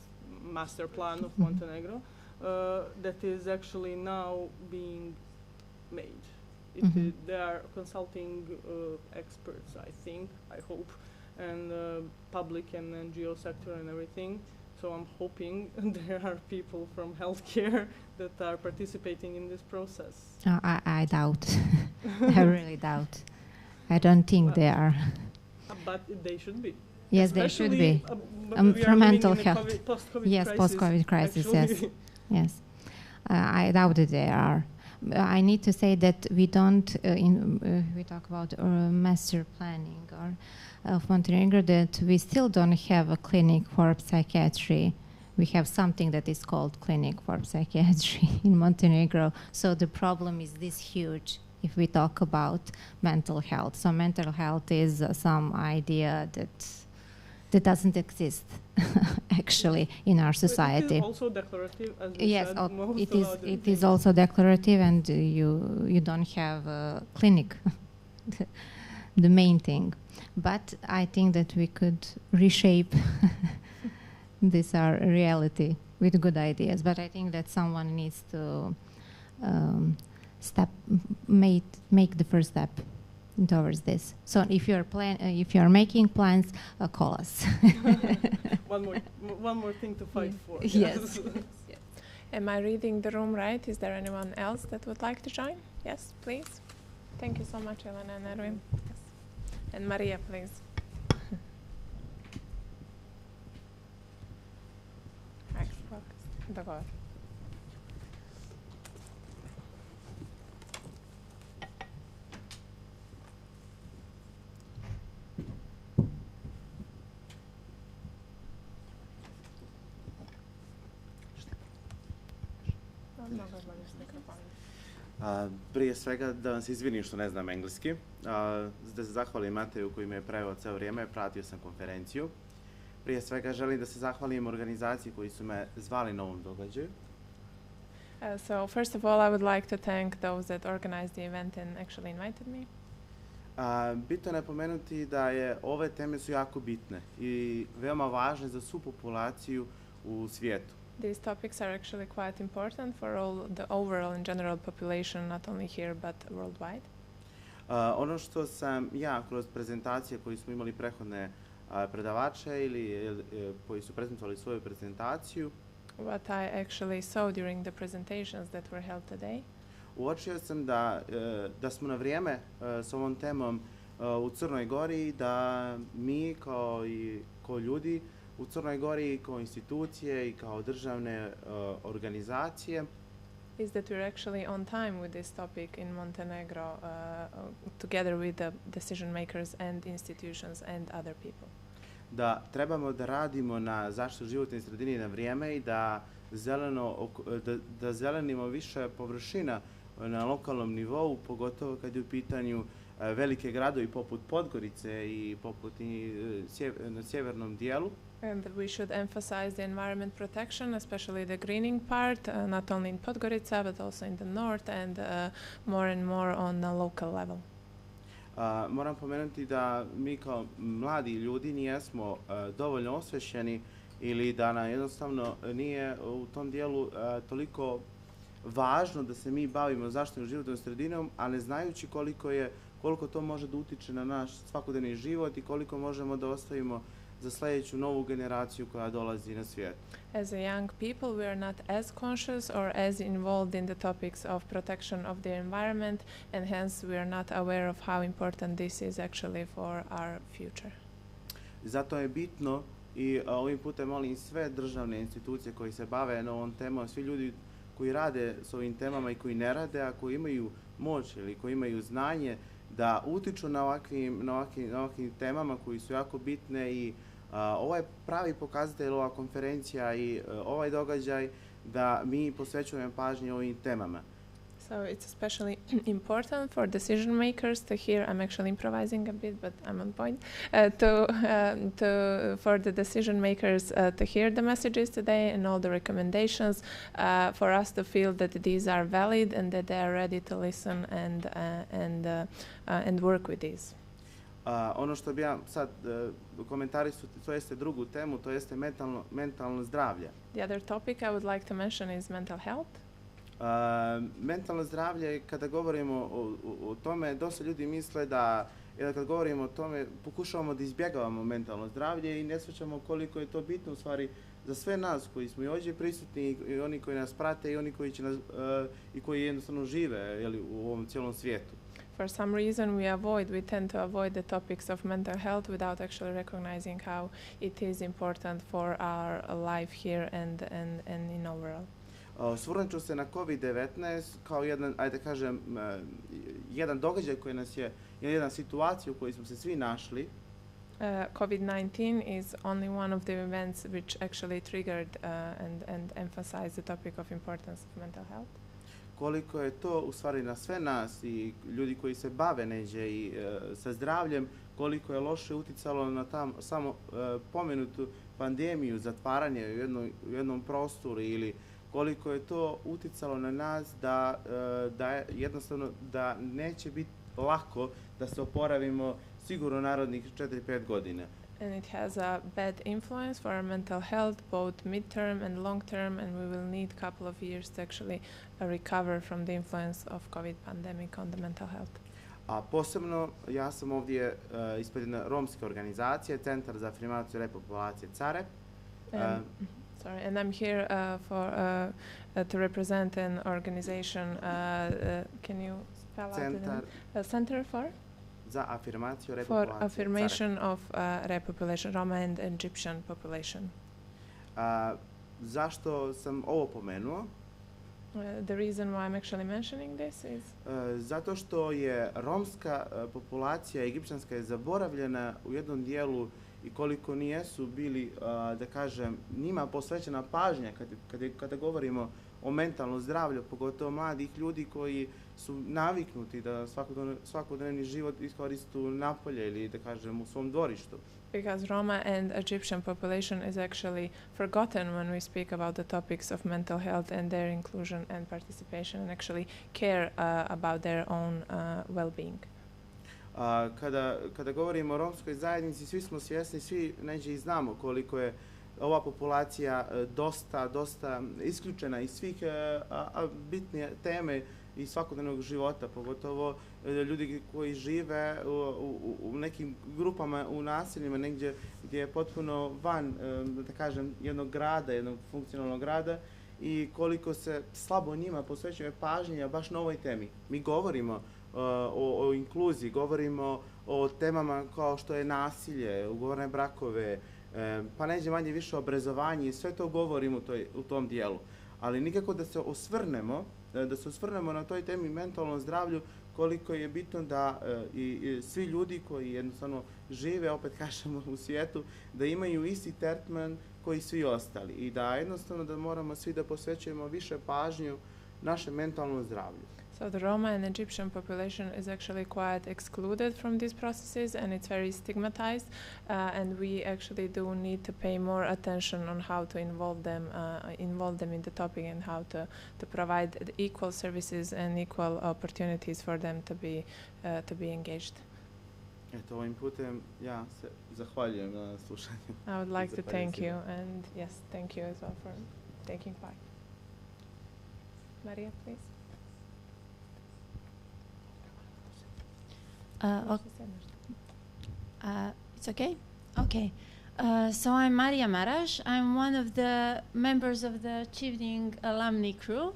master plan of Montenegro, that is actually now being made. They are consulting experts, I think, I hope, and public and NGO sector and everything. So I'm hoping there are people from healthcare that are participating in this process. I doubt. I really doubt. I don't think they are. But they should be. Yes, they should be. For mental health. Yes, post-COVID crisis, yes. Yes. I doubt that they are. I need to say that we don't, we talk about master planning of Montenegro, that we still don't have a clinic for psychiatry. We have something that is called Clinic for Psychiatry in Montenegro. So the problem is this huge if we talk about mental health. So mental health is some idea that doesn't exist actually in our society. It is also declarative, as you yes, said. It is also declarative, and you don't have a clinic, the main thing. But I think that we could reshape this our reality with good ideas. But I think that someone needs to make the first step towards this. So if you're making plans, call us. one more thing to fight for. Yes. Yes. Am I reading the room right? Is there anyone else that would like to join? Yes, please. Thank you so much, Elena and Erwin. Yes. And Maria, please. Dogovor. Prije svega da vam se izvinim što ne znam engleski, da se zahvalim Mateju koji me je preveo ceo vrijeme, pratio sam konferenciju. Prije svega želim da se zahvalim organizaciji koji su me zvali na ovom događaju. So first of all, I would like to thank those that organized the event and actually invited me. Bitno je napomenuti da ove teme su jako bitne i veoma važne za svu populaciju u svijetu. These topics are actually quite important for all the overall and general population, not only here but worldwide. Ono što sam ja kroz prezentacije koje smo imali prethodne predavače ili koji su prezentovali svoju prezentaciju, What I actually saw during the presentations that were held today, uočio sam da smo na vrijeme s ovom temom u Crnoj Gori i da mi kao ljudi u Crnoj Gori, kao institucije i kao državne organizacije, is that we're actually on time with this topic in Montenegro, together with the decision makers and institutions and other people. Da trebamo da radimo na zaštitu životne sredine na vrijeme i da zelenimo više površina na lokalnom nivou, pogotovo kad je u pitanju velike gradovi poput Podgorice i poput na sjevernom dijelu. And we should emphasize the environment protection, especially the greening part, not only in Podgorica but also in the north and more and more on a local level. Moram pomenuti da mi kao mladi ljudi nijesmo dovoljno osvješćeni ili da nam jednostavno nije u tom dijelu toliko važno da se mi bavimo zaštitom životnom sredinom, a ne znajući koliko to može da utiče na naš svakodnevni život i koliko možemo da ostavimo za sljedeću novu generaciju koja dolazi na svijet. As a young people, we are not as conscious or as involved in the topics of protection of the environment, and hence we are not aware of how important this is actually for our future. Zato je bitno i ovim putem molim sve državne institucije koji se bave ovom temom, svi ljudi koji rade s ovim temama i koji ne rade, a koji imaju moć ili koji imaju znanje, da utiču na ovakvim temama koji su jako bitne i ovo je pravi pokazatelj, ova konferencija i ovaj događaj da mi posvećujemo pažnju ovim temama. So it's especially important for decision makers to hear. I'm actually improvising a bit, but I'm on point. For the decision makers to hear the messages today and all the recommendations, for us to feel that these are valid and that they are ready to listen and work with these. Ono što bi ja sad komentarisao, to jeste drugu temu, to jeste mentalno zdravlje. The other topic I would like to mention is mental health. Mentalno zdravlje, kada govorimo o tome, dosta ljudi misle da kad govorimo o tome, pokušavamo da izbjegavamo mentalno zdravlje i ne shvaćamo koliko je to bitno u stvari za sve nas koji smo i ovdje prisutni i oni koji nas prate i oni koji će i koji jednostavno žive u ovom cijelom svijetu. For some reason we tend to avoid the topics of mental health without actually recognizing how it is important for our life here and in overall. Osvrnut ću se na COVID-19 kao jedan događaj koji nas je, jedna situacija u kojoj smo se svi našli. COVID-19 is only one of the events which actually triggered and emphasized the topic of importance of mental health. Koliko je to u stvari na sve nas i ljudi koji se bave neđe i sa zdravljem, koliko je loše uticalo na samo pomenutu pandemiju, zatvaranje u jednom prostoru ili koliko je to uticalo na nas da jednostavno da neće biti lako da se oporavimo sigurno narodnih 4-5 godina. And it has a bad influence for our mental health, both mid-term and long-term, and we will need a couple of years to actually recover from the influence of COVID pandemic on the mental health. A posebno, ja sam ovdje ispred jedne romske organizacije, Centar za afirmaciju repopulacije CARE. And I'm here to represent an organization. Can you spell out the name? Center for? Za afirmaciju repopulacije. For affirmation of repopulation, Roma and Egyptian population. Zašto sam ovo pomenuo? The reason why I'm actually mentioning this is zato što je romska populacija egipćanska je zaboravljena u jednom dijelu i koliko nijesu bili, da kažem, njima posvećena pažnja kada govorimo o mentalnom zdravlju, pogotovo mladih ljudi koji su naviknuti da svakodnevni život iskoristu napolje ili da kažem u svom dvorištu. Because Roma and Egyptian population is actually forgotten when we speak about the topics of mental health and their inclusion and participation and actually care about their own well-being. Kada govorimo o romskoj zajednici, svi smo svjesni, svi neđe i znamo koliko je ova populacija dosta isključena iz svih bitne teme iz svakodnevnog života, pogotovo ljudi koji žive u nekim grupama, u naseljima, negdje gdje je potpuno van, da kažem, jednog grada, jednog funkcionalnog grada i koliko se slabo njima posvećuje pažnja baš na ovoj temi. Mi govorimo o inkluziji, govorimo o temama kao što je nasilje, ugovorne brakove, pa neđe manje više obrazovanje i sve to govorimo u tom dijelu. Ali nikako da se osvrnemo na toj temi mentalnom zdravlju, koliko je bitno da i svi ljudi koji jednostavno žive, opet kažemo, u svijetu, da imaju isti tretman koji svi ostali i da jednostavno da moramo svi da posvećujemo više pažnju našem mentalnom zdravlju. So the Roma and Egyptian population is actually quite excluded from these processes and it's very stigmatized and we actually do need to pay more attention on how to involve them in the topic and how to provide the equal services and equal opportunities for them to be engaged. Eto, ovim putem ja se zahvaljujem na slušanju. I would like to thank you and yes, thank you as well for taking part. Maria, please. It's okay? Okay. So I'm Maria Marash. I'm one of the members of the Chevening alumni crew.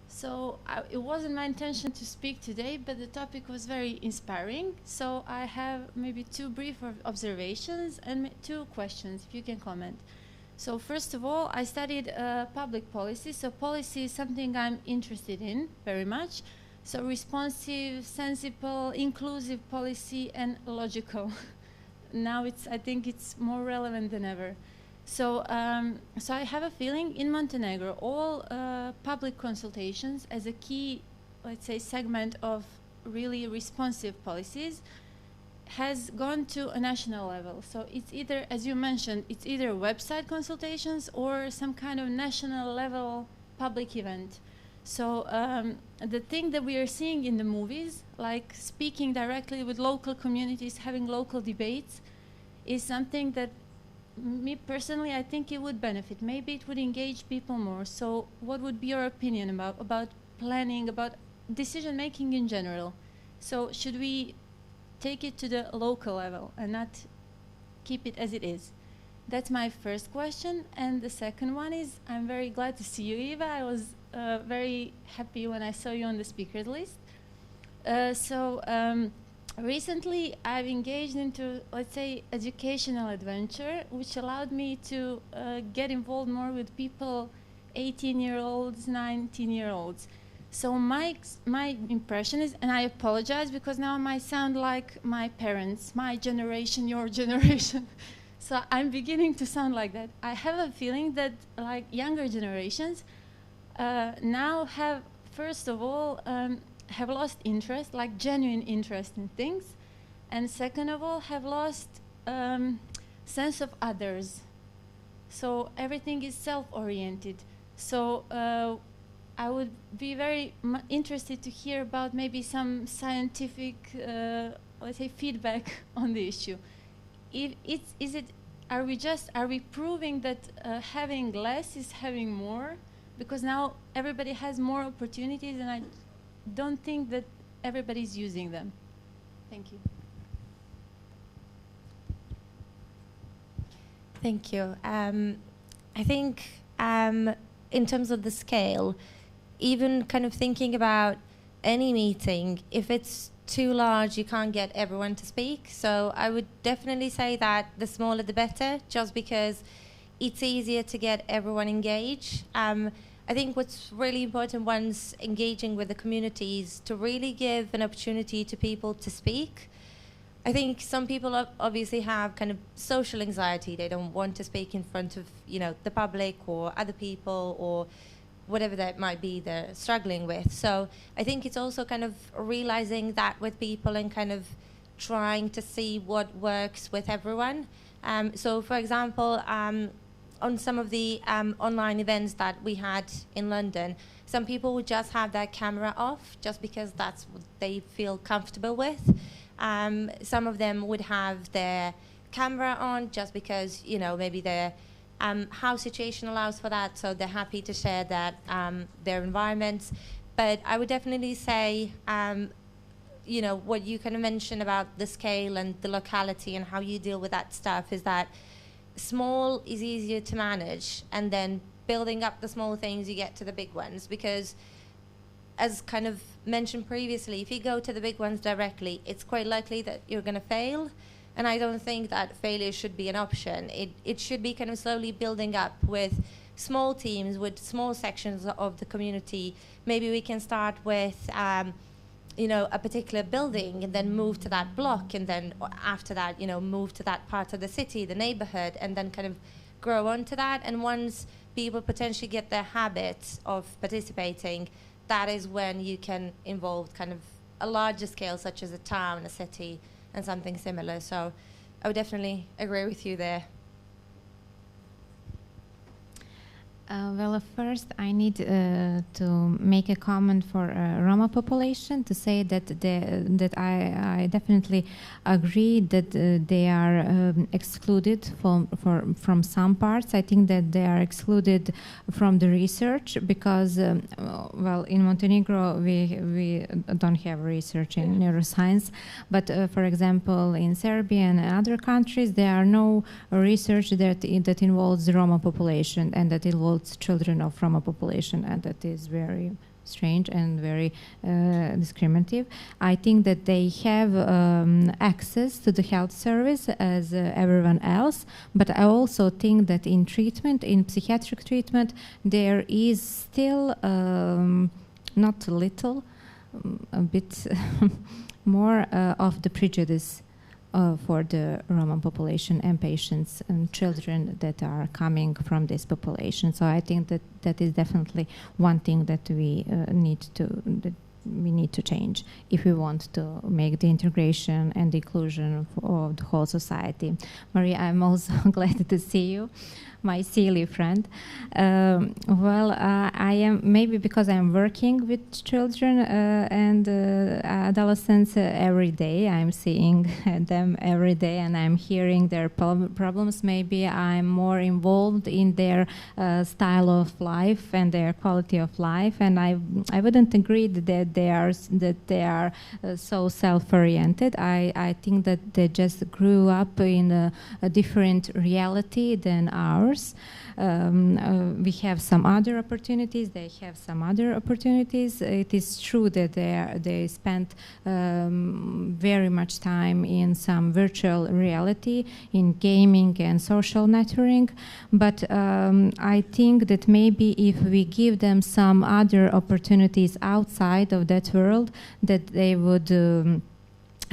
So it wasn't my intention to speak today, but the topic was very inspiring. So I have maybe two brief observations and two questions, if you can comment. So first of all, I studied public policy. So policy is something I'm interested in very much. So responsive, sensible, inclusive policy and logical. Now I think it's more relevant than ever. So I have a feeling in Montenegro, all public consultations as a key, let's say, segment of really responsive policies has gone to a national level. So it's either, as you mentioned, it's either website consultations or some kind of national level public event. So the thing that we are seeing in the movies, like speaking directly with local communities, having local debates, is something that me personally, I think it would benefit. Maybe it would engage people more. So what would be your opinion about planning, about decision making in general? So should we take it to the local level and not keep it as it is? That's my first question. And the second one is, I'm very glad to see you, Eva. I was very happy when I saw you on the speakers list. Recently I've engaged into, let's say, educational adventure, which allowed me to get involved more with people, 18-year-olds, 19-year-olds. So my impression is, and I apologize because now I might sound like my parents, my generation, your generation. So I'm beginning to sound like that. I have a feeling that like younger generations now have, first of all, have lost interest, like genuine interest in things, and second of all, have lost sense of others. So everything is self-oriented. So I would be very interested to hear about maybe some scientific, let's say, feedback on the issue. Are we proving that having less is having more? Because now everybody has more opportunities, and I don't think that everybody's using them. Thank you. Thank you. I think in terms of the scale, even kind of thinking about any meeting, if it's too large, you can't get everyone to speak. So I would definitely say that the smaller the better, just because it's easier to get everyone engaged. I think what's really important once engaging with the community is to really give an opportunity to people to speak. I think some people obviously have kind of social anxiety. They don't want to speak in front of, the public or other people or whatever that might be they're struggling with. So I think it's also kind of realizing that with people and kind of trying to see what works with everyone. So for example, on some of the online events that we had in London, some people would just have their camera off just because that's what they feel comfortable with. Some of them would have their camera on just because, you know, maybe their house situation allows for that, so they're happy to share that, their environments. But I would definitely say, you know, what you kind of mentioned about the scale and the locality and how you deal with that stuff is that small is easier to manage, and then building up the small things, you get to the big ones. Because as kind of mentioned previously, if you go to the big ones directly, it's quite likely that you're going to fail. And I don't think that failure should be an option. It should be kind of slowly building up with small teams, with small sections of the community. Maybe we can start with you know, a particular building and then move to that block, and then after that, you know, move to that part of the city, the neighborhood, and then kind of grow onto that. And once people potentially get their habits of participating, that is when you can involve kind of a larger scale, such as a town, a city, and something similar. So I would definitely agree with you there. Well, first I need to make a comment for Roma population, to say that that I definitely agree that they are excluded from some parts. I think that they are excluded from the research because, well, in Montenegro we don't have research in neuroscience, but for example in Serbia and other countries there are no research that involves the Roma population and that involves children of Roma population, and that is very strange and very discriminative. I think that they have access to the health service as everyone else, but I also think that in treatment, in psychiatric treatment, there is still not a little, a bit more of the prejudice for the Roma population and patients and children that are coming from this population. So I think that that is definitely one thing that we need to change if we want to make the integration and the inclusion of the whole society. Maria, I'm also glad to see you, my silly friend. Well, I am, maybe because I'm working with children and adolescents every day. I'm seeing them every day and I'm hearing their problems. Maybe I'm more involved in their style of life and their quality of life, and I wouldn't agree that they are so self-oriented. I think that they just grew up in a different reality than ours. We have some other opportunities, they have some other opportunities. It is true that they spend very much time in some virtual reality, in gaming and social networking, but I think that maybe if we give them some other opportunities outside of that world, that they would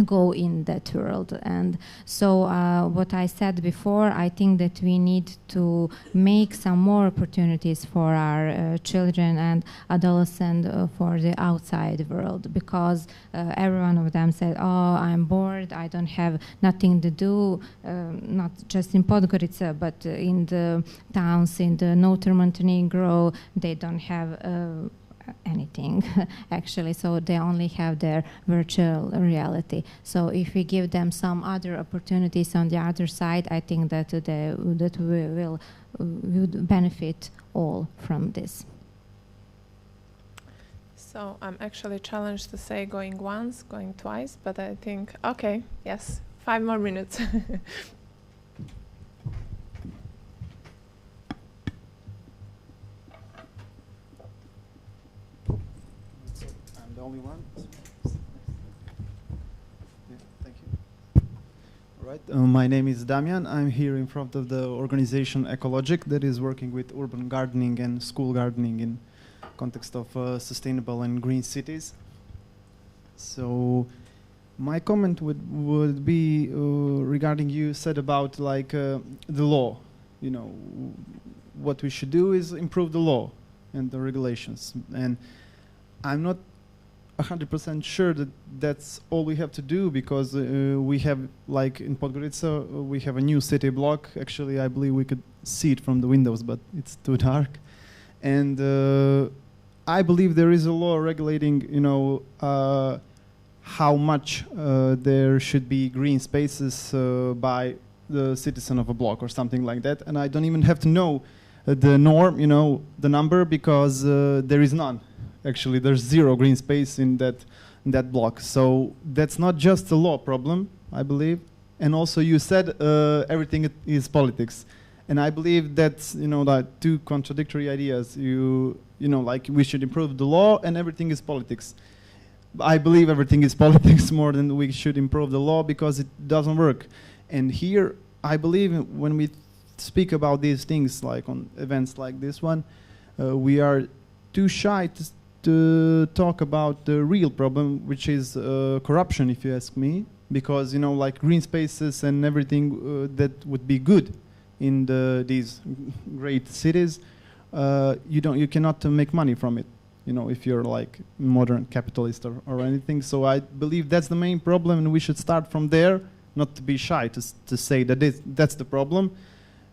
go in that world. And so what I said before, I think that we need to make some more opportunities for our children and adolescents for the outside world, because every one of them said, oh, I'm bored, I don't have nothing to do, not just in Podgorica, but in the towns in the northern Montenegro, they don't have anything actually, so they only have their virtual reality. So if we give them some other opportunities on the other side, I think that we would benefit all from this. So I'm actually challenged to say going once, going twice, but I think, okay, yes, 5 more minutes. The only one? Yeah, thank you. All right, my name is Damian. I'm here in front of the organization Ecologic that is working with urban gardening and school gardening in context of sustainable and green cities. So my comment would be regarding you said about like the law. You know, what we should do is improve the law. and the regulations. And I'm not 100% sure that that's all we have to do, because we have, like in Podgorica, we have a new city block. Actually, I believe we could see it from the windows, but it's too dark. And I believe there is a law regulating, you know, how much there should be green spaces by the citizen of a block or something like that. And I don't even have to know the norm, you know, the number, because there is none. Actually, there's 0 green space in that block. So that's not just a law problem, I believe. And also, you said everything is politics, and I believe that's, you know, that 2 contradictory ideas. You know, like we should improve the law, and everything is politics. I believe everything is politics more than we should improve the law, because it doesn't work. And here, I believe when we speak about these things, like on events like this one, we are too shy to talk about the real problem, which is corruption, if you ask me. Because, you know, like green spaces and everything that would be good in these great cities, you cannot make money from it, you know, if you're like modern capitalist or anything. So I believe that's the main problem, and we should start from there, not to be shy to say that that's the problem.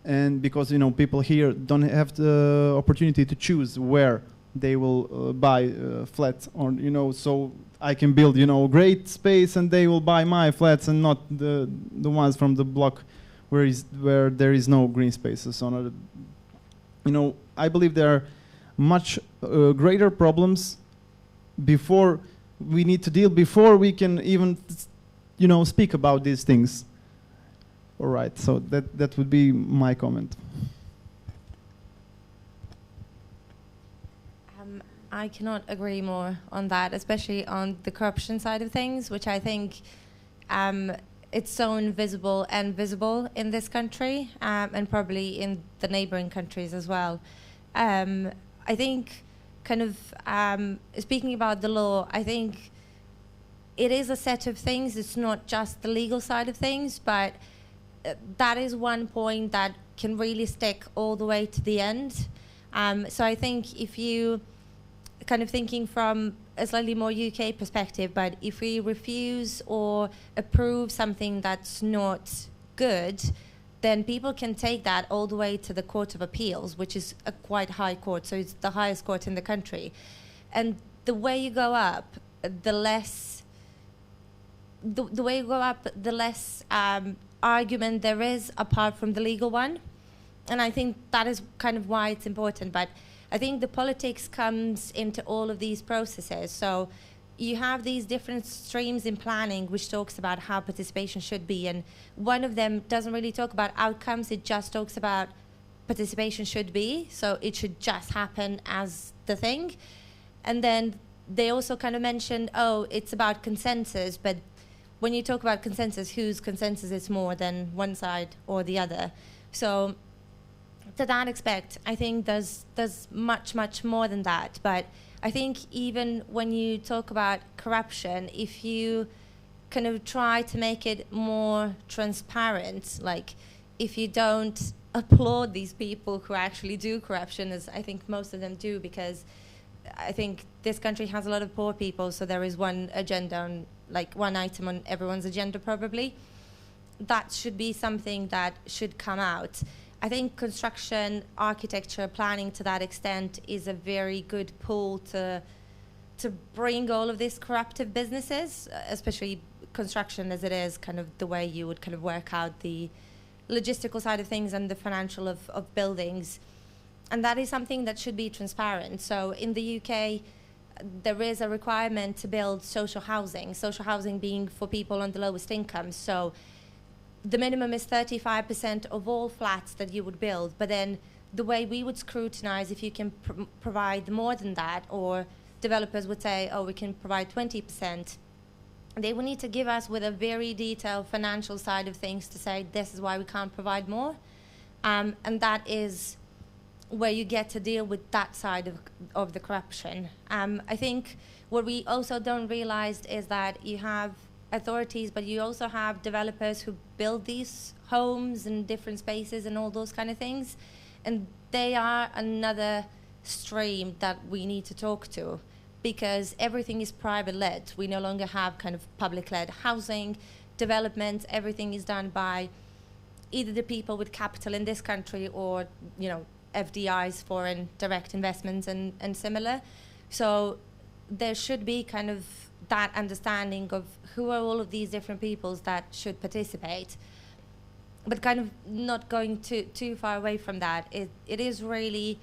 And because, you know, people here don't have the opportunity to choose where they will buy flats, or, you know, so I can build, you know, great space, and they will buy my flats and not the ones from the block where there is no green spaces on it. You know, I believe there are much greater problems before we need to deal, before we can even, you know, speak about these things. All right, so that would be my comment. I cannot agree more on that, especially on the corruption side of things, which I think it's so invisible and visible in this country, and probably in the neighboring countries as well. I think, kind of speaking about the law, I think it is a set of things. It's not just the legal side of things, but that is one point that can really stick all the way to the end. So I think if you kind of thinking from a slightly more UK perspective, but if we refuse or approve something that's not good, then people can take that all the way to the Court of Appeals, which is a quite high court, so it's the highest court in the country. And the way you go up, the less argument there is apart from the legal one. And I think that is kind of why it's important. But I think the politics comes into all of these processes. So you have these different streams in planning which talks about how participation should be, and one of them doesn't really talk about outcomes, it just talks about participation should be, so it should just happen as the thing. And then they also kind of mentioned, oh, it's about consensus, but when you talk about consensus, whose consensus is more than one side or the other? So to that aspect, I think there's much more than that. But I think even when you talk about corruption, if you kind of try to make it more transparent, like if you don't applaud these people who actually do corruption, as I think most of them do, because I think this country has a lot of poor people, so there is one agenda, on, like one item on everyone's agenda probably. That should be something that should come out. I think construction, architecture, planning to that extent is a very good pool to bring all of these corruptive businesses, especially construction as it is kind of the way you would kind of work out the logistical side of things and the financial of buildings. And that is something that should be transparent. So in the UK, there is a requirement to build social housing being for people on the lowest income. So the minimum is 35% of all flats that you would build, but then the way we would scrutinize if you can provide more than that, or developers would say, oh, we can provide 20%, they will need to give us with a very detailed financial side of things to say, this is why we can't provide more. And that is where you get to deal with that side of the corruption. I think what we also don't realize is that you have authorities, but you also have developers who build these homes and different spaces and all those kind of things. And they are another stream that we need to talk to, because everything is private-led. We no longer have kind of public-led housing development. Everything is done by either the people with capital in this country or, you know, FDIs, foreign direct investments, and similar. So there should be kind of that understanding of who are all of these different peoples that should participate. But kind of not going too far away from that, it is really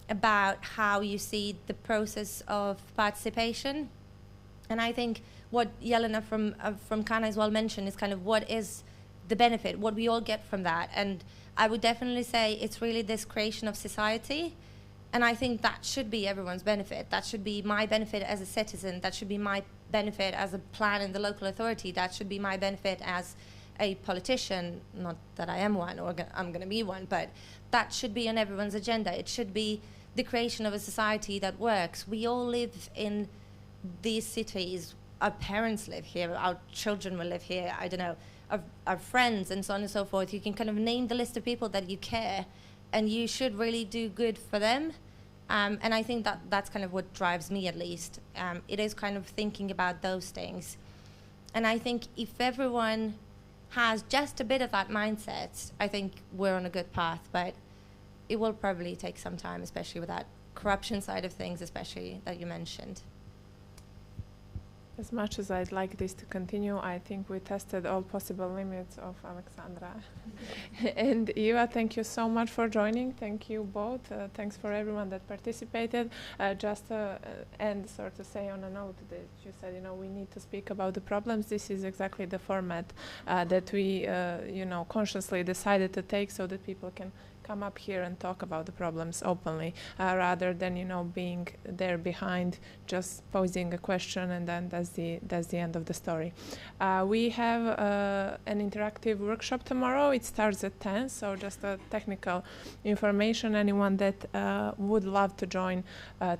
about how you see the process of participation. And I think what Jelena from Kana as well mentioned is kind of what is the benefit, what we all get from that. And I would definitely say it's really this creation of society. And I think that should be everyone's benefit. That should be my benefit as a citizen. That should be my benefit as a plan in the local authority. That should be my benefit as a politician. Not that I am one or I'm going to be one, but that should be on everyone's agenda. It should be the creation of a society that works. We all live in these cities. Our parents live here. Our children will live here. I don't know, our friends and so on and so forth. You can kind of name the list of people that you care, and you should really do good for them. And I think that's kind of what drives me, at least. It is kind of thinking about those things. And I think if everyone has just a bit of that mindset, I think we're on a good path. But it will probably take some time, especially with that corruption side of things, especially that you mentioned. As much as I'd like this to continue, I think we tested all possible limits of Alexandra. And Eva, thank you so much for joining. Thank you both. Thanks for everyone that participated. Just to end, sort of say on a note that you said, you know, we need to speak about the problems. This is exactly the format that we, you know, consciously decided to take so that people can come up here and talk about the problems openly, rather than, you know, being there behind, just posing a question and then that's the end of the story. We have an interactive workshop tomorrow. It starts at 10, so just a technical information. Anyone that would love to join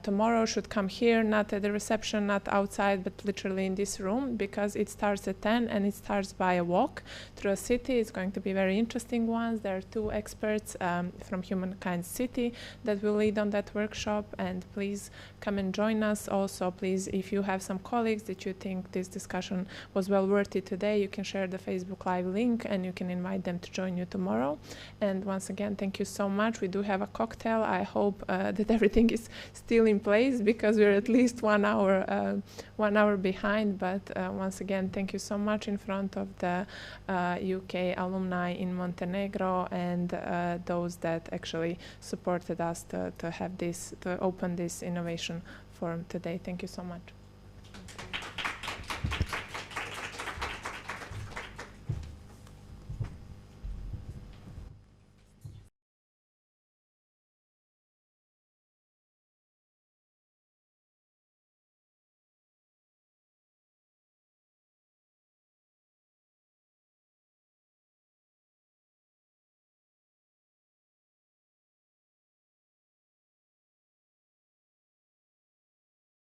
tomorrow should come here, not at the reception, not outside, but literally in this room, because it starts at 10 and it starts by a walk through a city. It's going to be very interesting ones. There are 2 experts from Humankind City that will lead on that workshop, and please come and join us. Also, please, if you have some colleagues that you think this discussion was well worth it today, you can share the Facebook Live link and you can invite them to join you tomorrow. And once again, thank you so much. We do have a cocktail. I hope that everything is still in place, because we're at least 1 hour behind. But once again, thank you so much in front of the UK alumni in Montenegro and those that actually supported us to have this, to open this innovation forum today. Thank you so much.